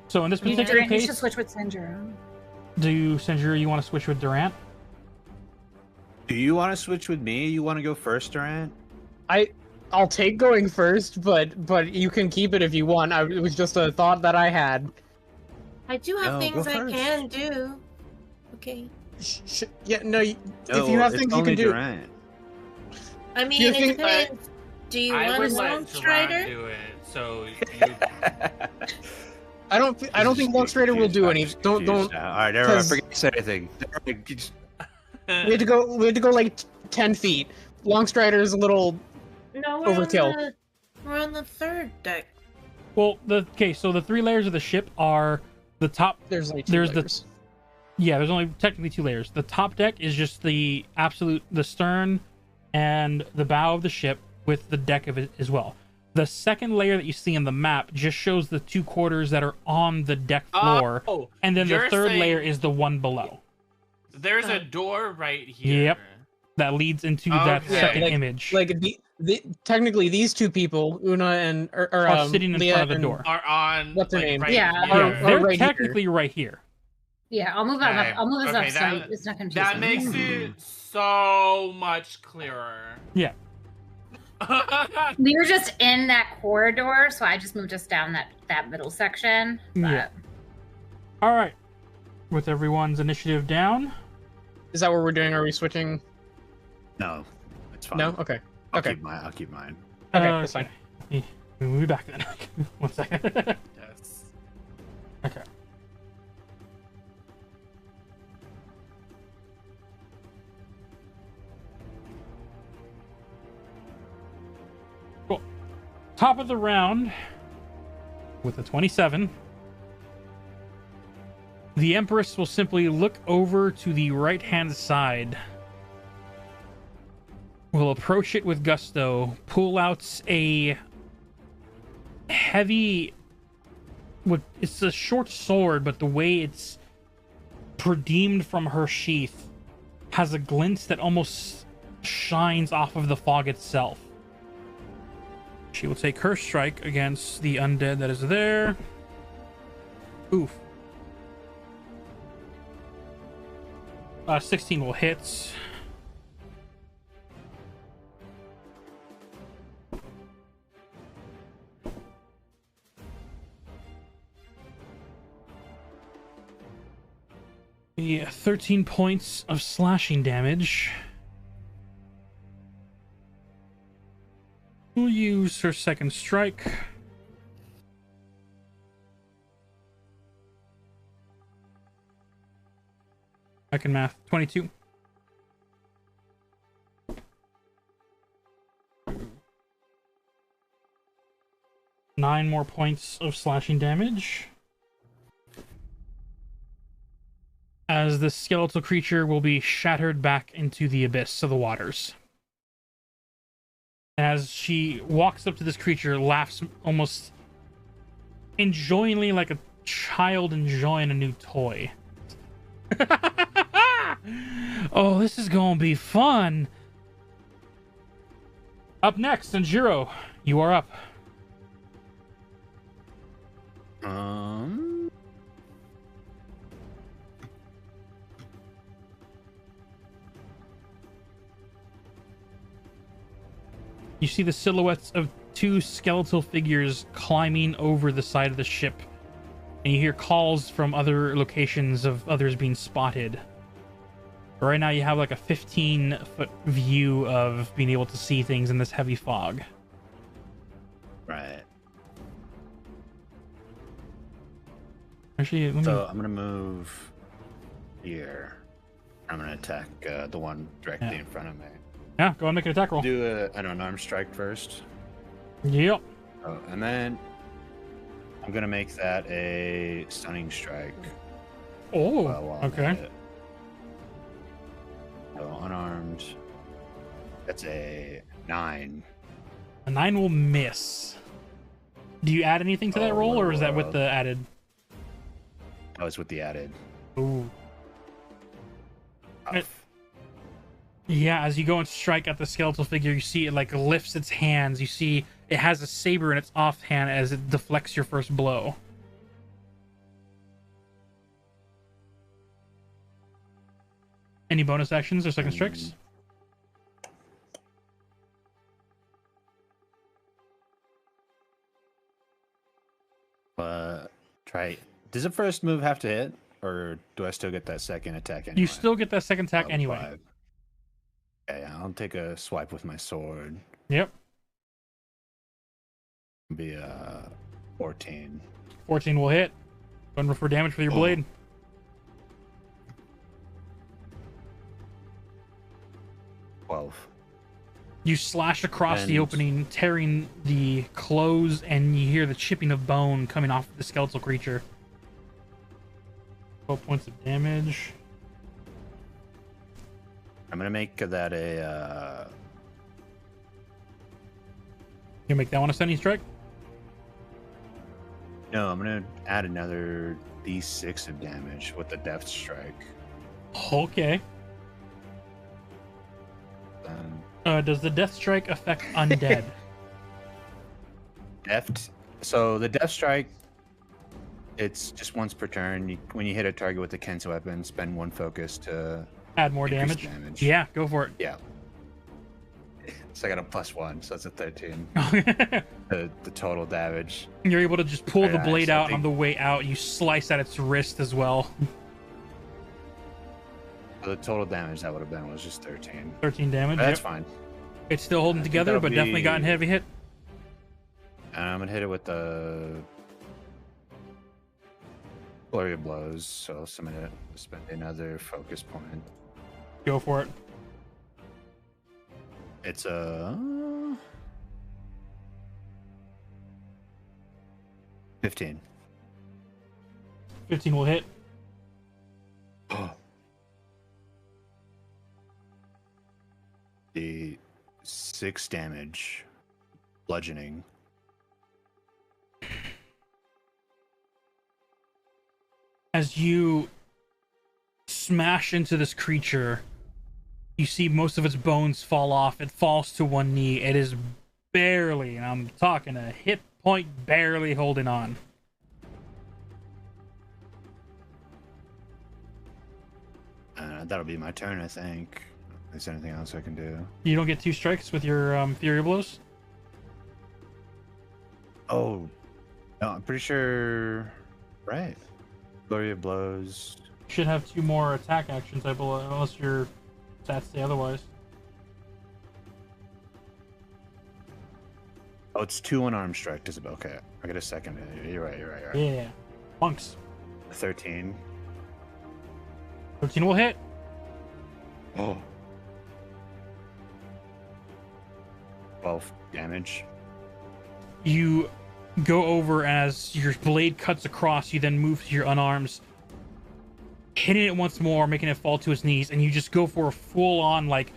So in this You, particular Durant, you should case, switch with Sanjuro. do Sanjuro you want to switch with Durant? Do you want to switch with me? You want to go first, Durant? I'll take going first, but you can keep it if you want. It was just a thought that I had. I do have No, things go I first. can do. Okay. Yeah, no. If No, you have it's things you only can do, Durant. I mean, You it think- depends. Do you I want would a let Long Gerard Strider? do it. So you I don't think Long Strider will do any. Don't. All right, never mind. 'cause- Forget to say anything. We had to go. We had to go like 10 feet. Long Strider is a little. No, Overkill. We're on the third deck. Well, so the 3 layers of the ship are the top. There's like There's layers. there's only technically 2 layers. The top deck is just the stern and the bow of the ship with the deck of it as well. The second layer that you see in the map just shows the 2 quarters that are on the deck floor, and then the you're third saying layer is the one below. There's a door right here. Yep, that leads into that Okay. second like- image. Like technically these 2 people, Una and are sitting in Leah front of the and- door. Are on. What's her like, name? Right Yeah. here. Yeah, they're right here. technically right here. Yeah, I'll move Okay. I'll move us Okay, up so that- it's not confusing. That makes it so much clearer. Yeah. We were just in that corridor, so I just moved us down that middle section. But Yeah. All right. With everyone's initiative down. Is that what we're doing? Are we switching? No, it's fine. No. Okay. I'll Okay. keep mine. I'll keep mine. Okay, that's fine. We'll be back then. 1 second. Yes. Okay. Cool. Top of the round with a 27. The Empress will simply look over to the right-hand side. Will approach it with gusto, pull out a heavy... It's a short sword, but the way it's redeemed from her sheath has a glint that almost shines off of the fog itself. She will take her strike against the undead that is there. Oof. 16 will hit. Yeah, 13 points of slashing damage. We'll use her second strike. I can math. 22. Nine more points of slashing damage. As the skeletal creature will be shattered back into the abyss of the waters. As she walks up to this creature, laughs almost enjoyingly like a child enjoying a new toy. Oh, this is gonna be fun. Up next, Sanjiro, you are up. You see the silhouettes of 2 skeletal figures climbing over the side of the ship, and you hear calls from other locations of others being spotted. But right now you have like a 15-foot view of being able to see things in this heavy fog. Right. Actually, So I'm gonna move here. I'm gonna attack the one directly in front of me. Yeah, go ahead and make an attack roll. Do an unarmed strike first. Yep. Oh, and then I'm gonna make that a stunning strike. Oh, while I'm okay. at it. So unarmed. That's a 9. A 9 will miss. Do you add anything to that Oh, roll, or is what that with a- the added? Oh, it's with the added. Ooh. Yeah, as you go and strike at the skeletal figure, you see it like lifts its hands. You see it has a saber in its offhand as it deflects your first blow. Any bonus actions or second strikes? Try. Does the first move have to hit, or do I still get that second attack anyway? You still get that second attack Oh, anyway. 5. Okay, I'll take a swipe with my sword. Yep. Be 14. 14 will hit. Going for damage with your blade. 12. You slash across the And- opening, tearing the clothes, and you hear the chipping of bone coming off the skeletal creature. 12 points of damage. I'm gonna make that a. You make that one a stunning strike? No, I'm gonna add another d6 of damage with the death strike. Okay. Does the death strike affect undead? So the death strike, it's just once per turn. When you hit a target with a Ken's weapon, spend 1 focus to Add more increase damage? Yeah, go for it. Yeah. So I got a +1, so that's a 13. the total damage. You're able to just pull the blade out something- on the way out. You slice at its wrist as well. So the total damage that would have been was just 13. 13 damage. That's yep. fine. It's still holding I think together, that'll but definitely gotten be- heavy hit. And I'm gonna hit it with the flurry of blows. So I'm gonna spend another focus point. Go for it. It's a 15. 15 will hit. The 6 damage, bludgeoning. As you smash into this creature, you see most of its bones fall off. It falls to one knee. It is barely, and I'm talking a hit point, barely holding on. That'll be my turn, I think. Is there anything else I can do? You don't get 2 strikes with your Fury Blows? Oh, no, I'm pretty sure. Right. Flurry of blows. Should have 2 more attack actions, I believe, unless your stats say otherwise. Oh, it's 2 unarmed strike, Isabel. Okay, I got a second. You're right. Yeah. Punks. 13. 13 will hit. Oh. 12 damage. You go over as your blade cuts across. You then move to your unarms, hitting it once more, making it fall to his knees, and you just go for a full-on, like,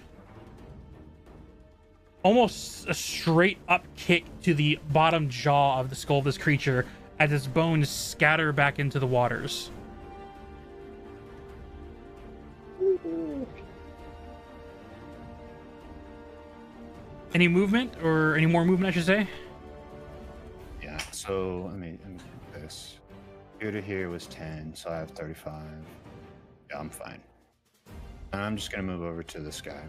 almost a straight up kick to the bottom jaw of the skull of this creature as its bones scatter back into the waters. Any movement, or any more movement, I should say? Yeah, so let me do this. Here to here was 10, so I have 35. Yeah, I'm fine. And I'm just gonna move over to this guy.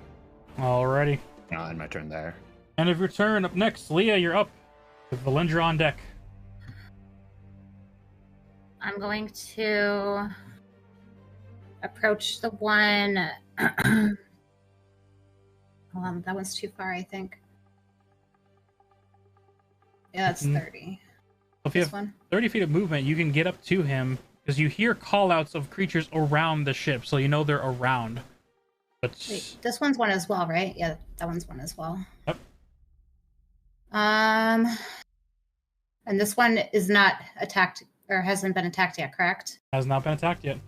Alrighty. I'll end my turn there. End of your turn. Up next, Leah, you're up with Valendra on deck. I'm going to approach the one. Hold on, that one's too far, I think. Yeah, that's 30. If you This have one? 30 feet of movement, you can get up to him because you hear call-outs of creatures around the ship, so you know they're around. But Wait, this one's one as well, right? Yeah, that one's one as well. Yep. And this one is not attacked or hasn't been attacked yet, correct? has not been attacked yet.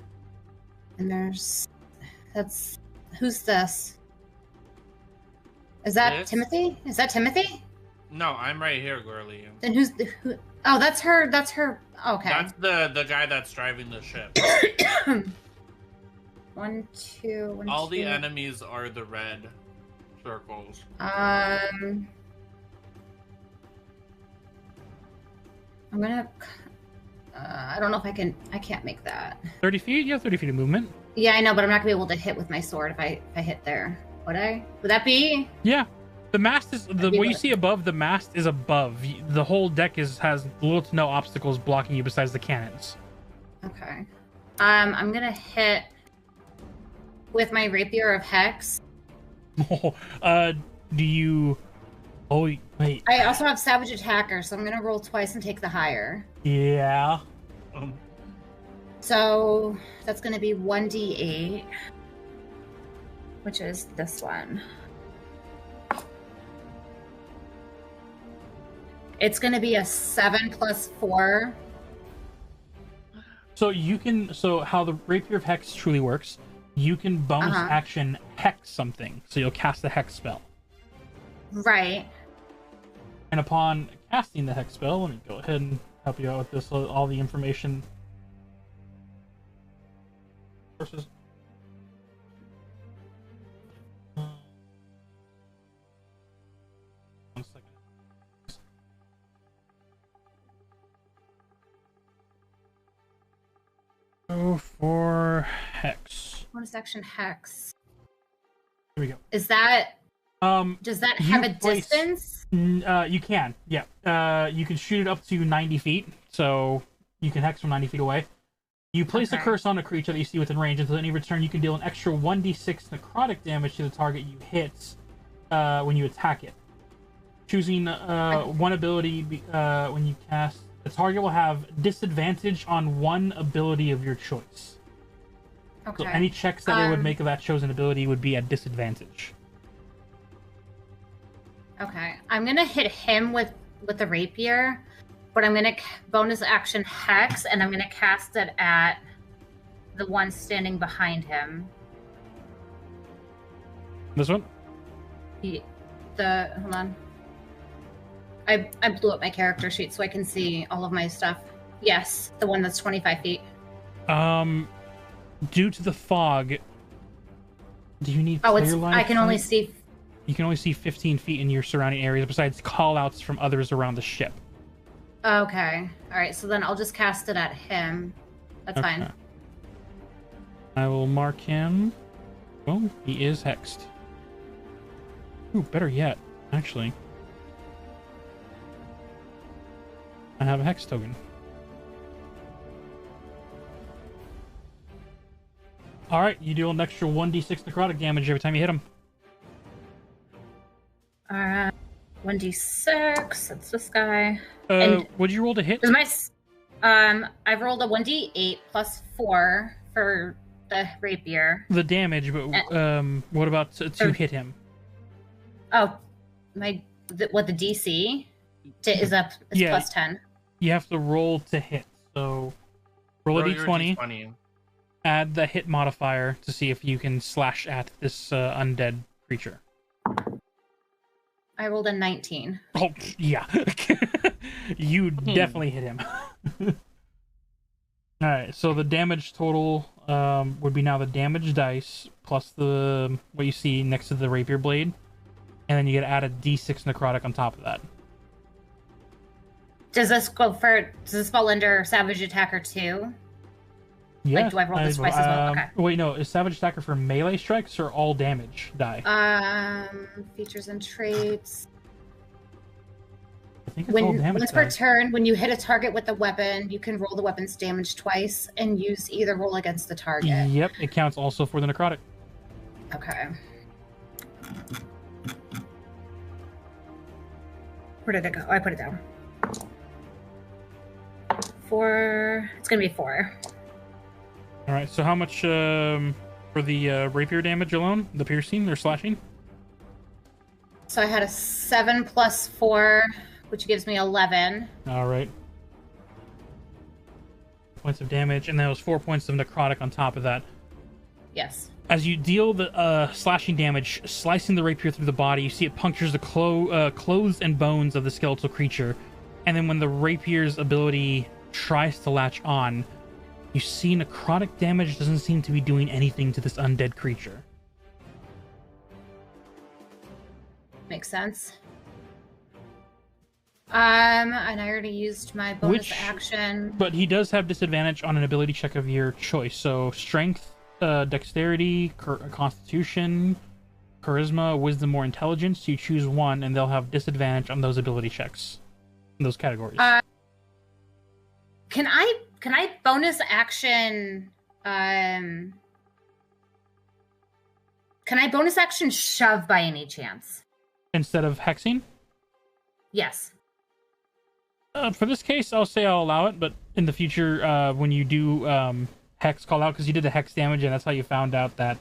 And who's this? Is that This? Timothy? Is that Timothy? No, I'm right here, girly. Then who? Oh, that's her. Okay. That's the guy that's driving the ship. 1, 2, 1, All 2. the enemies are the red circles. I'm gonna. I don't know if I can. I can't make that. 30 feet? You have 30 feet of movement. Yeah, I know, but I'm not gonna be able to hit with my sword if I hit there. Would I? Would that be? Yeah. The mast is That'd be what you what? see above. The mast is above. The whole deck has little to no obstacles blocking you besides the cannons. Okay. I'm gonna hit with my rapier of hex. Do you? Oh, Wait. I also have Savage Attacker, so I'm gonna roll twice and take the higher. Yeah. So that's gonna be 1d8, which is this one. It's gonna be a 7 plus 4. So you can. So how the Rapier of Hex truly works, you can bonus action hex something. So you'll cast the hex spell. Right. And upon casting the hex spell, let me go ahead and help you out with this. All the information. Sources. One second. Go for hex. Bonus action hex. Here we go. Is that does that have a distance? You can, yeah. You can shoot it up to 90 feet, so you can hex from 90 feet away. You place the curse on a creature that you see within range. Until any return, you can deal an extra 1d6 necrotic damage to the target you hit when you attack it. Choosing one ability when you cast, the target will have disadvantage on one ability of your choice. Okay. So any checks that it would make of that chosen ability would be at disadvantage. Okay, I'm gonna hit him with the rapier, but I'm gonna bonus action hex, and I'm gonna cast it at the one standing behind him. This one? Hold on. I blew up my character sheet so I can see all of my stuff. Yes, the one that's 25 feet. Due to the fog, do you need clear line? I can only see. You can only see 15 feet in your surrounding areas, besides call-outs from others around the ship. Okay. All right. So then I'll just cast it at him. That's fine. I will mark him. Well, he is hexed. Ooh, better yet, actually. I have a hex token. Alright, you deal an extra 1d6 necrotic damage every time you hit him. 1d6. That's this guy. What'd you roll to hit? I've rolled a 1d8 plus 4 for the rapier. The damage, but what about to hit him? Oh, the DC is up. Is plus 10. You have to roll to hit. So roll a d20. Add the hit modifier to see if you can slash at this undead creature. I rolled a 19. Oh, yeah. You definitely hit him. Alright, so the damage total would be now the damage dice plus what you see next to the rapier blade. And then you get to add a d6 necrotic on top of that. Does this fall under Savage Attacker too? Yeah. Like, do I roll this twice as well? Okay. Wait, no. Is Savage Attacker for melee strikes or all damage die? Features and traits. I think it's all damage. Once per turn, when you hit a target with a weapon, you can roll the weapon's damage twice and use either roll against the target. Yep, it counts also for the necrotic. Okay. Where did it go? Oh, I put it down. 4. It's gonna be 4. All right. So how much for the rapier damage alone? The piercing or slashing? So I had a 7 plus 4, which gives me 11. All right. Points of damage, and then it was 4 points of necrotic on top of that. Yes. As you deal the slashing damage, slicing the rapier through the body, you see it punctures the clothes and bones of the skeletal creature. And then when the rapier's ability tries to latch on, you see necrotic damage doesn't seem to be doing anything to this undead creature. Makes sense. And I already used my bonus action. But he does have disadvantage on an ability check of your choice. So strength, dexterity, constitution, charisma, wisdom, or intelligence. You choose one, and they'll have disadvantage on those ability checks in those categories. Can I bonus action? Can I bonus action shove by any chance? Instead of hexing? Yes. For this case, I'll say I'll allow it, but in the future, when you do hex call out, because you did the hex damage, and that's how you found out that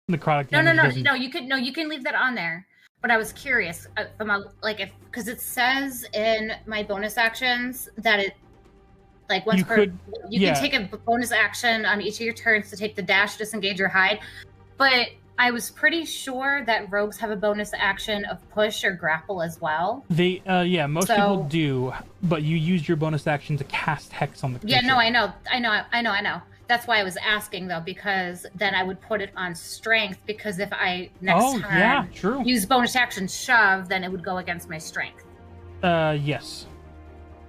necrotic damage doesn't... No. You can leave that on there. But I was curious because it says in my bonus actions that it once you can take a bonus action on each of your turns to take the dash, disengage, or hide. But I was pretty sure that rogues have a bonus action of push or grapple as well. They, most people do, but you use your bonus action to cast hex on the creature. Yeah, no, I know. That's why I was asking, though, because then I would put it on strength, because if I next time use bonus action shove, then it would go against my strength. Yes.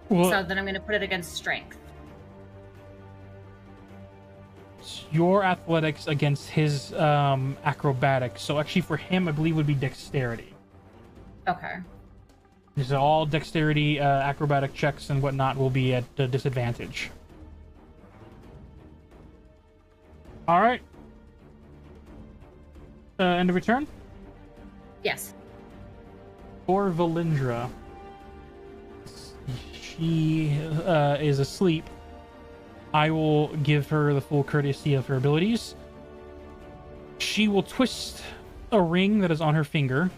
Well, so then I'm going to put it against strength. Your athletics against his acrobatics. So actually for him, I believe would be dexterity. Okay. So all dexterity, acrobatic checks and whatnot will be at a disadvantage. All right. End of return? Yes. For Valindra. She is asleep. I will give her the full courtesy of her abilities. She will twist a ring that is on her finger.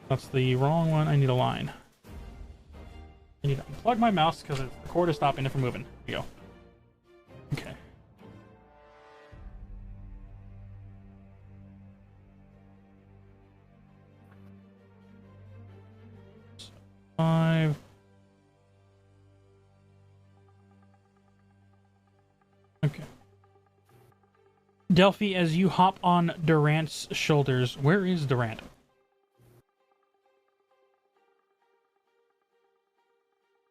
That's the wrong one. I need a line. I need to unplug my mouse because the cord is stopping it from moving. Here we go. Okay. Five. Okay. Delphi, as you hop on Durant's shoulders, where is Durant?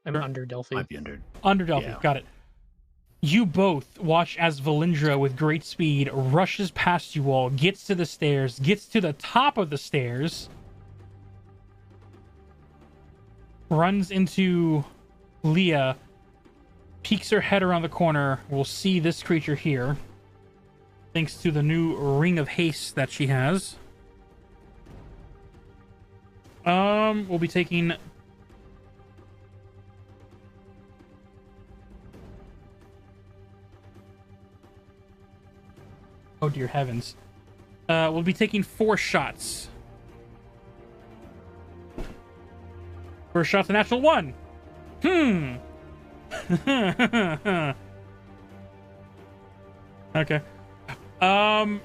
I'm under Delphi. Might be under. Under Delphi, Yeah. got it. You both watch as Valindra, with great speed, rushes past you all, gets to the stairs, gets to the top of the stairs, runs into Leah, peeks her head around the corner. We'll see this creature here, thanks to the new ring of haste that she has. We'll be taking... Oh dear heavens. We'll be taking 4 shots. First shot's a natural 1. Okay. I'll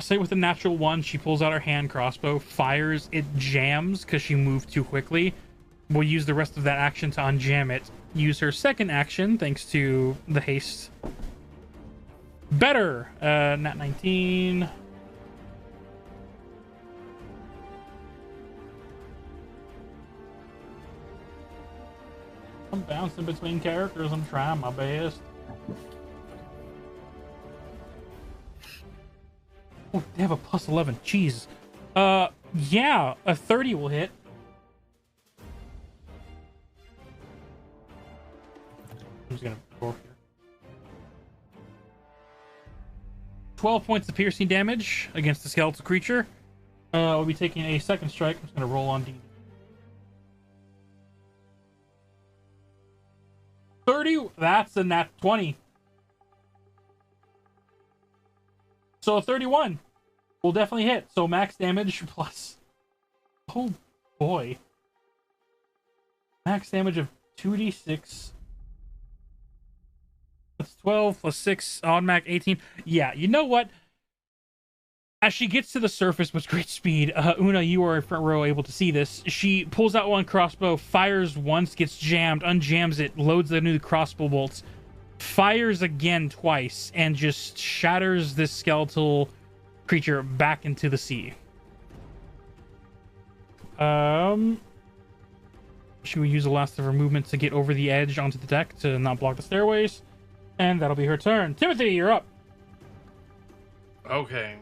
say with a natural 1, she pulls out her hand crossbow, fires, it jams because she moved too quickly. We'll use the rest of that action to unjam it. Use her second action, thanks to the haste. Better! Nat 19. I'm bouncing between characters. I'm trying my best. Oh, they have a plus 11. Jeez. Yeah, a 30 will hit. I'm just gonna go here. 12 points of piercing damage against the skeletal creature. We'll be taking a second strike. I'm just gonna roll on D. 30, that's a nat 20. So a 31 will definitely hit. So max damage plus... Oh boy. Max damage of 2d6. That's 12 plus 6, on max 18. Yeah, you know what? As she gets to the surface with great speed, Una, you are in front row able to see this. She pulls out one crossbow, fires once, gets jammed, unjams it, loads the new crossbow bolts, fires again twice, and just shatters this skeletal creature back into the sea. She will use the last of her movement to get over the edge onto the deck to not block the stairways. And that'll be her turn. Timothy, you're up. Okay.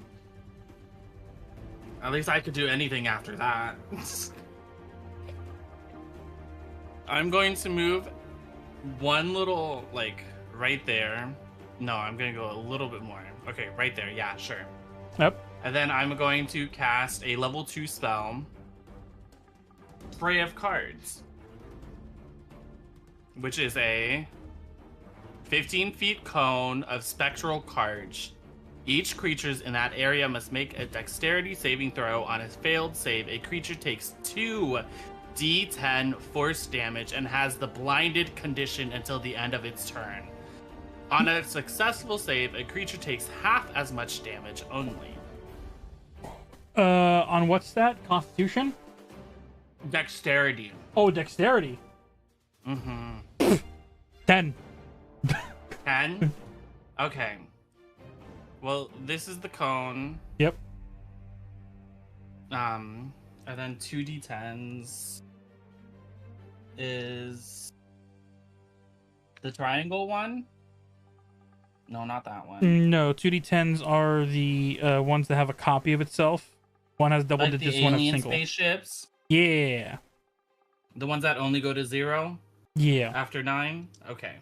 At least I could do anything after that. I'm going to move one little, right there. No, I'm going to go a little bit more. Okay, right there. Yeah, sure. Yep. And then I'm going to cast a level 2 spell, Spray of Cards, which is a 15 feet cone of spectral cards. Each creatures in that area must make a dexterity saving throw. On a failed save, a creature takes 2d10 force damage and has the blinded condition until the end of its turn. On a successful save, a creature takes half as much damage only. On what's that? Constitution? Dexterity. Oh, dexterity. Mm-hmm. 10. 10? Okay. Well, this is the cone. Yep. And then 2d10s is the triangle one? No, not that one. No, 2d10s are the ones that have a copy of itself. One has double Like digits, the one has alien single. spaceships? Yeah. The ones that only go to 0 Yeah. after 9? Okay.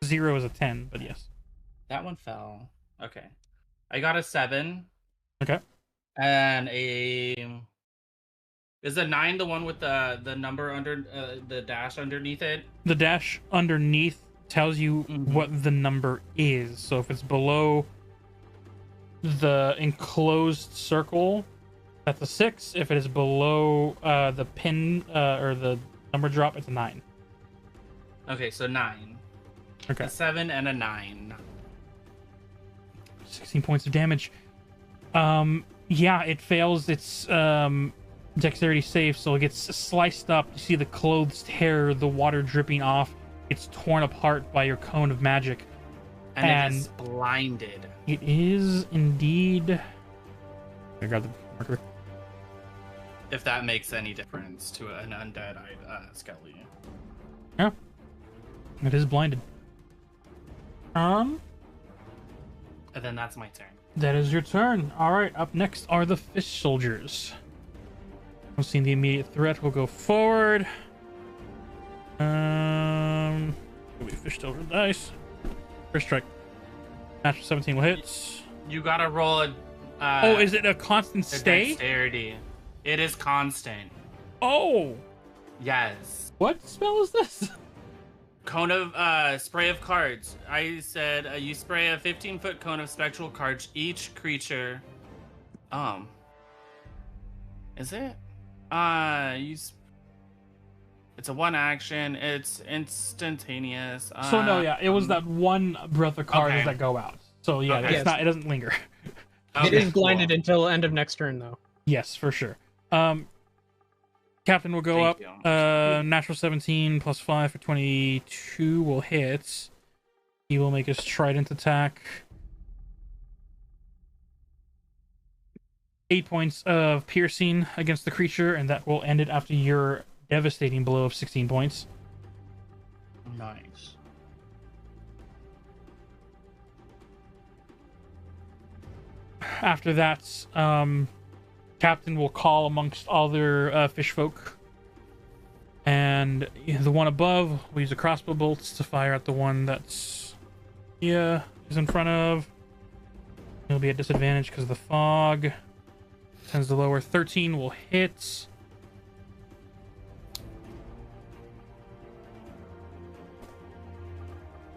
0 is a 10, but yes. That one fell. Okay. I got a 7. Okay. And a... Is a 9 the one with the number under... the dash underneath it? The dash underneath tells you what the number is. So if it's below the enclosed circle, that's a 6. If it is below the pin or the number drop, it's a 9. Okay, so 9. Okay. A 7 and a 9. 16 points of damage. Yeah, it fails its dexterity save, so it gets sliced up. You see the clothes tear, the water dripping off. It's torn apart by your cone of magic. And it is blinded. It is indeed... I got the marker. If that makes any difference to an undead Skelly. Yeah. It is blinded. And then that's my turn. That is your turn. Alright, up next are the fish soldiers. We've seen the immediate threat. We'll go forward. We fished over the dice. First strike. Natural 17 will hit. You gotta roll a... oh, is it a constant stay? Dexterity. It is constant. Oh! Yes. What spell is this? Cone of, spray of cards. I said you spray a 15-foot cone of spectral cards. Each creature... Is it? It's a one action. It's instantaneous. So no, yeah, it was that one breath of cards Okay. that go out. So yeah, Okay. it's not. It doesn't linger. It is blinded until end of next turn, though. Yes, for sure. Captain will go Thank up. you. Natural 17 plus 5 for 22 will hit. He will make his trident attack. 8 points of piercing against the creature, and that will end it after your devastating blow of 16 points. Nice. After that, Captain will call amongst other fish folk. And the one above will use a crossbow bolts to fire at the one that's is in front of. He'll be at disadvantage because of the fog. Tends to lower. 13 will hit.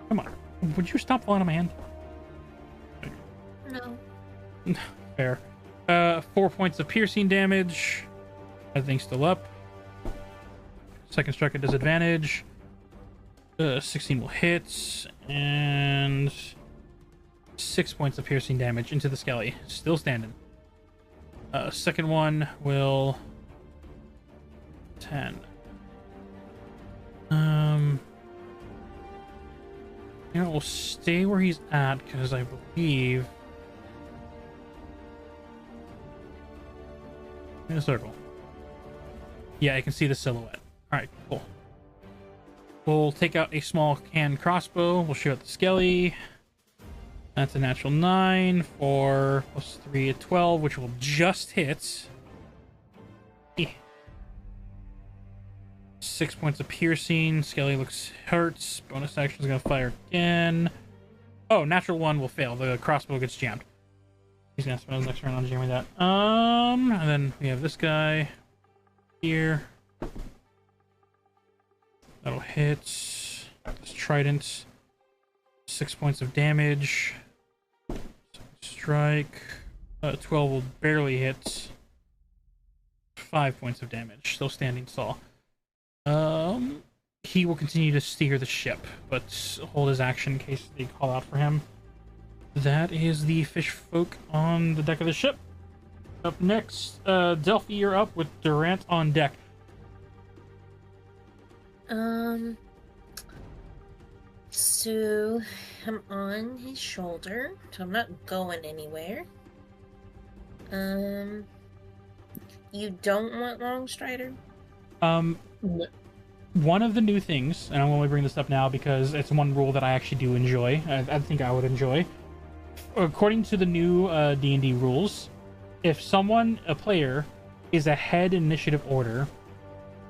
Come on. Would you stop falling on my hand? No. Fair. 4 points of piercing damage. Everything's still up. Second strike at disadvantage. 16 will hit. And 6 points of piercing damage into the skelly. Still standing. Second one will... 10. You know, we'll stay where he's at, because I believe... In a circle. Yeah, I can see the silhouette. Alright, cool. We'll take out a small hand crossbow. We'll shoot at the skelly. That's a natural 9 for plus 3 at 12, which will just hit. 6 points of piercing. Skelly looks hurt. Bonus action is going to fire again. Oh, natural 1 will fail. The crossbow gets jammed. He's gonna spend his next turn on jamming that. And then we have this guy here. That'll hit. This trident. 6 points of damage. Strike. 12 will barely hit. 5 points of damage. Still standing tall. He will continue to steer the ship, but hold his action in case they call out for him. That is the fish folk on the deck of the ship. Up next, Delphi, you're up with Durant on deck. So I'm on his shoulder, so I'm not going anywhere. You don't want Longstrider? One of the new things, and I'm only bringing this up now because it's one rule that I actually do enjoy. I think I would enjoy. According to the new D&D rules, if someone, a player, is ahead in initiative order,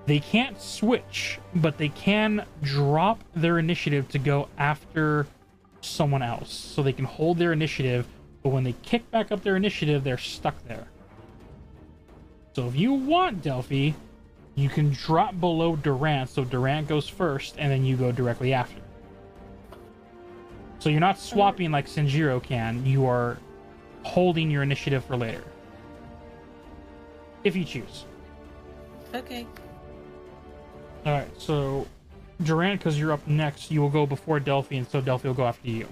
they can't switch, but they can drop their initiative to go after someone else. So they can hold their initiative, but when they kick back up their initiative, they're stuck there. So if you want, Delphi, you can drop below Durant, so Durant goes first, and then you go directly after. So you're not swapping like Senjiro can, you are holding your initiative for later. If you choose. Okay. Alright, so Durant, because you're up next, you will go before Delphi, and so Delphi will go after you.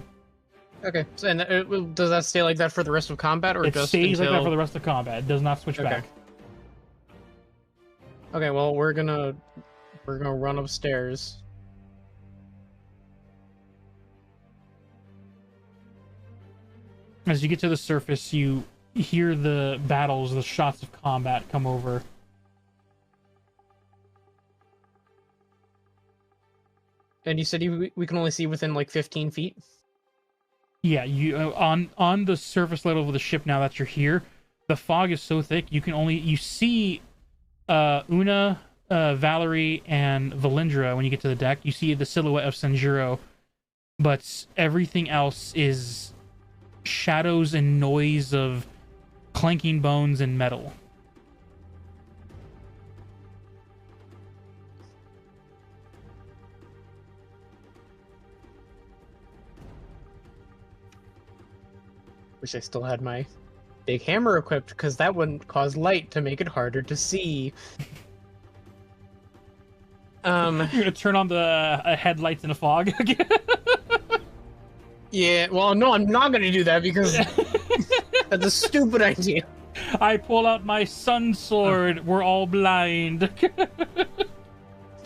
Okay, so, and does that stay like that for the rest of combat, or It just stays until... like that for the rest of combat. It does not switch back. Okay, well, we're gonna run upstairs. As you get to the surface, you hear the battles, the shots of combat come over. And you said we can only see within like 15 feet? Yeah, you on the surface level of the ship now that you're here, the fog is so thick you see Una, Valerie, and Valindra. When you get to the deck, you see the silhouette of Senjiro, but everything else is shadows and noise of clanking bones and metal. Wish I still had my big hammer equipped, because that wouldn't cause light to make it harder to see. You're gonna turn on the headlights in a fog again? Yeah, well, no, I'm not gonna do that, because that's a stupid idea. I pull out my sun sword. We're all blind.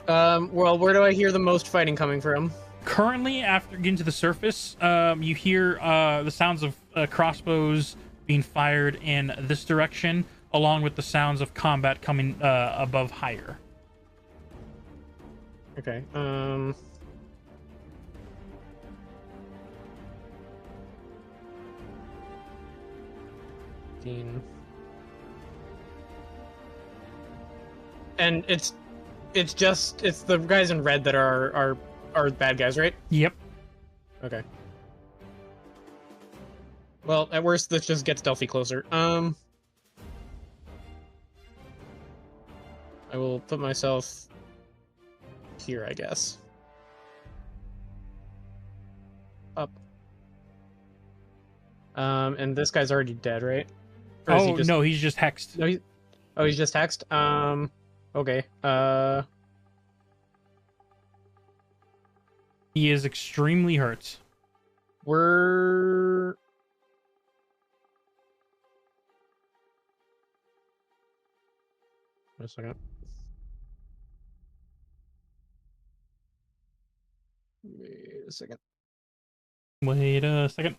Well, where do I hear the most fighting coming from? Currently, after getting to the surface, you hear the sounds of crossbows being fired in this direction, along with the sounds of combat coming above higher. Okay, And it's the guys in red that are bad guys, right? Yep. Okay. Well, at worst, this just gets Delphi closer. I will put myself here, I guess. Up. And this guy's already dead, right? Or is he just... no, he's just hexed. No, he's just hexed? Okay. He is extremely hurt. We're... Wait a second. Wait a second. Wait a second.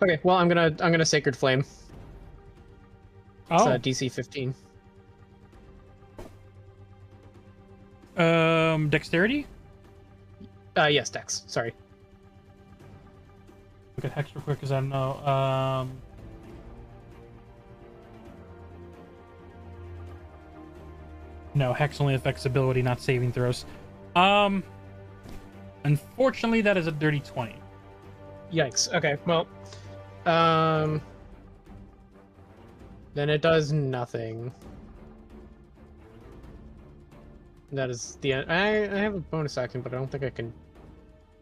Okay, well, I'm gonna Sacred Flame. Oh. It's DC 15. Dexterity? Yes, Dex. Sorry. Look at Hex real quick, because I don't know. No, Hex only affects ability, not saving throws. Unfortunately, that is a dirty 20. Yikes. Okay, well, then it does nothing. That is the end. I have a bonus action, but I don't think I can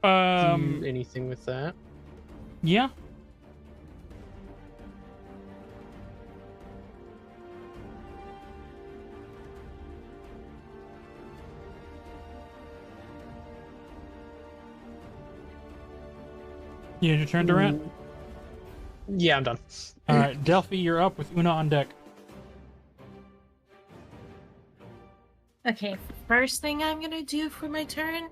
do anything with that. Yeah. Yeah, your turn, Durant? Yeah, I'm done. Alright, Delphi, you're up with Una on deck. Okay, first thing I'm gonna do for my turn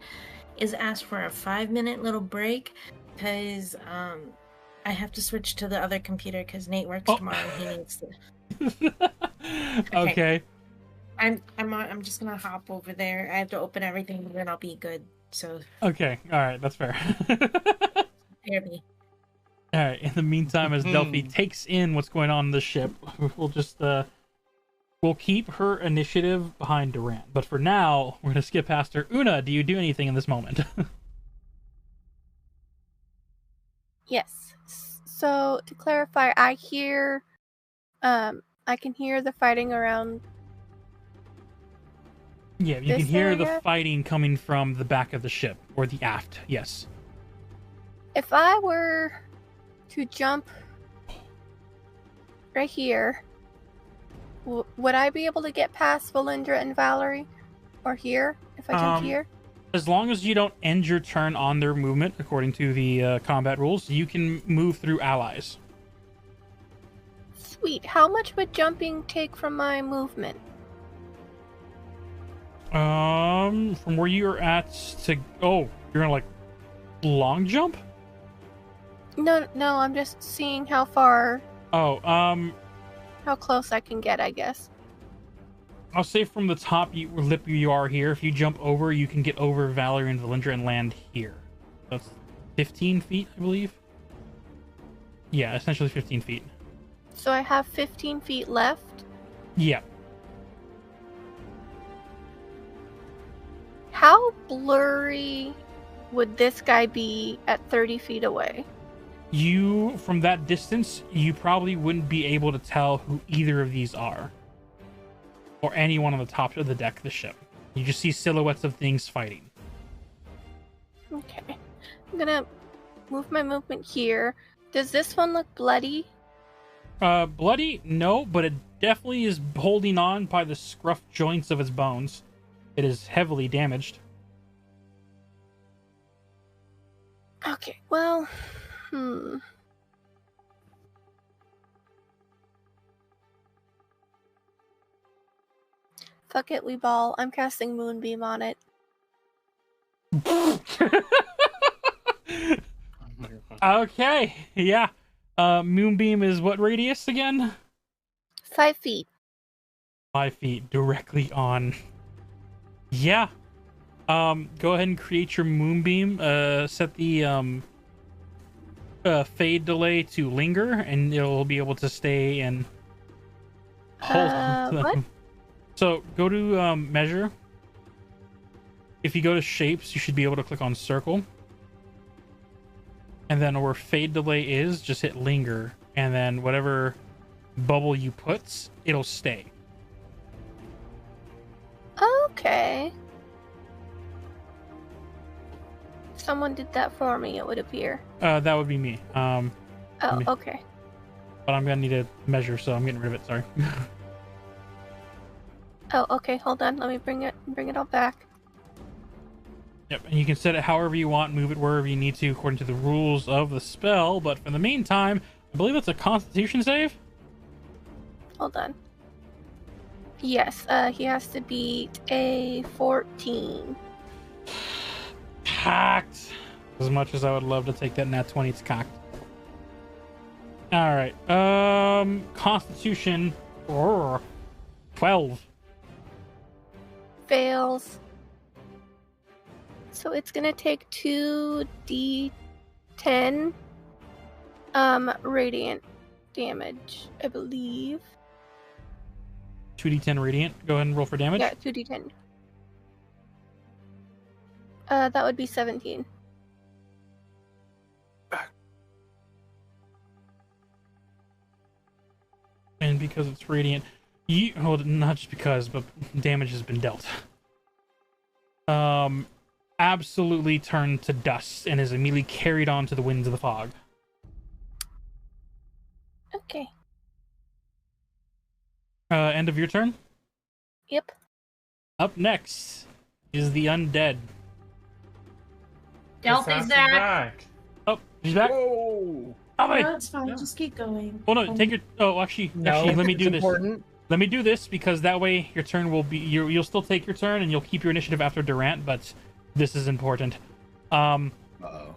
is ask for a 5-minute little break because I have to switch to the other computer because Nate works tomorrow and he needs to. Okay. I'm just gonna hop over there. I have to open everything and then I'll be good. So Okay, alright, that's fair. hear me. Alright, in the meantime, as Delphi takes in what's going on in the ship, we'll just, we'll keep her initiative behind Durant. But for now, we're gonna skip past her. Una, do you do anything in this moment? Yes. So to clarify, I hear, I can hear the fighting around. Yeah, you can This hear the area? fighting coming from the back of the ship, or the aft, yes. If I were to jump right here, would I be able to get past Valindra and Valerie? Or here, if I jump here? As long as you don't end your turn on their movement, according to the combat rules, you can move through allies. Sweet. How much would jumping take from my movement? From where you're at to... Oh, you're gonna, like, long jump? No, I'm just seeing how far... Oh, how close I can get, I guess. I'll say from the top lip you are here. If you jump over, you can get over Valerie and Valindra and land here. That's 15 feet, I believe. Yeah, essentially 15 feet. So I have 15 feet left? Yeah. How blurry would this guy be at 30 feet away? You, from that distance, you probably wouldn't be able to tell who either of these are. Or anyone on the top of the deck of the ship. You just see silhouettes of things fighting. Okay. I'm gonna move my movement here. Does this one look bloody? Bloody? No, but it definitely is holding on by the scruff joints of its bones. It is heavily damaged. Okay, well... Fuck it, we ball. I'm casting Moonbeam on it. Okay, yeah. Moonbeam is what radius again? 5 feet. 5 feet, directly on. Yeah. Go ahead and create your Moonbeam. Set the fade delay to linger, and it'll be able to stay and hold. What? So go to measure. If you go to shapes, you should be able to click on circle. And then where fade delay is, just hit linger. And then whatever bubble you put, it'll stay. Okay. Someone did that for me, it would appear. That would be me. Okay. But I'm gonna need a measure, so I'm getting rid of it, sorry. Oh, okay, hold on. Let me bring it all back. Yep, and you can set it however you want, move it wherever you need to according to the rules of the spell, but for the meantime, I believe it's a Constitution save? Hold on. Yes, he has to beat a 14. Cocked! As much as I would love to take that nat 20, it's cocked. Alright, Constitution... 12. Fails. So it's gonna take 2d10 radiant damage, I believe. 2d10 radiant. Go ahead and roll for damage. Yeah, 2d10. That would be 17. And because it's radiant, well, not just because, but damage has been dealt. Absolutely turned to dust and is immediately carried on to the winds of the fog. Okay. End of your turn. Yep. Up next is the undead. Delphi's back. Oh, she's back. Whoa! Oh wait. No, it's fine. Just keep going. Oh no, take your. Oh, actually, No, let me it's do this. important. Let me do this because that way your turn will be. You'll still take your turn and you'll keep your initiative after Durant, but this is important. Uh-oh.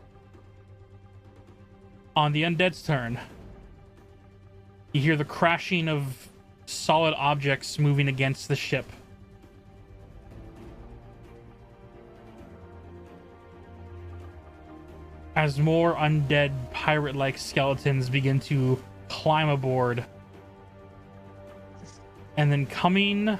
On the undead's turn, you hear the crashing of solid objects moving against the ship. As more undead pirate-like skeletons begin to climb aboard. And then coming...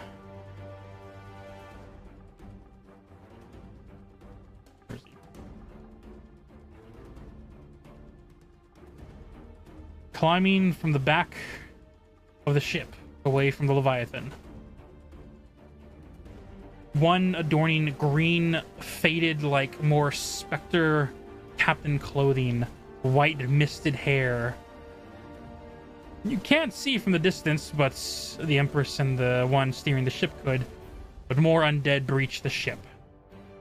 climbing from the back of the ship away from the Leviathan. One adorning green, faded, like more specter captain clothing, white misted hair. You can't see from the distance, but the Empress and the one steering the ship could. But more undead breach the ship.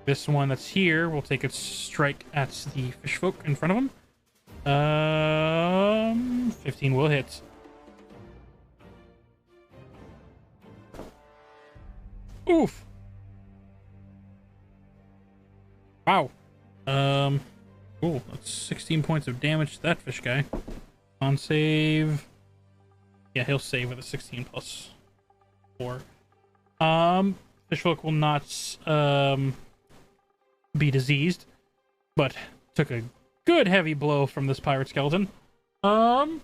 This one that's here will take its strike at the fishfolk in front of him. 15 will hit. Oof. Wow. Cool. That's 16 points of damage to that fish guy. On save. Yeah, he'll save with a 16 plus 4. Fishfolk will not be diseased, but took a good heavy blow from this pirate skeleton. That's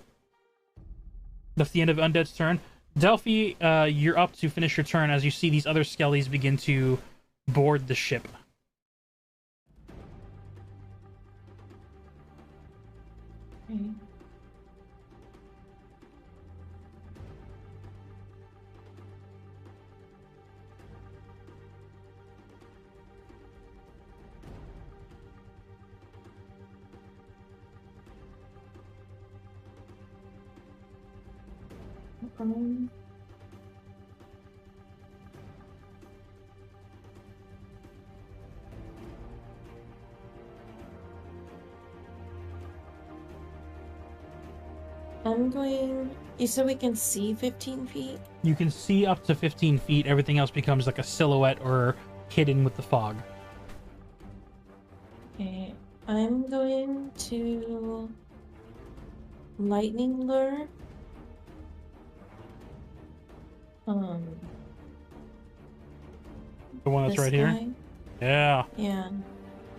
the end of Undead's turn. Delphi, you're up to finish your turn as you see these other skellies begin to board the ship. Okay. Um, I'm going. You said we can see 15 feet? You can see up to 15 feet. Everything else becomes like a silhouette or hidden with the fog. Okay. I'm going to lightning lure. The one that's This right here? guy. Yeah. Yeah.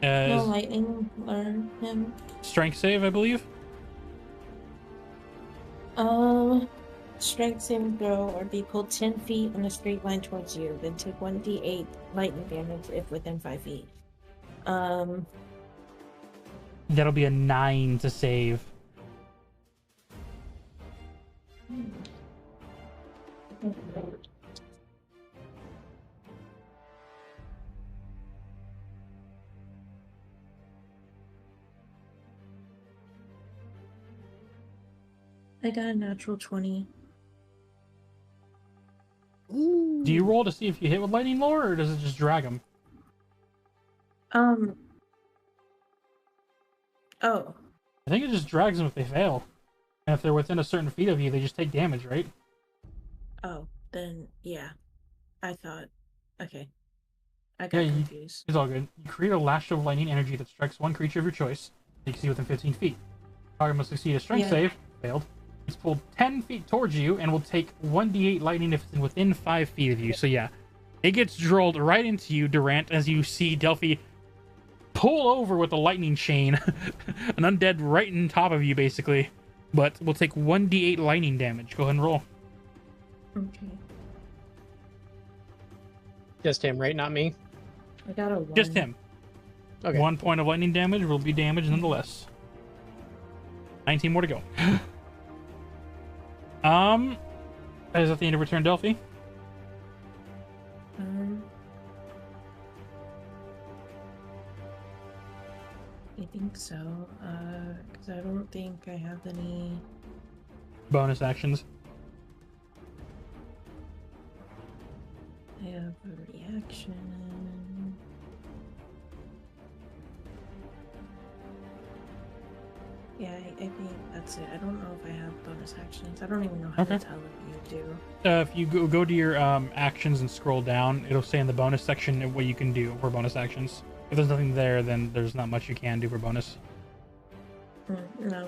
Uh, No, lightning lure him. Strength save, I believe. Strength saving throw or be pulled 10 feet in a straight line towards you, then take 1d8 lightning damage if within 5 feet. That'll be a 9 to save. I got a natural 20. Do you roll to see if you hit with lightning lore, or does it just drag them? Oh. I think it just drags them if they fail. And if they're within a certain feet of you, they just take damage, right? Oh, then, yeah. I thought. Okay. I Yeah, got confused. It's all good. You create a lash of lightning energy that strikes one creature of your choice. You can see within 15 feet. Target must succeed a strength save. Failed. It's pulled 10 feet towards you and will take 1d8 lightning if it's within 5 feet of you. So yeah, it gets drilled right into you, Durant, as you see Delphi pull over with a lightning chain. An undead right on top of you, basically. But will take 1d8 lightning damage. Go ahead and roll. Okay. Just him, right? Not me. I got a 1. Just him. Okay. 1 point of lightning damage will be damaged nonetheless. 19 more to go. Is that the end of return, Delphi? I think so. Because I don't think I have any bonus actions. I have a reaction. Yeah, I think that's it. I don't know if I have bonus actions. I don't even know how to tell if you do. If you go to your actions and scroll down, it'll say in the bonus section what you can do for bonus actions. If there's nothing there, then there's not much you can do for bonus. No.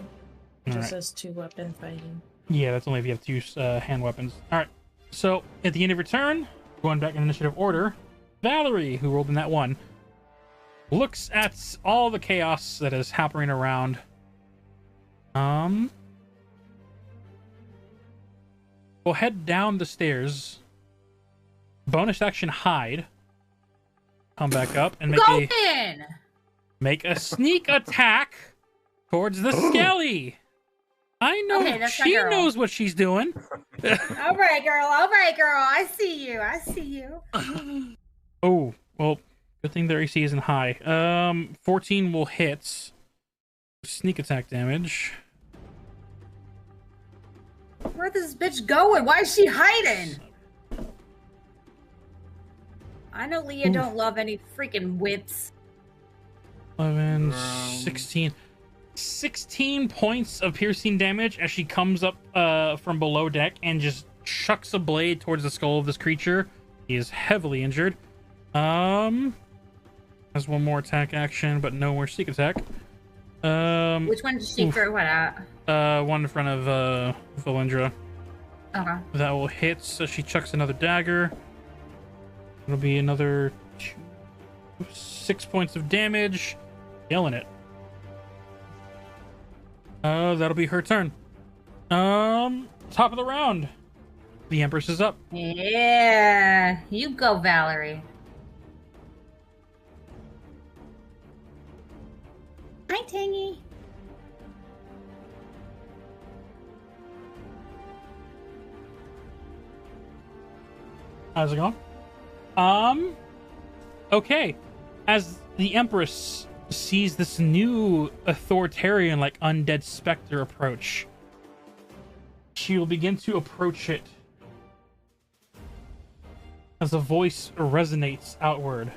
It just says 2 weapon fighting. Yeah, that's only if you have 2 hand weapons. Alright, so at the end of your turn, going back in initiative order, Valerie, who rolled in that 1, looks at all the chaos that is happening around. We'll head down the stairs. Bonus action hide. Come back up and make a sneak attack towards the Skelly. I know she knows what she's doing. All right, girl. I see you. Oh, well, good thing their AC isn't high. 14 will hit. Sneak attack damage. Where's this bitch going? Why is she hiding? I know Leah don't love any freaking whips. 11, 16. 16 points of piercing damage as she comes up from below deck and just chucks a blade towards the skull of this creature. He is heavily injured. Has 1 more attack action, but no more sneak attack. Which one did she throw it at? 1 in front of Valindra. Okay. That will hit, so she chucks another dagger. It'll be another 6 points of damage. Killing it. That'll be her turn. Top of the round. The Empress is up. Yeah, you go, Valerie. Hi, Tangy. How's it going? Okay. As the Empress sees this new authoritarian, like undead specter approach, she will begin to approach it as a voice resonates outward.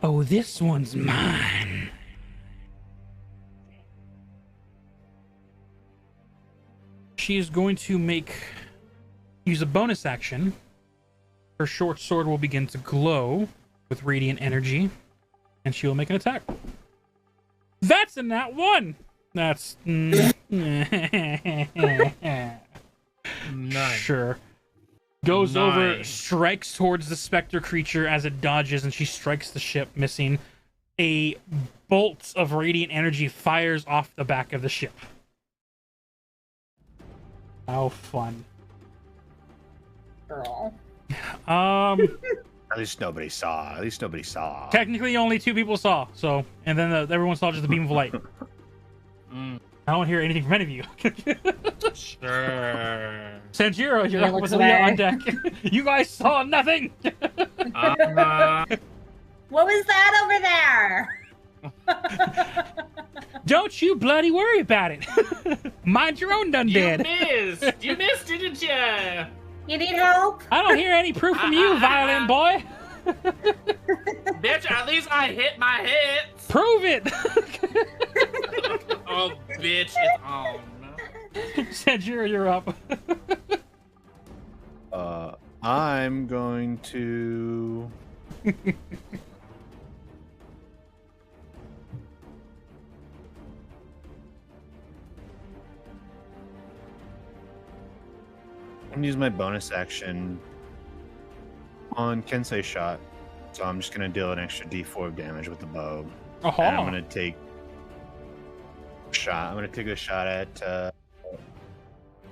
Oh, this one's mine. She is going to use a bonus action. Her short sword will begin to glow with radiant energy, and she will make an attack. That's a nat 1. That's sure. Goes over, strikes towards the specter creature as it dodges, and she strikes the ship, missing. A bolt of radiant energy fires off the back of the ship. How fun. Girl. At least nobody saw. Technically, only 2 people saw. So, and then everyone saw just a beam of light. I don't hear anything from any of you. Sure. Sanjiro, you're up with Leah on deck. You guys saw nothing. What was that over there? Don't you bloody worry about it. Mind your own undead. You missed, didn't you? You need help? I don't hear any proof from you, violent boy. Bitch, at least I hit my hits. Prove it. Oh, bitch, it's on. Sanjiro, you're up. I'm going to... I'm gonna use my bonus action on Kensei shot. So I'm just gonna deal an extra D4 of damage with the bow. And I'm gonna take a shot. I'm gonna take a shot at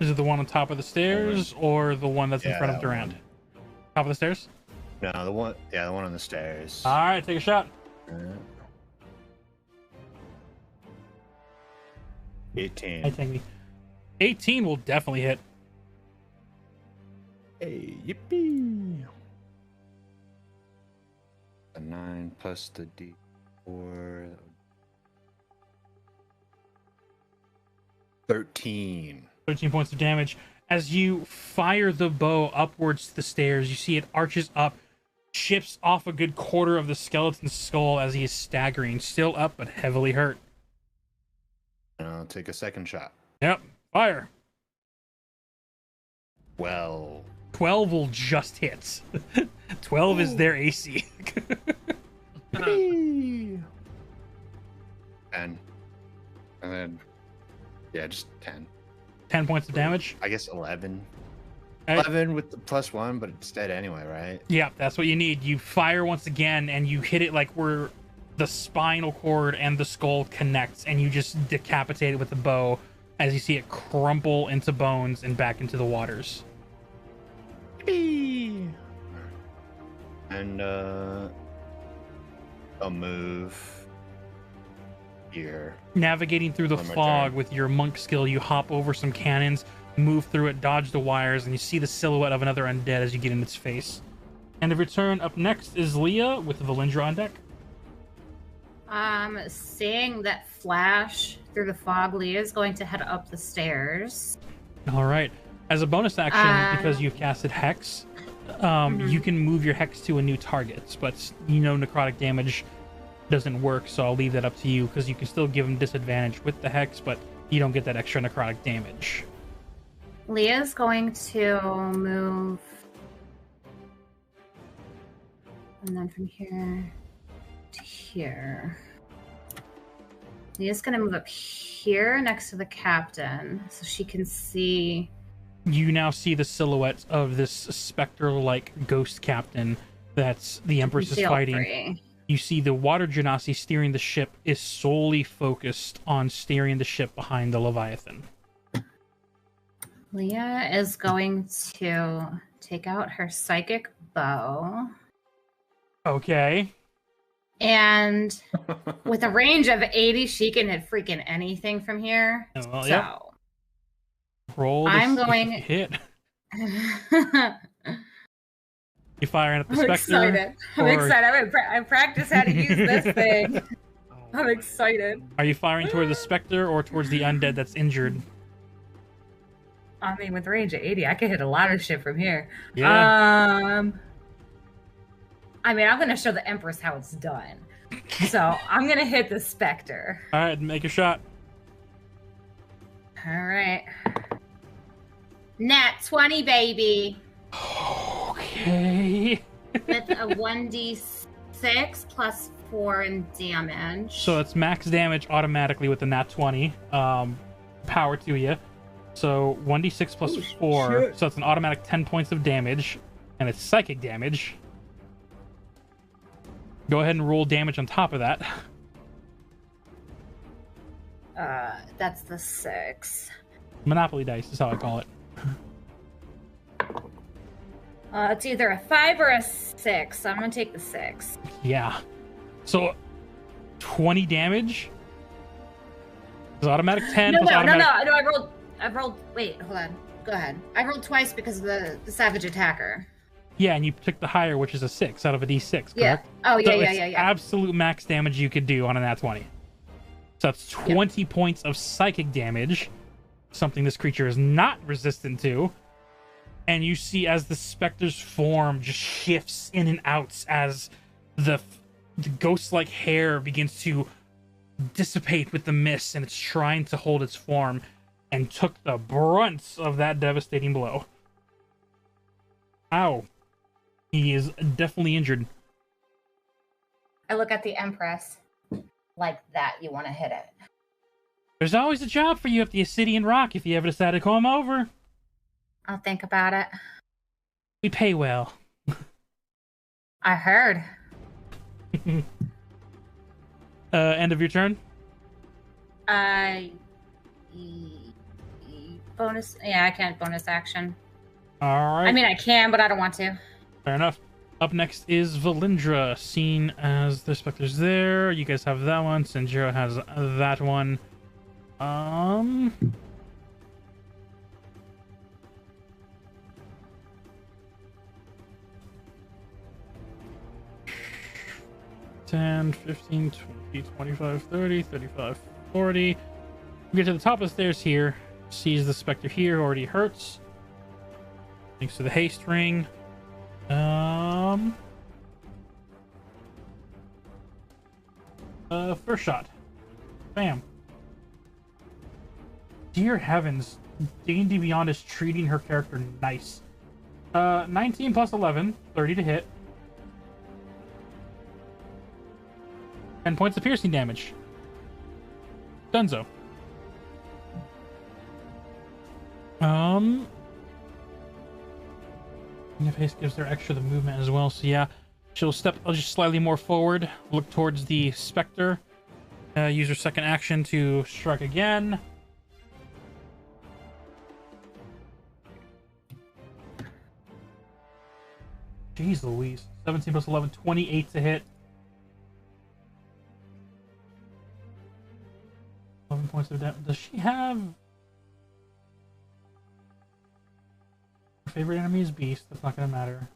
Is it the one on top of the stairs or the one that's in front of Durand? Top of the stairs? No, the one on the stairs. Alright, take a shot. 18. I think 18 will definitely hit. Hey, yippee! A 9 plus the D4. 13. 13 points of damage. As you fire the bow upwards to the stairs, you see it arches up, chips off a good quarter of the skeleton's skull as he is staggering, still up but heavily hurt. And I'll take a second shot. Yep, fire. Well, 12 will just hit. 12 is their AC. 10. And then, yeah, just 10. 10 points of damage? I guess 11. Right. 11 with the +1, but it's dead anyway, right? Yeah, that's what you need. You fire once again, and you hit it like where the spinal cord and the skull connects, and you just decapitate it with the bow as you see it crumple into bones and back into the waters. And I'll move here. Navigating through the On my fog turn. with your monk skill, you hop over some cannons, move through it, dodge the wires, and you see the silhouette of another undead as you get in its face. End of your turn. Up next is Leah with Valindra on deck. Seeing that flash through the fog, Leah is going to head up the stairs. All right. As a bonus action, because you've casted Hex, you can move your Hex to a new target, but you know necrotic damage doesn't work, so I'll leave that up to you, because you can still give them disadvantage with the Hex, but you don't get that extra necrotic damage. Leah's going to move, and then from here to here. Leah's going to move up here next to the captain, so she can see. You now see the silhouette of this specter-like ghost captain that's the Empress is fighting. Three. You see the water genasi steering the ship is solely focused on steering the ship behind the Leviathan. Leah is going to take out her psychic bow. Okay. And with a range of 80, she can hit freaking anything from here. Oh, well, so yep. Roll. I'm going hit. I'm You firing at the specter? excited. I'm or excited. I practiced how to use this thing. I'm excited. Are you firing toward the specter or towards the undead that's injured? I mean, with range of 80, I can hit a lot of shit from here. Yeah. I mean, I'm going to show the Empress how it's done. So I'm going to hit the Spectre. All right, make a shot. All right. Nat 20, baby. Okay. With a 1d6 plus 4 in damage. So it's max damage automatically with the nat 20. Power to you. So 1d6 plus 4. shit. So it's an automatic 10 points of damage. And it's psychic damage. Go ahead and roll damage on top of that. That's the 6. Monopoly dice is how I call it. It's either a 5 or a 6. So I'm going to take the 6. Yeah. So 20 damage. It's automatic 10 No, plus automatic... I rolled. Wait, hold on. Go ahead. I rolled twice because of the savage attacker. Yeah, and you took the higher, which is a 6 out of a d6, correct? Yeah. Oh, yeah, So yeah, it's yeah. absolute max damage you could do on a nat 20. So that's 20 points of psychic damage, something this creature is not resistant to. And you see as the specter's form just shifts in and out as the ghost-like hair begins to dissipate with the mist, and it's trying to hold its form, and took the brunt of that devastating blow. Ow. He is definitely injured. I look at the Empress. Like that, you want to hit it. There's always a job for you at the Obsidian Rock if you ever decide to come over. I'll think about it. We pay well. I heard. End of your turn? Bonus. Yeah, I can't bonus action. Alright. I mean, I can, but I don't want to. Fair enough. Up next is Valindra, seen as the specters there. You guys have that one. Sanjiro has that one. 10, 15, 20, 25, 30, 35, 40. We get to the top of the stairs here. Sees the specter here, already hurts. Thanks to the haste ring. First shot. Bam. Dear heavens, D&D Beyond is treating her character nice. 19 plus 11, 30 to hit. 10 points of piercing damage. Dunzo. If haste gives her extra the movement as well, so yeah. She'll step just slightly more forward, look towards the specter. Use her second action to strike again. Jeez Louise. 17 plus 11, 28 to hit. 11 points of damage. Does she have... Her favorite enemy is Beast. That's not going to matter.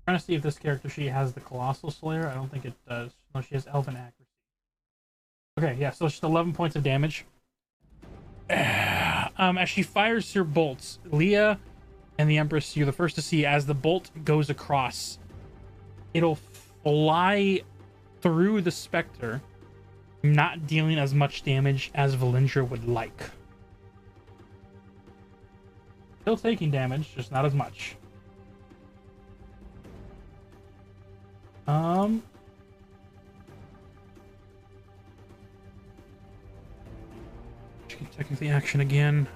Trying to see if this character she has the Colossal Slayer. I don't think it does. No, she has Elven Accuracy. Okay, yeah, so it's just 11 points of damage. As she fires her bolts, Leah and the Empress, you're the first to see as the bolt goes across. It'll fly through the Spectre, not dealing as much damage as Valindra would like. Still taking damage, just not as much. She can technically action again.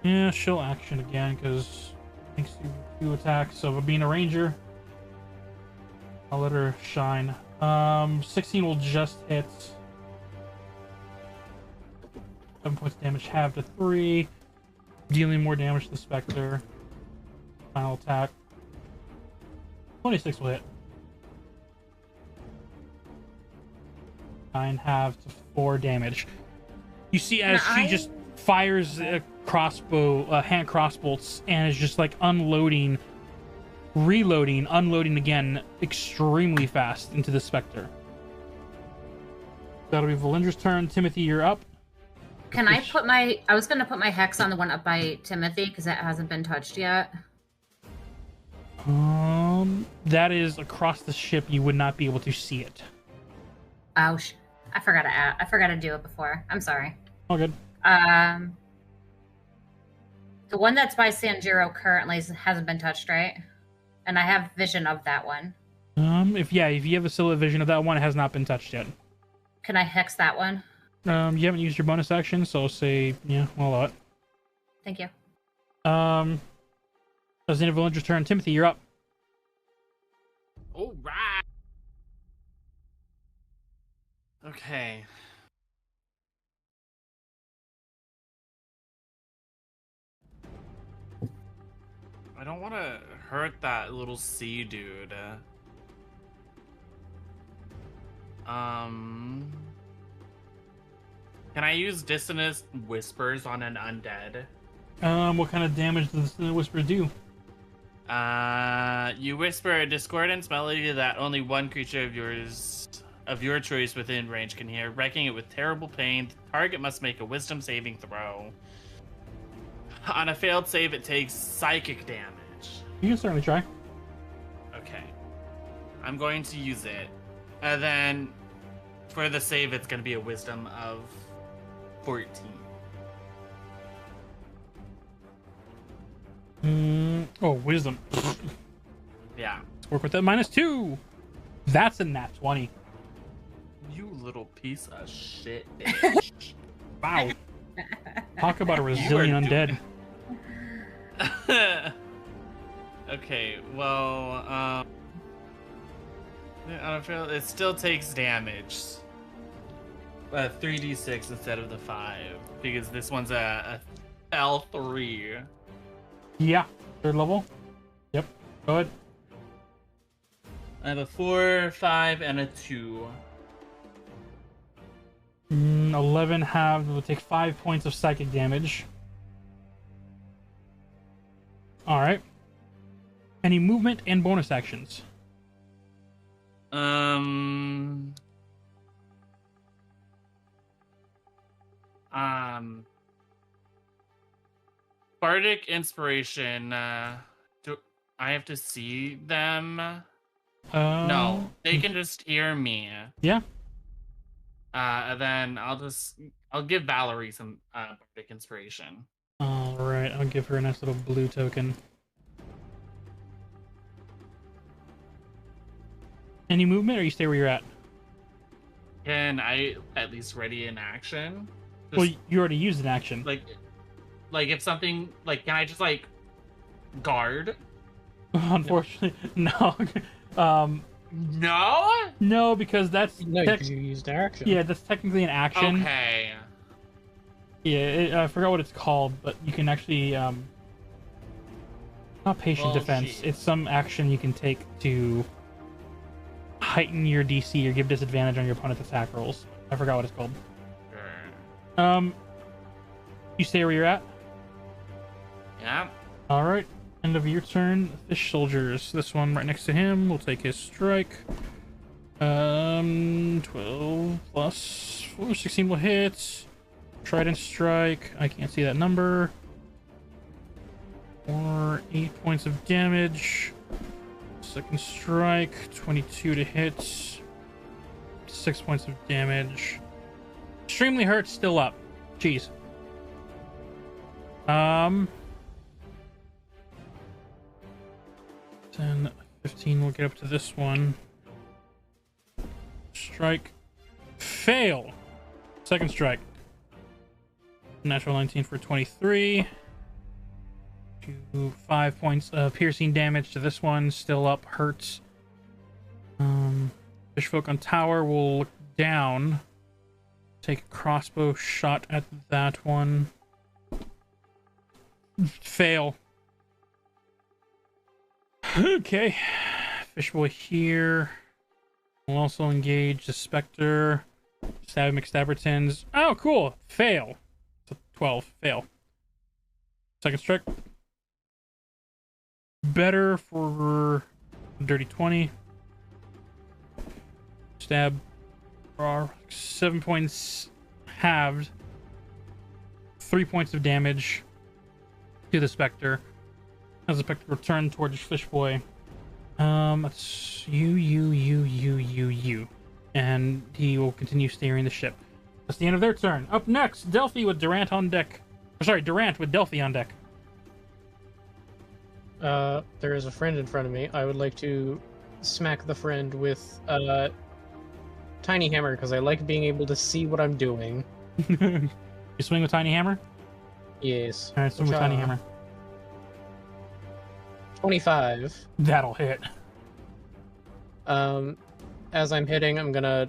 Yeah, she'll action again because thanks to two attacks. So, being a ranger, I'll let her shine. 16 will just hit. 7 points of damage, halved to 3. Dealing more damage to the Spectre. Final attack. 26 will hit. 9 halved to 4 damage. You see as she just fires a crossbow, hand crossbolts, and is just like unloading, reloading, unloading again extremely fast into the Spectre. That'll be Valindra's turn. Timothy, you're up. Can I put my... I was going to put my hex on the one up by Timothy because that hasn't been touched yet. That is across the ship. You would not be able to see it. Oh, I forgot to add. I forgot to do it before. I'm sorry. All good. The one that's by Sanjiro currently hasn't been touched, right? And I have vision of that one. If you have a silhouette vision of that one, it has not been touched yet. Can I hex that one? You haven't used your bonus action, so I'll say yeah, I'll allow it. Thank you. That's the end of Valindra's turn. Timothy, you're up. All right. Okay. I don't want to hurt that little sea dude. Can I use Dissonant Whispers on an undead? What kind of damage does the whisper do? You whisper a discordance melody that only one creature of your choice within range can hear, wrecking it with terrible pain. The target must make a wisdom saving throw. On a failed save, it takes psychic damage. You can certainly try. Okay. I'm going to use it. And then for the save, it's going to be a wisdom of 14. Wisdom. Yeah. Let's work with that. -2. That's a nat 20. You little piece of shit, bitch. Wow. Talk about a resilient undead. Okay, well, It still takes damage. 3d6 instead of the 5 because this one's a L3. Yeah, 3rd level. Yep. Go ahead. I have a 4, 5, and a 2. 11 halved will take 5 points of psychic damage. All right. Any movement and bonus actions? Bardic inspiration. Do I have to see them? No, they can just hear me. Yeah. And then I'll give Valerie some bardic inspiration. All right, I'll give her a nice little blue token. Any movement, or you stay where you're at? Can I at least ready an action? Just, Well, you already used an action. Like if something can I just guard? Unfortunately, no. No. No, because that's No, because you used action. Yeah, that's technically an action. Okay. Yeah, I forgot what it's called, but you can actually not patient defense. Geez. It's some action you can take to heighten your DC or give disadvantage on your opponent's attack rolls. I forgot what it's called. Sure. You stay where you're at. Yeah. All right. End of your turn. Fish soldiers. This one right next to him will take his strike. 12 plus 4, 16 will hit. Trident strike. I can't see that number. Or 8 points of damage. Second strike. 22 to hit. 6 points of damage. Extremely hurt. Still up. Jeez. 10, 15, we'll get up to this one. Strike. Fail. Second strike. Natural 19 for 23. 5 points of piercing damage to this one. Still up. Hurts. Fishfolk on tower will look down. Take a crossbow shot at that one. Fail. Okay. Fishboy here. We'll also engage the Spectre. Stab McStabbertons. Oh, cool. Fail. So 12. Fail. Second strike. Better for dirty 20. Stab. 7 points halved. 3 points of damage to the Spectre. As the Spectre return towards Fishboy. That's you. And he will continue steering the ship. That's the end of their turn. Up next, Delphi with Durant on deck. Sorry, Durant with Delphi on deck. There is a friend in front of me. I would like to smack the friend with a tiny hammer because I like being able to see what I'm doing. You swing with tiny hammer? Yes. Alright, swing with tiny hammer. 25. That'll hit. As I'm hitting, I'm gonna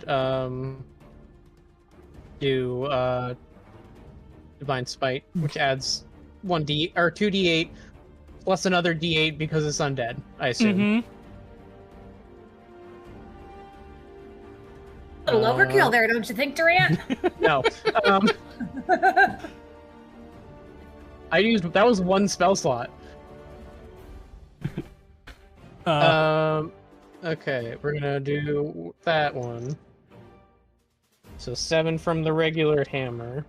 do Divine Spite, which adds 2d8 plus another d8 because it's undead, I assume. A little overkill there, don't you think, Durant? No. That was one spell slot. Okay, we're gonna do that one. So 7 from the regular hammer.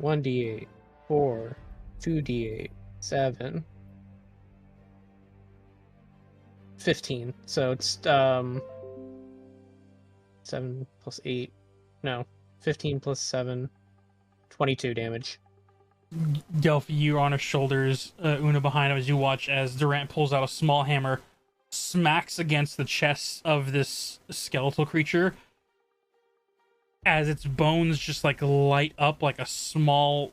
1d8, 4, 2d8, 7, 15. So it's 7 plus 8. No, 15 plus 7, 22 damage. Delphi, you're on his shoulders, Una behind him as you watch as Durant pulls out a small hammer, smacks against the chest of this skeletal creature as its bones just light up like a small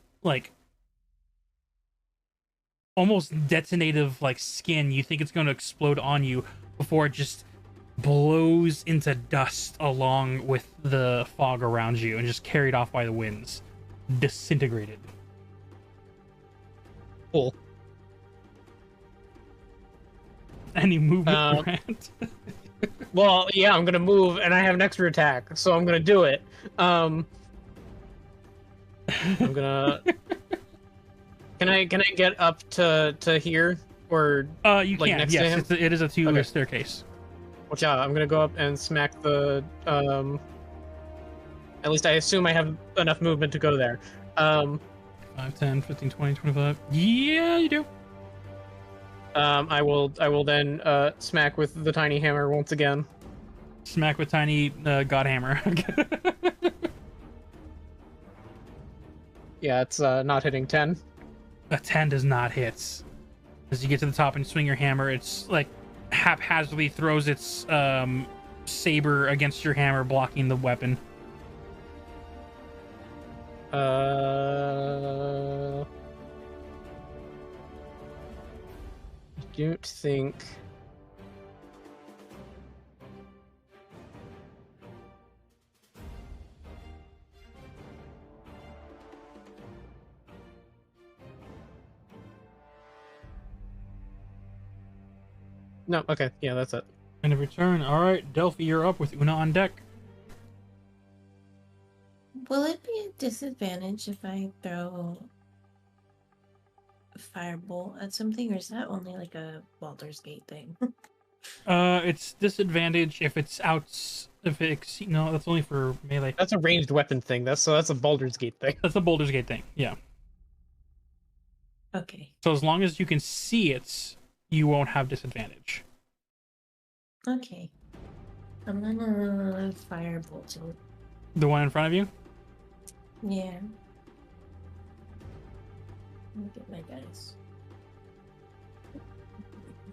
almost detonative like skin. You think it's going to explode on you before it just blows into dust along with the fog around you and just carried off by the winds, disintegrated. Cool. Any movement, Grant? Well, yeah, I'm gonna move, and I have an extra attack, so I'm gonna do it. I'm gonna. Can I get up to here or You like can. next Yes, to him? it is a two-way Okay. staircase. Watch out! I'm gonna go up and smack the. At least I assume I have enough movement to go there. 5, 10, 15, 20, 25. Yeah, you do. I will then smack with the tiny hammer once again. Smack with tiny god hammer. Yeah, it's not hitting 10. A 10 does not hit. As you get to the top and swing your hammer, it's like haphazardly throws its saber against your hammer, blocking the weapon. I don't think. No, okay, yeah, that's it. End of your turn. All right, Delphi, you're up with Una on deck. Will it be a disadvantage if I throw a firebolt at something, or is that only like a Baldur's Gate thing? It's disadvantage if it's out. If it no, that's only for melee. That's a ranged weapon thing. That's a Baldur's Gate thing. That's a Baldur's Gate thing. Yeah. Okay. So as long as you can see it, you won't have disadvantage. Okay. I'm gonna firebolt it. The one in front of you? Yeah. Let me get my dice.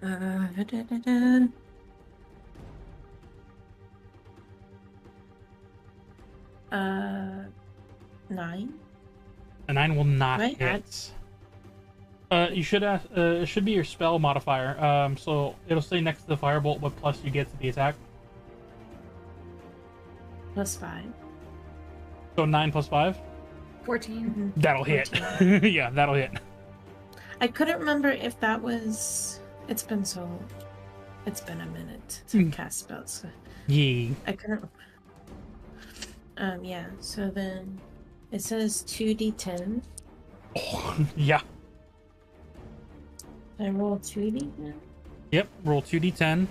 Da-da-da. 9. A 9 will not Right, hit. You should ask. It should be your spell modifier. So it'll say next to the firebolt what plus you get to the attack. +5. So 9 plus 5. 14. That'll hit. Yeah, that'll hit. I couldn't remember if that was. It's been a minute to cast spells. So Yee. I couldn't. Yeah. So then, it says 2d10. Yeah. I roll 2d10. Yep. Roll 2d10.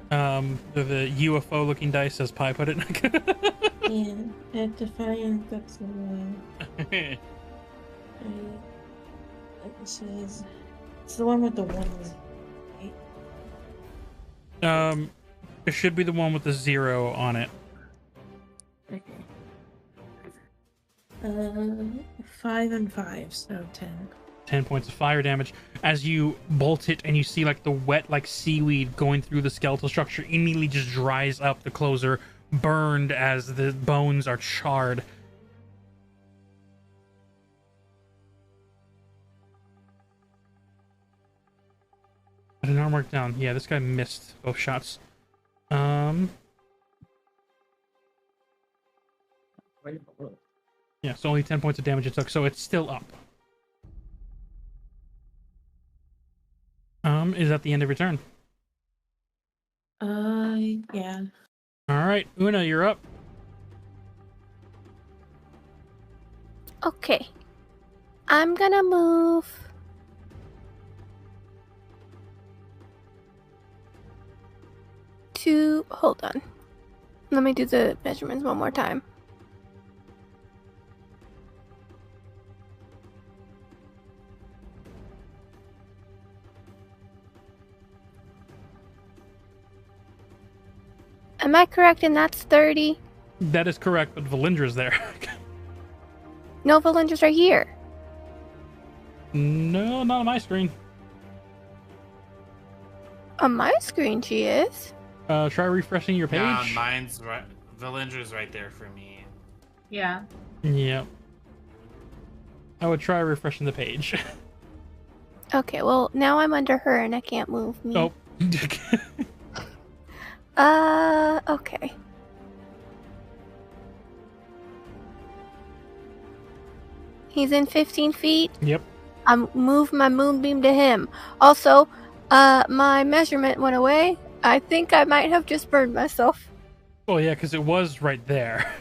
The UFO looking dice, as Pi put it. Yeah. At Defiant, that's it says it's the one with the ones. Right? It should be the one with the 0 on it. Okay. 5 and 5, so 10. 10 points of fire damage as you bolt it, and you see like the wet like seaweed going through the skeletal structure immediately just dries up. The clothes are burned as the bones are charred. I did not mark down. Yeah, this guy missed both shots. Yeah, so only 10 points of damage it took, so it's still up. Is that the end of your turn? Yeah. Alright, Una, you're up. Okay. I'm gonna move. Hold on. Let me do the measurements one more time. Am I correct in that's 30? That is correct, but Valindra's there. No, Valindra's right here. No, not on my screen. On my screen she is. Try refreshing your page. Yeah, mine's right. Valindra's right there for me. Yeah. Yep. I would try refreshing the page. Okay, well, now I'm under her and I can't move me. Oh. Okay. He's in 15 feet. Yep. I move my moonbeam to him. Also, my measurement went away. I think I might have just burned myself. Oh yeah, because it was right there.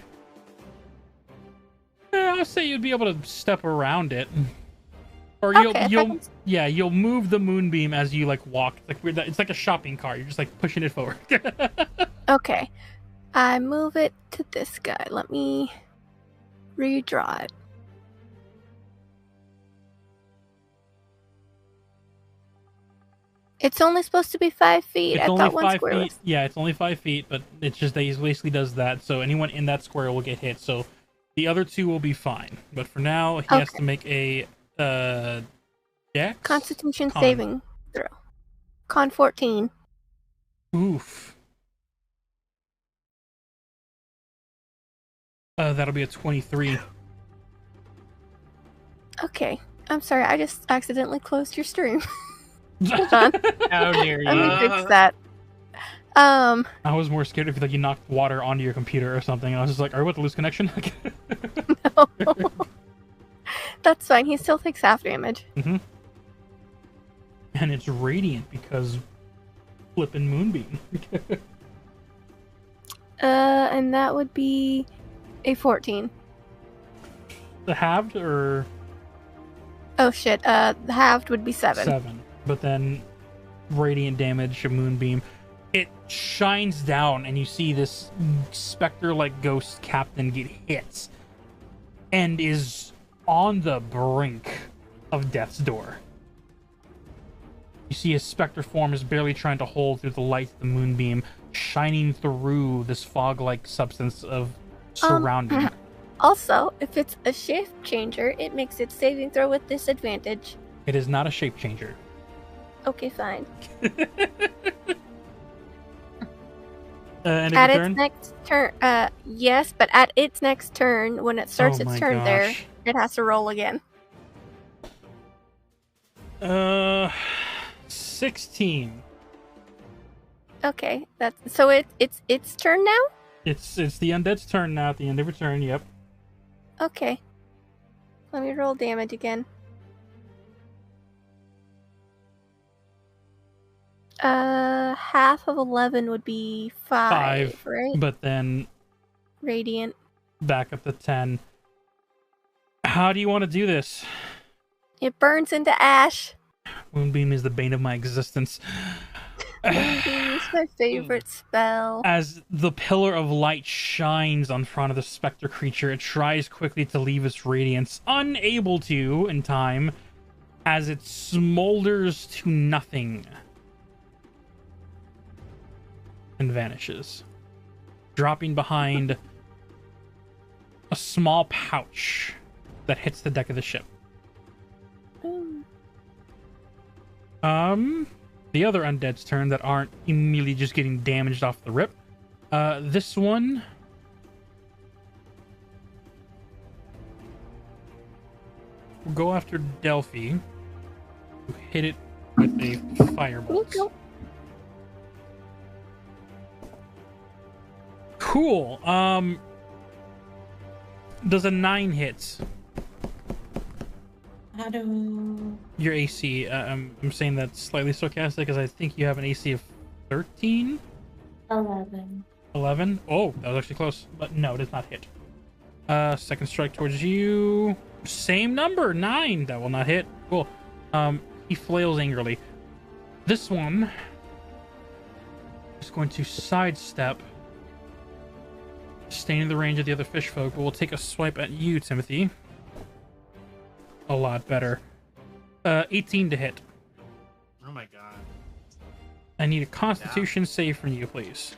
I'll say you'd be able to step around it, or you'll move the moonbeam as you like walk. Like it's like a shopping cart. You're just like pushing it forward. Okay, I move it to this guy. Let me redraw it. It's only supposed to be 5 feet. I thought 1 square was... Yeah, it's only 5 feet, but it's just that he basically does that, so anyone in that square will get hit. So the other two will be fine. But for now, he has to make a dex? Constitution saving throw. Con 14. Oof. That'll be a 23. Okay. I'm sorry, I just accidentally closed your stream. Hold on. How dare you? Let me fix that. I was more scared if you knocked water onto your computer or something. I was just like, are we about to lose connection? No. That's fine. He still takes half damage. Mm-hmm. And it's radiant because flippin' moonbeam. And that would be a 14. The halved or... Oh shit, the halved would be 7. 7. But then radiant damage, a moonbeam. It shines down and you see this specter-like ghost captain get hit and is on the brink of death's door. You see his specter form is barely trying to hold through the light of the moonbeam, shining through this fog-like substance of surrounding. Also, if it's a shape changer, it makes its saving throw with disadvantage. It is not a shape changer. Okay, fine. At its next turn, yes, but at its next turn, when it starts its turn there, it has to roll again. 16. Okay, so it's its turn now? It's the undead's turn now at the end of your turn, yep. Okay. Let me roll damage again. Half of 11 would be 5, right? But then... Radiant. Back up to 10. How do you want to do this? It burns into ash. Moonbeam is the bane of my existence. Moonbeam is my favorite spell. As the pillar of light shines on front of the specter creature, it tries quickly to leave its radiance, unable to in time, as it smolders to nothing and vanishes, dropping behind a small pouch that hits the deck of the ship. The other undead's turn that aren't immediately just getting damaged off the rip. This one will go after Delphi, who hit it with a firebolt. Cool. Does a 9 hit? How do... Your AC, I'm saying that slightly sarcastic because I think you have an AC of 13? 11. 11? Oh, that was actually close. But no, it does not hit. Second strike towards you. Same number, 9. That will not hit. Cool. He flails angrily. This one is going to sidestep, staying in the range of the other fish folk, but will take a swipe at you, Timothy. A lot better. 18 to hit. Oh my god. I need a Constitution save from you, please.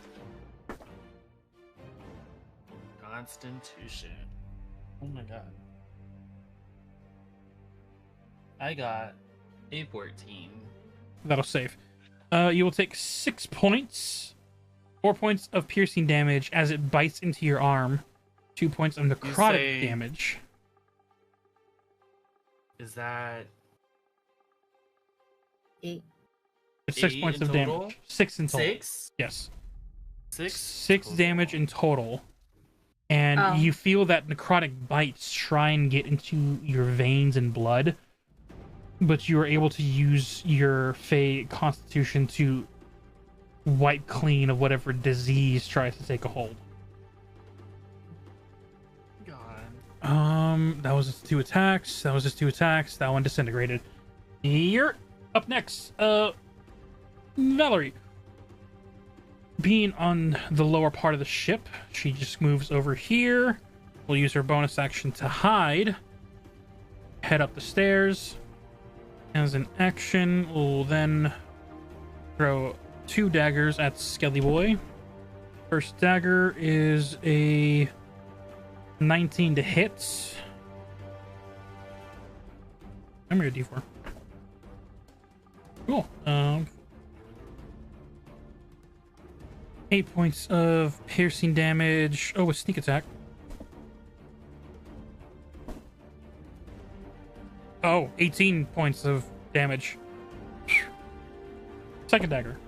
Constitution. Oh my god. I got a 14. That'll save. You will take 6 points. 4 points of piercing damage as it bites into your arm. 2 points of necrotic damage. Is that 8. It's 6 8 points in of total? damage. 6 in total. 6? Yes. 6? 6 total. damage in total. And Oh. you feel that necrotic bites try and get into your veins and blood, but you are able to use your Fey Constitution to wipe clean of whatever disease tries to take a hold. God. That was just 2 attacks. That was just 2 attacks. That one disintegrated. You're up next. Valerie. Being on the lower part of the ship, she just moves over here. We'll use her bonus action to hide. Head up the stairs. As an action, we'll then throw 2 daggers at Skelly Boy. First dagger is a 19 to hit. I'm your D4. Cool. 8 points of piercing damage. Oh, a sneak attack. Oh, 18 points of damage. Second dagger.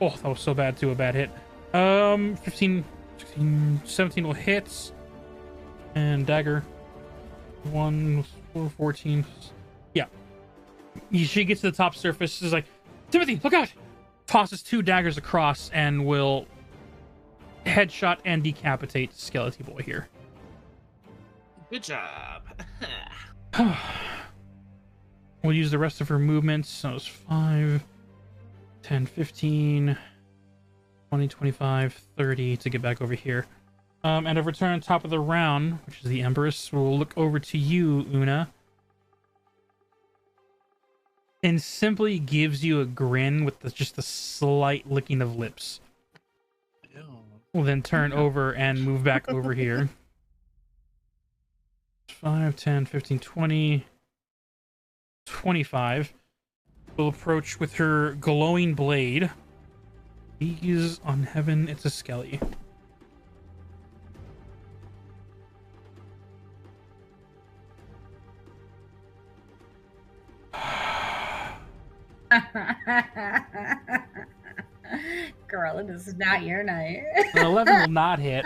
Oh, that was so bad too, a bad hit. 15, 16, 17 will hit. And dagger. 1, 4, 14. Yeah. She gets to the top surface. Is like, Timothy, look out! Tosses 2 daggers across and will headshot and decapitate Skeleton Boy here. Good job. We'll use the rest of her movements. So it's 5, 10, 15, 20, 25, 30 to get back over here. And a return top of the round, which is the Empress, will look over to you, Una. And simply gives you a grin with just a slight licking of lips. Ew. We'll then turn over and move back over here. 5, 10, 15, 20, 25. We'll approach with her glowing blade. These on heaven, it's a Skelly. Girl, it is not your night. An 11 will not hit.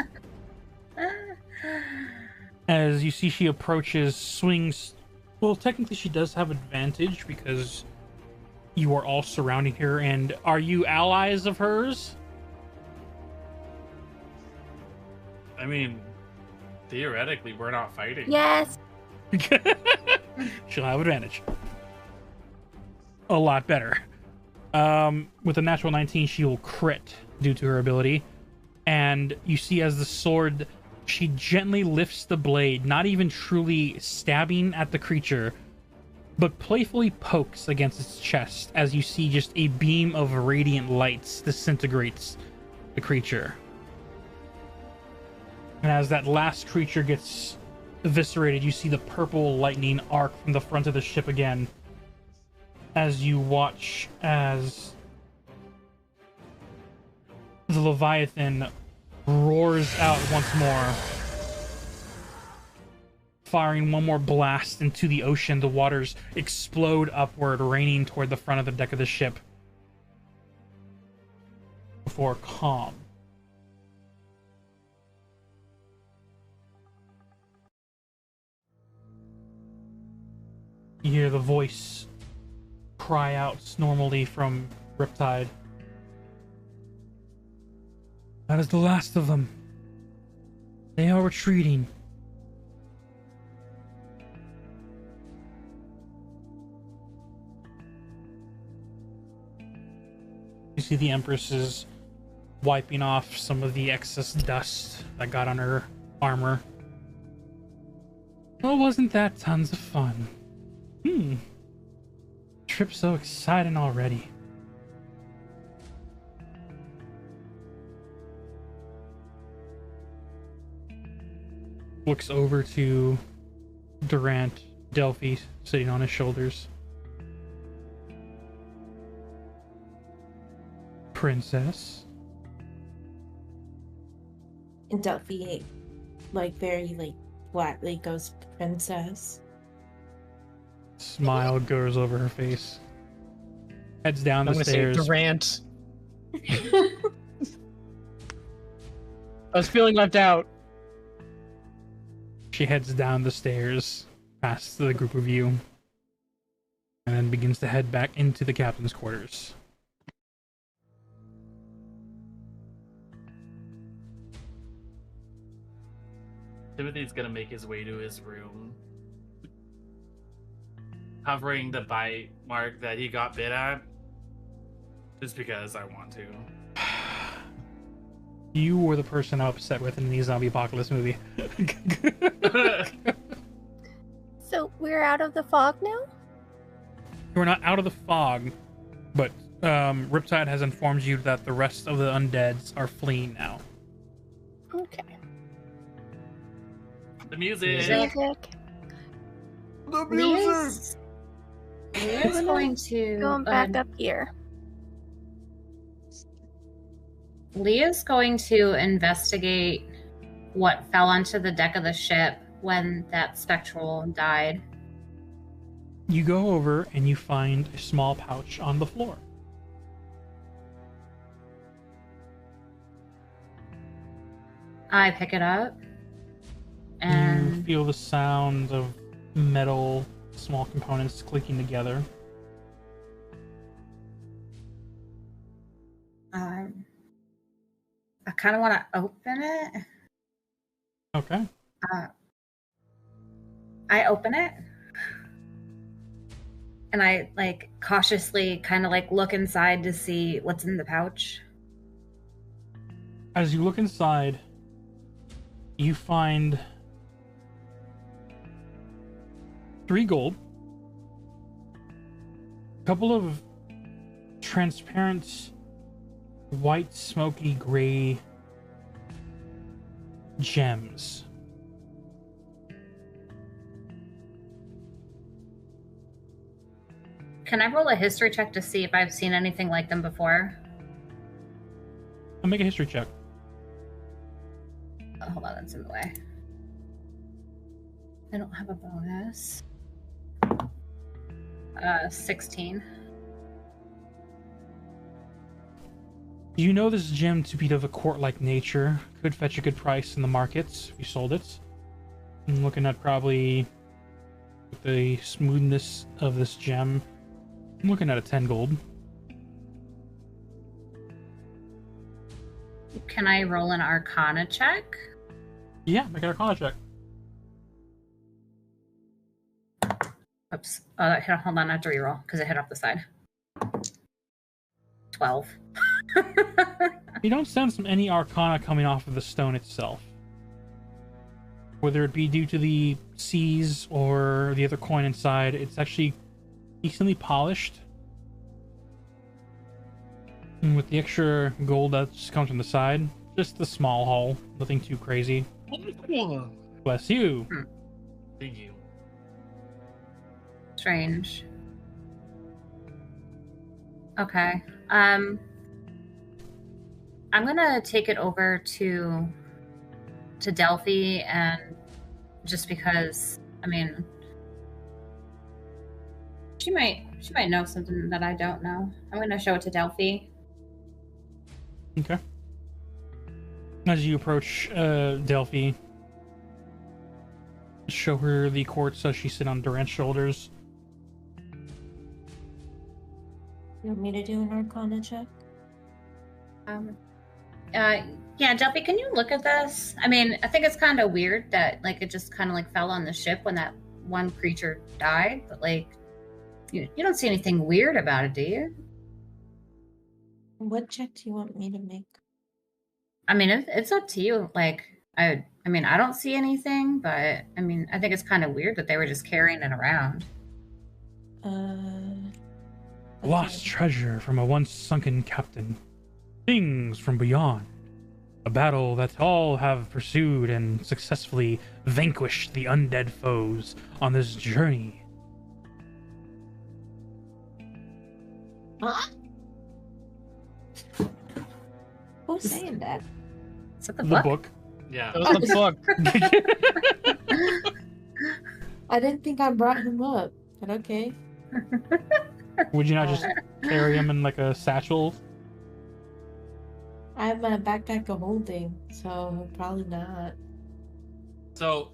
As you see, she approaches, swings. Well, technically, she does have advantage because you are all surrounding her. And are you allies of hers? I mean, theoretically, we're not fighting. Yes. She'll have advantage. A lot better. With a natural 19, she will crit due to her ability. And you see as the sword, she gently lifts the blade, not even truly stabbing at the creature, but playfully pokes against its chest as you see just a beam of radiant lights disintegrates the creature. And as that last creature gets eviscerated, you see the purple lightning arc from the front of the ship again. As you watch as the Leviathan roars out once more, firing one more blast into the ocean. The waters explode upward, raining toward the front of the deck of the ship before calm. You hear the voice cry out normally from Riptide. That is the last of them. They are retreating. You see the Empress is wiping off some of the excess dust that got on her armor. Well, wasn't that tons of fun? Trip's so exciting already. Looks over to Durant, Delphi sitting on his shoulders. Princess. And Delphi, like, very, like, flatly goes, Princess. Smile goes over her face. Heads down the I'm gonna stairs. say Durant. I was feeling left out. She heads down the stairs past the group of you and then begins to head back into the captain's quarters. Timothy's gonna make his way to his room, covering the bite mark that he got bit at, just because I want to. You were the person I'm upset with in the zombie apocalypse movie. So we're out of the fog now? You're not out of the fog, but Riptide has informed you that the rest of the undeads are fleeing now. Okay. The music. Music. The Leah's going to Going back up here. Leah's going to investigate what fell onto the deck of the ship when that spectral died. You go over and you find a small pouch on the floor. I pick it up You and feel the sound of metal, small components clicking together. I kind of want to open it. Okay. I open it and I like cautiously kind of like look inside to see what's in the pouch. As you look inside, you find 3 gold, a couple of transparent white smoky gray gems. Can I roll a history check to see if I've seen anything like them before? I'll make a history check. Oh, hold on, that's in the way. I don't have a bonus. 16. You know this gem to be of a court-like nature. Could fetch a good price in the markets if you sold it. I'm looking at probably the smoothness of this gem. I'm looking at a 10 gold. Can I roll an Arcana check? Yeah, make an Arcana check. Oops. Oh, that hit. Hold on, I have to reroll because it hit off the side. 12. You don't sense any Arcana coming off of the stone itself. Whether it be due to the seas or the other coin inside, it's actually decently polished. And with the extra gold that just comes from the side, just the small hull, nothing too crazy. Bless you. Thank you. Strange. Okay. I'm gonna take it over to Delphi, and just because, I mean, she might know something that I don't know. I'm gonna show it to Delphi. Okay. As you approach Delphi, show her the quartz as she sits on Durant's shoulders. You want me to do an Arcana check? Yeah, Delphi, can you look at this? I mean, I think it's kind of weird that like it just kind of like fell on the ship when that one creature died, but like you don't see anything weird about it, do you? What check do you want me to make? I mean, it's up to you. Like, I mean, I don't see anything, but I mean, I think it's kind of weird that they were just carrying it around. Lost treasure from a once sunken captain. Things from beyond. A battle that all have pursued and successfully vanquished the undead foes on this journey. Who's saying that? Is that the book? Yeah. That was the book. I didn't think I brought him up, but okay. Would you not just carry him in like a satchel? I have my backpack of holding, so probably not. So,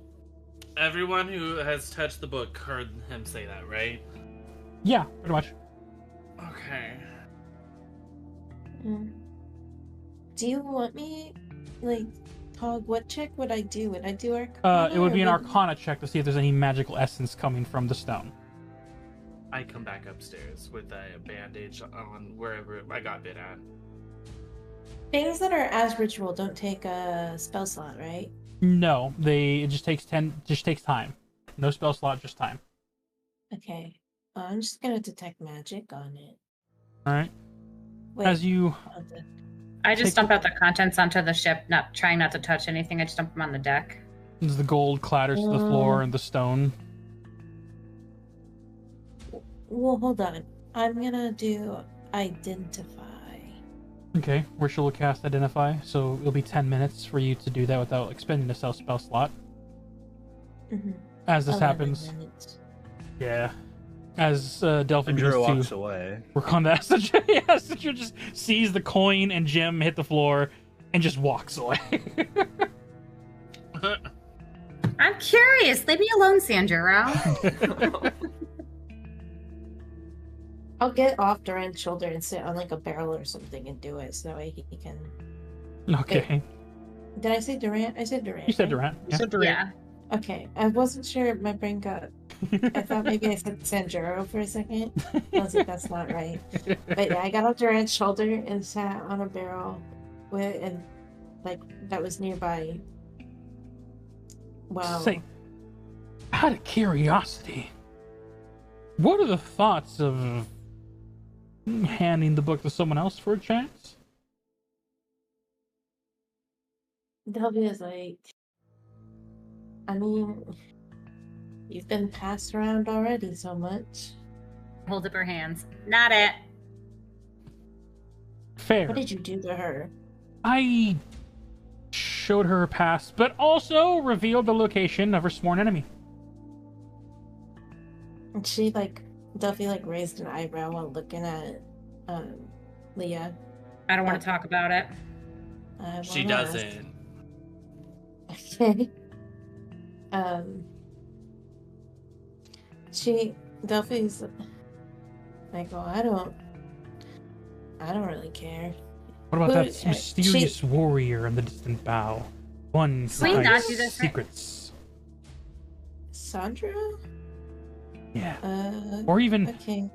everyone who has touched the book heard him say that, right? Yeah, pretty much. Okay. Do you want me, like, Tog, what check would I do? Would I do Arcana? It would be an or Arcana check to see if there's any magical essence coming from the stone. I come back upstairs with a bandage on wherever I got bit at. Things that are as ritual don't take a spell slot, right? No, it just takes time. No spell slot, just time. Okay. I'm just gonna detect magic on it. All right. Wait, As you, I just Take dump out the contents onto the ship, not trying not to touch anything. I just dump them on the deck. as the gold clatters to the floor and the stone. well, hold on. I'm gonna do identify. Okay, Risha will cast Identify, so it'll be 10 minutes for you to do that without expending a spell slot. As this 11 happens, minutes. yeah. As Delphi And begins Drew walks to away. work on that, Sidra just sees the coin and gem hit the floor and just walks away. I'm curious. Leave me alone, Sanjuro. I'll get off Duran's shoulder and sit on like a barrel or something and do it so that way he can. Okay. Wait, did I say Durant? I said Durant. You said right? Durant. You said Durant. Yeah. Okay, I wasn't sure. My brain got. I thought maybe I said Sanjuro for a second. I was like, that's not right. But yeah, I got off Durant's shoulder and sat on a barrel and like that was nearby. Wow. Say, out of curiosity, what are the thoughts of handing the book to someone else for a chance? Delby is like, I mean, you've been passed around already so much. Hold up her hands. Not it. Fair. What did you do to her? I showed her her past, but also revealed the location of her sworn enemy. And she Delphi raised an eyebrow while looking at Leah. I don't want to talk about it. She doesn't. Okay. Delphi's like, well, I don't really care. What about that mysterious warrior in the distant bow? One who hides secrets. Sandra? Yeah. Or even okay.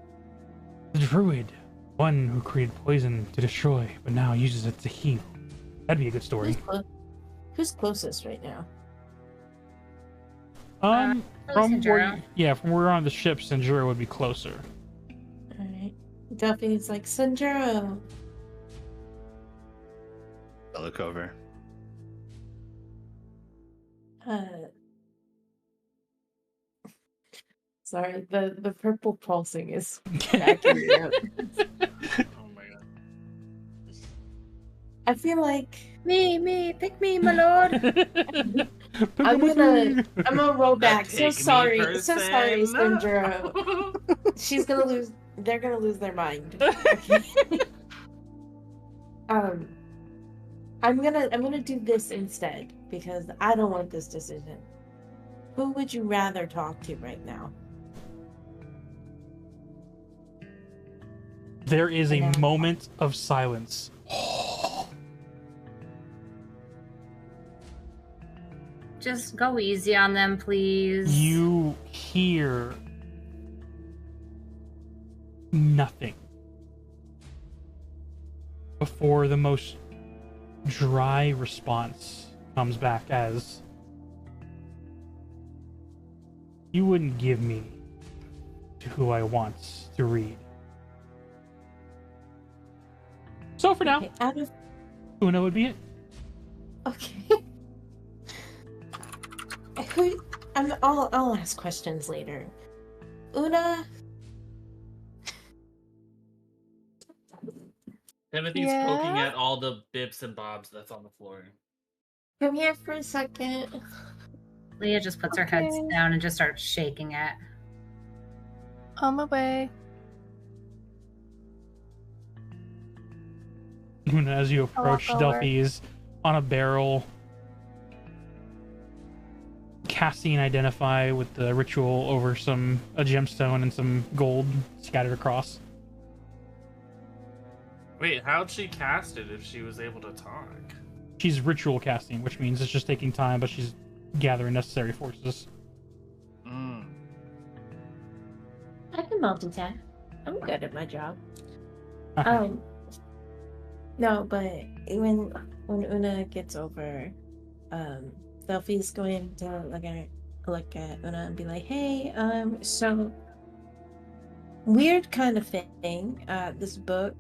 the druid. One who created poison to destroy, but now uses it to heal. That'd be a good story. Who's closest right now? From where we're on the ship, Sanjuro would be closer. Alright. Delphi's like, Sanjuro. I look over. Sorry, the purple pulsing is cracking me up. Oh my god. I feel like pick me, my lord. I'm gonna roll back. So sorry, Sanjuro. She's gonna lose. They're gonna lose their mind. Okay. I'm gonna do this instead because I don't want this decision. Who would you rather talk to right now? There is a moment of silence. Just go easy on them, please. You hear nothing before the most dry response comes back as, you wouldn't give me to who I want to read. So for now, Una would be it. Okay. I'll ask questions later. Una. Timothy's poking at all the bibs and bobs that's on the floor. Come here for a second. Leah just puts her head down and just starts shaking it. On my way. Una, as you approach, over. Delphi is on a barrel, casting Identify with the ritual over a gemstone and some gold scattered across. Wait, how'd she cast it if she was able to talk? She's ritual casting, which means it's just taking time, but she's gathering necessary forces. I can multitask. I'm good at my job. Uh-huh. No, but when Una gets over, Delphi's going to look at Una and be like, "Hey, so weird kind of thing. This book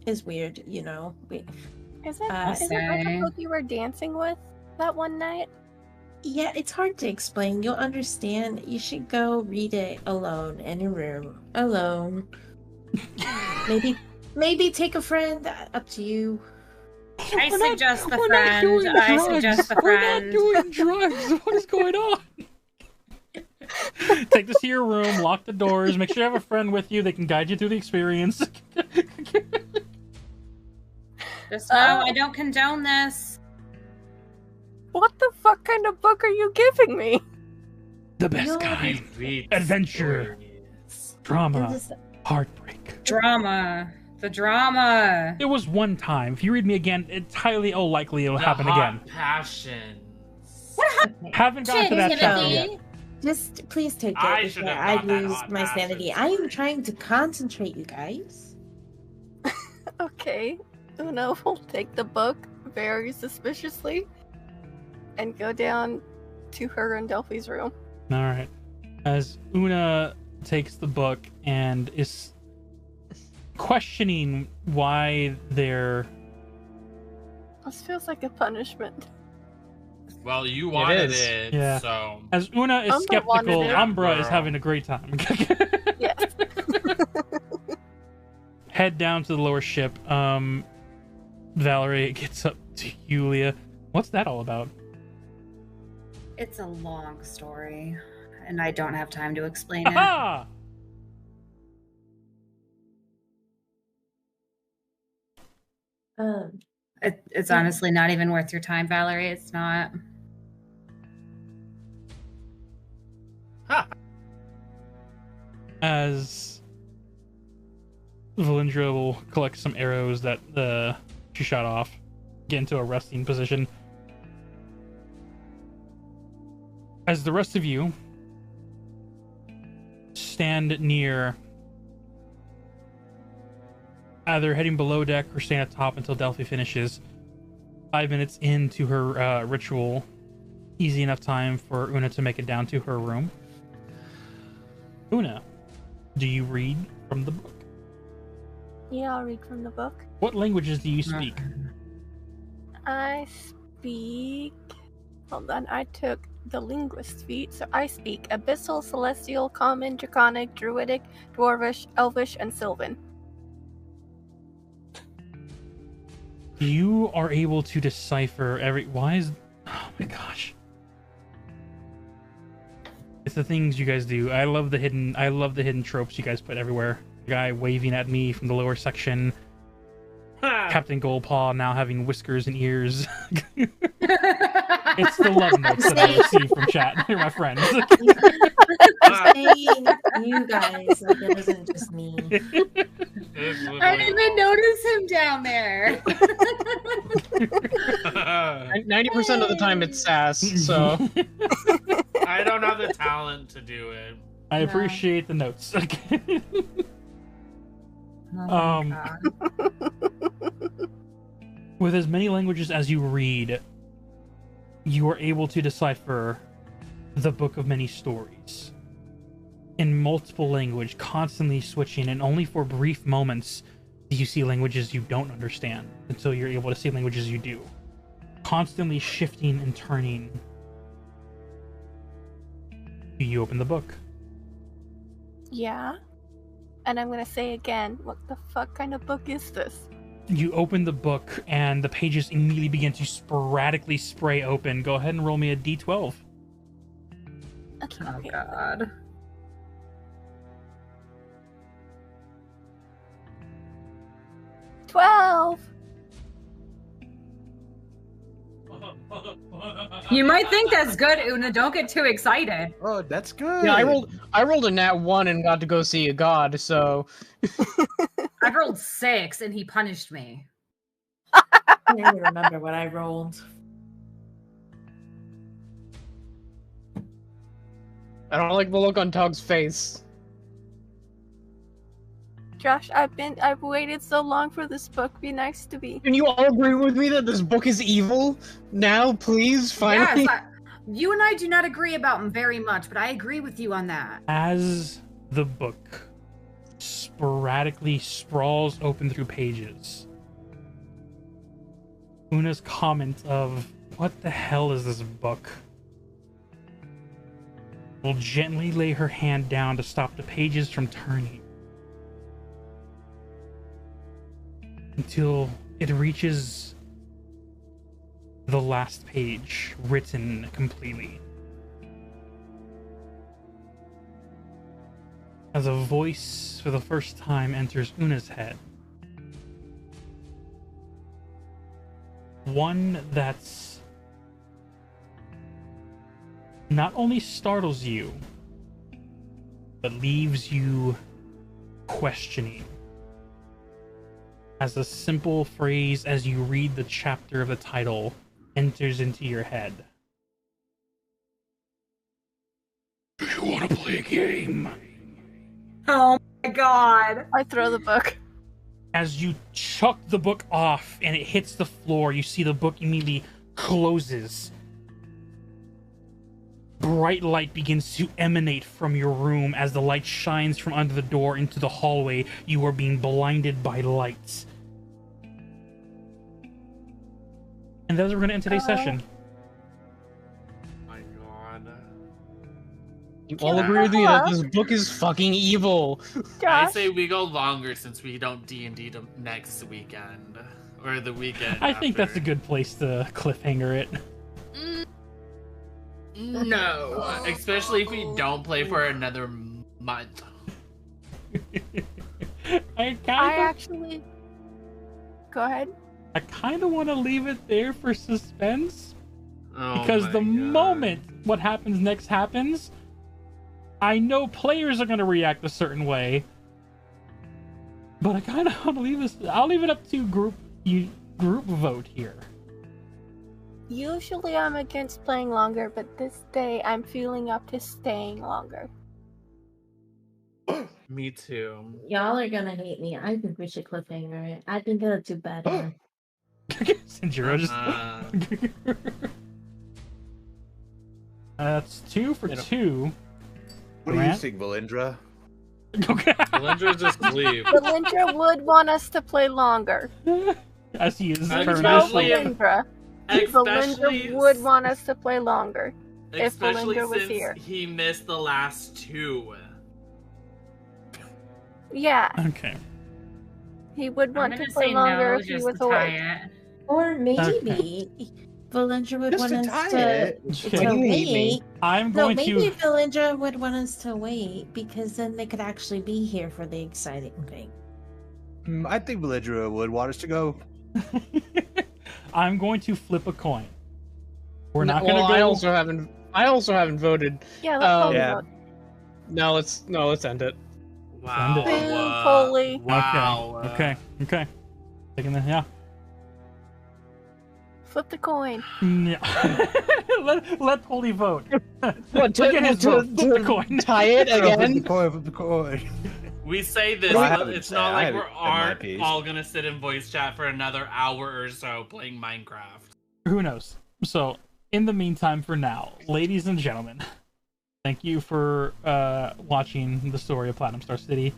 is weird, you know. Is it not the book you were dancing with that one night? Yeah, it's hard to explain. You'll understand. You should go read it alone in your room, alone. Maybe take a friend. Up to you." I suggest the We're friend. not doing I drugs. suggest the We're friend. not doing drugs. What is going on? Take this to your room, lock the doors, make sure you have a friend with you. They can guide you through the experience. Just know I don't condone this. What the fuck kind of book are you giving me? The best kind. Adventure. Drama. Heartbreak. Drama. The drama. It was one time. If you read me again, it's highly unlikely it'll happen again. Passion. Haven't gotten to that chapter yet. Just please take I it should before have I got that lose hot my passion. sanity. I am trying to concentrate, you guys. Okay. Una will take the book very suspiciously and go down to her and Delphi's room. Alright. As Una takes the book and is questioning why they're... This feels like a punishment. Well, you wanted is. it, Yeah. so... As Una is Umbra wanted skeptical, it. Umbra is Girl. having a great time. Yes. Head down to the lower ship. Valerie gets up to Yulia. What's that all about? It's a long story, and I don't have time to explain it. Aha! It's honestly not even worth your time, Valerie. It's not. As Valindra will collect some arrows that she shot off, get into a resting position. As the rest of you stand near, either heading below deck or staying at top until Delphi finishes. 5 minutes into her ritual, easy enough time for Una to make it down to her room. Una, do you read from the book? Yeah, I'll read from the book. What languages do you speak? I speak... Hold on, I took the linguist feat, so I speak Abyssal, Celestial, Common, Draconic, Druidic, Dwarvish, Elvish, and Sylvan. You are able to decipher every... Why is... Oh my gosh. It's the things you guys do. I love the hidden tropes you guys put everywhere. The guy waving at me from the lower section. Captain Goldpaw now having whiskers and ears. It's the love notes that I receive from chat. They're my friends. Saying you guys, like it wasn't just me. I didn't even notice him down there. 90% of the time it's sass, so... I don't have the talent to do it. I appreciate the notes. Oh my God. With as many languages as you read, you are able to decipher the Book of Many Stories in multiple language, constantly switching, and only for brief moments do you see languages you don't understand until you're able to see languages you do. Constantly shifting and turning. Do you open the book? Yeah. And I'm gonna say again, what the fuck kind of book is this? You open the book and the pages immediately begin to sporadically spray open. Go ahead and roll me a d12. Okay. Oh God. $12! You might think that's good, Una. Don't get too excited. Oh, that's good. Yeah, I rolled a nat 1 and got to go see a god, so I rolled 6 and he punished me. I don't even remember what I rolled. I don't like the look on Tug's face. Josh, I've waited so long for this book. Be nice to me. Can you all agree with me that this book is evil? Now, please, finally. Yes, you and I do not agree about him very much, but I agree with you on that. As the book sporadically sprawls open through pages, Una's comment of, "What the hell is this book?" will gently lay her hand down to stop the pages from turning, until it reaches the last page, written completely. As a voice for the first time enters Una's head. One that's not only startles you, but leaves you questioning. As a simple phrase as you read the chapter of the title enters into your head. Do you want to play a game? Oh my god. I throw the book. As you chuck the book off and it hits the floor, you see the book immediately closes. Bright light begins to emanate from your room as the light shines from under the door into the hallway. You are being blinded by lights. And that's where we're going to end today's session. My God. You all agree with me that this book is fucking evil. I say we go longer since we don't D&D next weekend. Or the weekend I think that's a good place to cliffhanger it. No. Especially if we don't play for another month. I actually... Go ahead. I kind of want to leave it there for suspense. Oh Because my the God. moment what happens next happens, I know players are going to react a certain way. But I kind of want to leave this... I'll leave it up to group vote here. Usually I'm against playing longer, but this day I'm feeling up to staying longer. Me too. Y'all are gonna hate me. I think we should cliffhanger it. I think it'll do better. Sinjiro just... That's 2 for 2. What do you think, Valindra? Valindra's just leave. Valindra would want us to play longer. As he is Tell permanently... Valindra. Especially- Valindra would want us to play longer if Especially Valindra was since here. he missed the last 2. Yeah, Okay. he would want to gonna play say longer no, if he just was to tie awake. it. Or maybe Valindra would Just want to us tie to, it. to Why do you hate me? wait. I'm No, going maybe to... Valindra would want us to wait because then they could actually be here for the exciting thing. I think Valindra would want us to go. I'm going to flip a coin. We're No, not going to well, go... I also haven't voted. Yeah, let's Polly Yeah. vote. No, let's end it. Wow. Send it. Boo, Polly. Wow. Okay. Taking the... Yeah. Flip the coin. Yeah. let Polly vote. What, Look at his vote. Flip the coin. Tie it Flip again? the coin. We say this, Well, I but haven't it's said- not I like haven't we're said my aren't piece. all gonna sit in voice chat for another hour or so playing Minecraft. Who knows? So, in the meantime, for now, ladies and gentlemen, thank you for watching the story of Platinum Star City.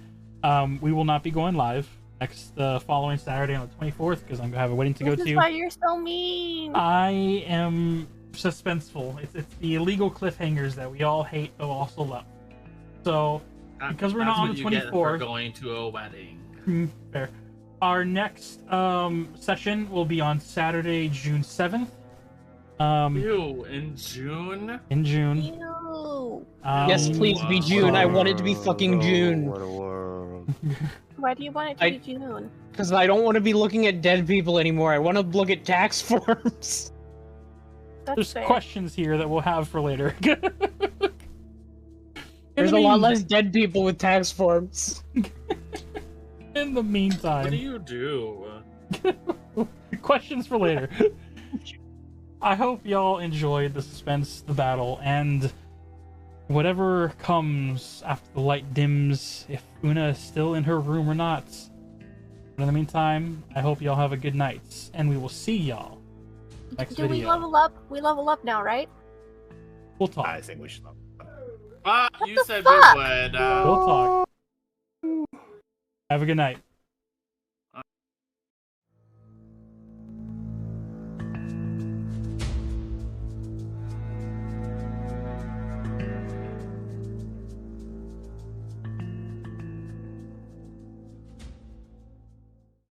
We will not be going live next following Saturday on the 24th because I'm gonna have a wedding to go This is to. why you're so mean. I am suspenseful. It's the illegal cliffhangers that we all hate but also love. So, because we're not on the That's what you get for 24th, going to a wedding. fair. Our next session will be on Saturday, June 7th. Ew, in June? In June. Ew. Yes, please be June. I want it to be fucking June. What a world. Why do you want it to be June? Because I don't want to be looking at dead people anymore. I want to look at tax forms. There's fair. questions here that we'll have for later. There's a lot less dead people with tax forms. In the What meantime, do you do? questions for later. I hope y'all enjoyed the suspense, the battle, and whatever comes after the light dims, if Una is still in her room or not. But in the meantime, I hope y'all have a good night, and we will see y'all next Do video. we level up? We level up now, right? We'll talk. I think we should. You said fuck? we would. We'll talk. Have a good night.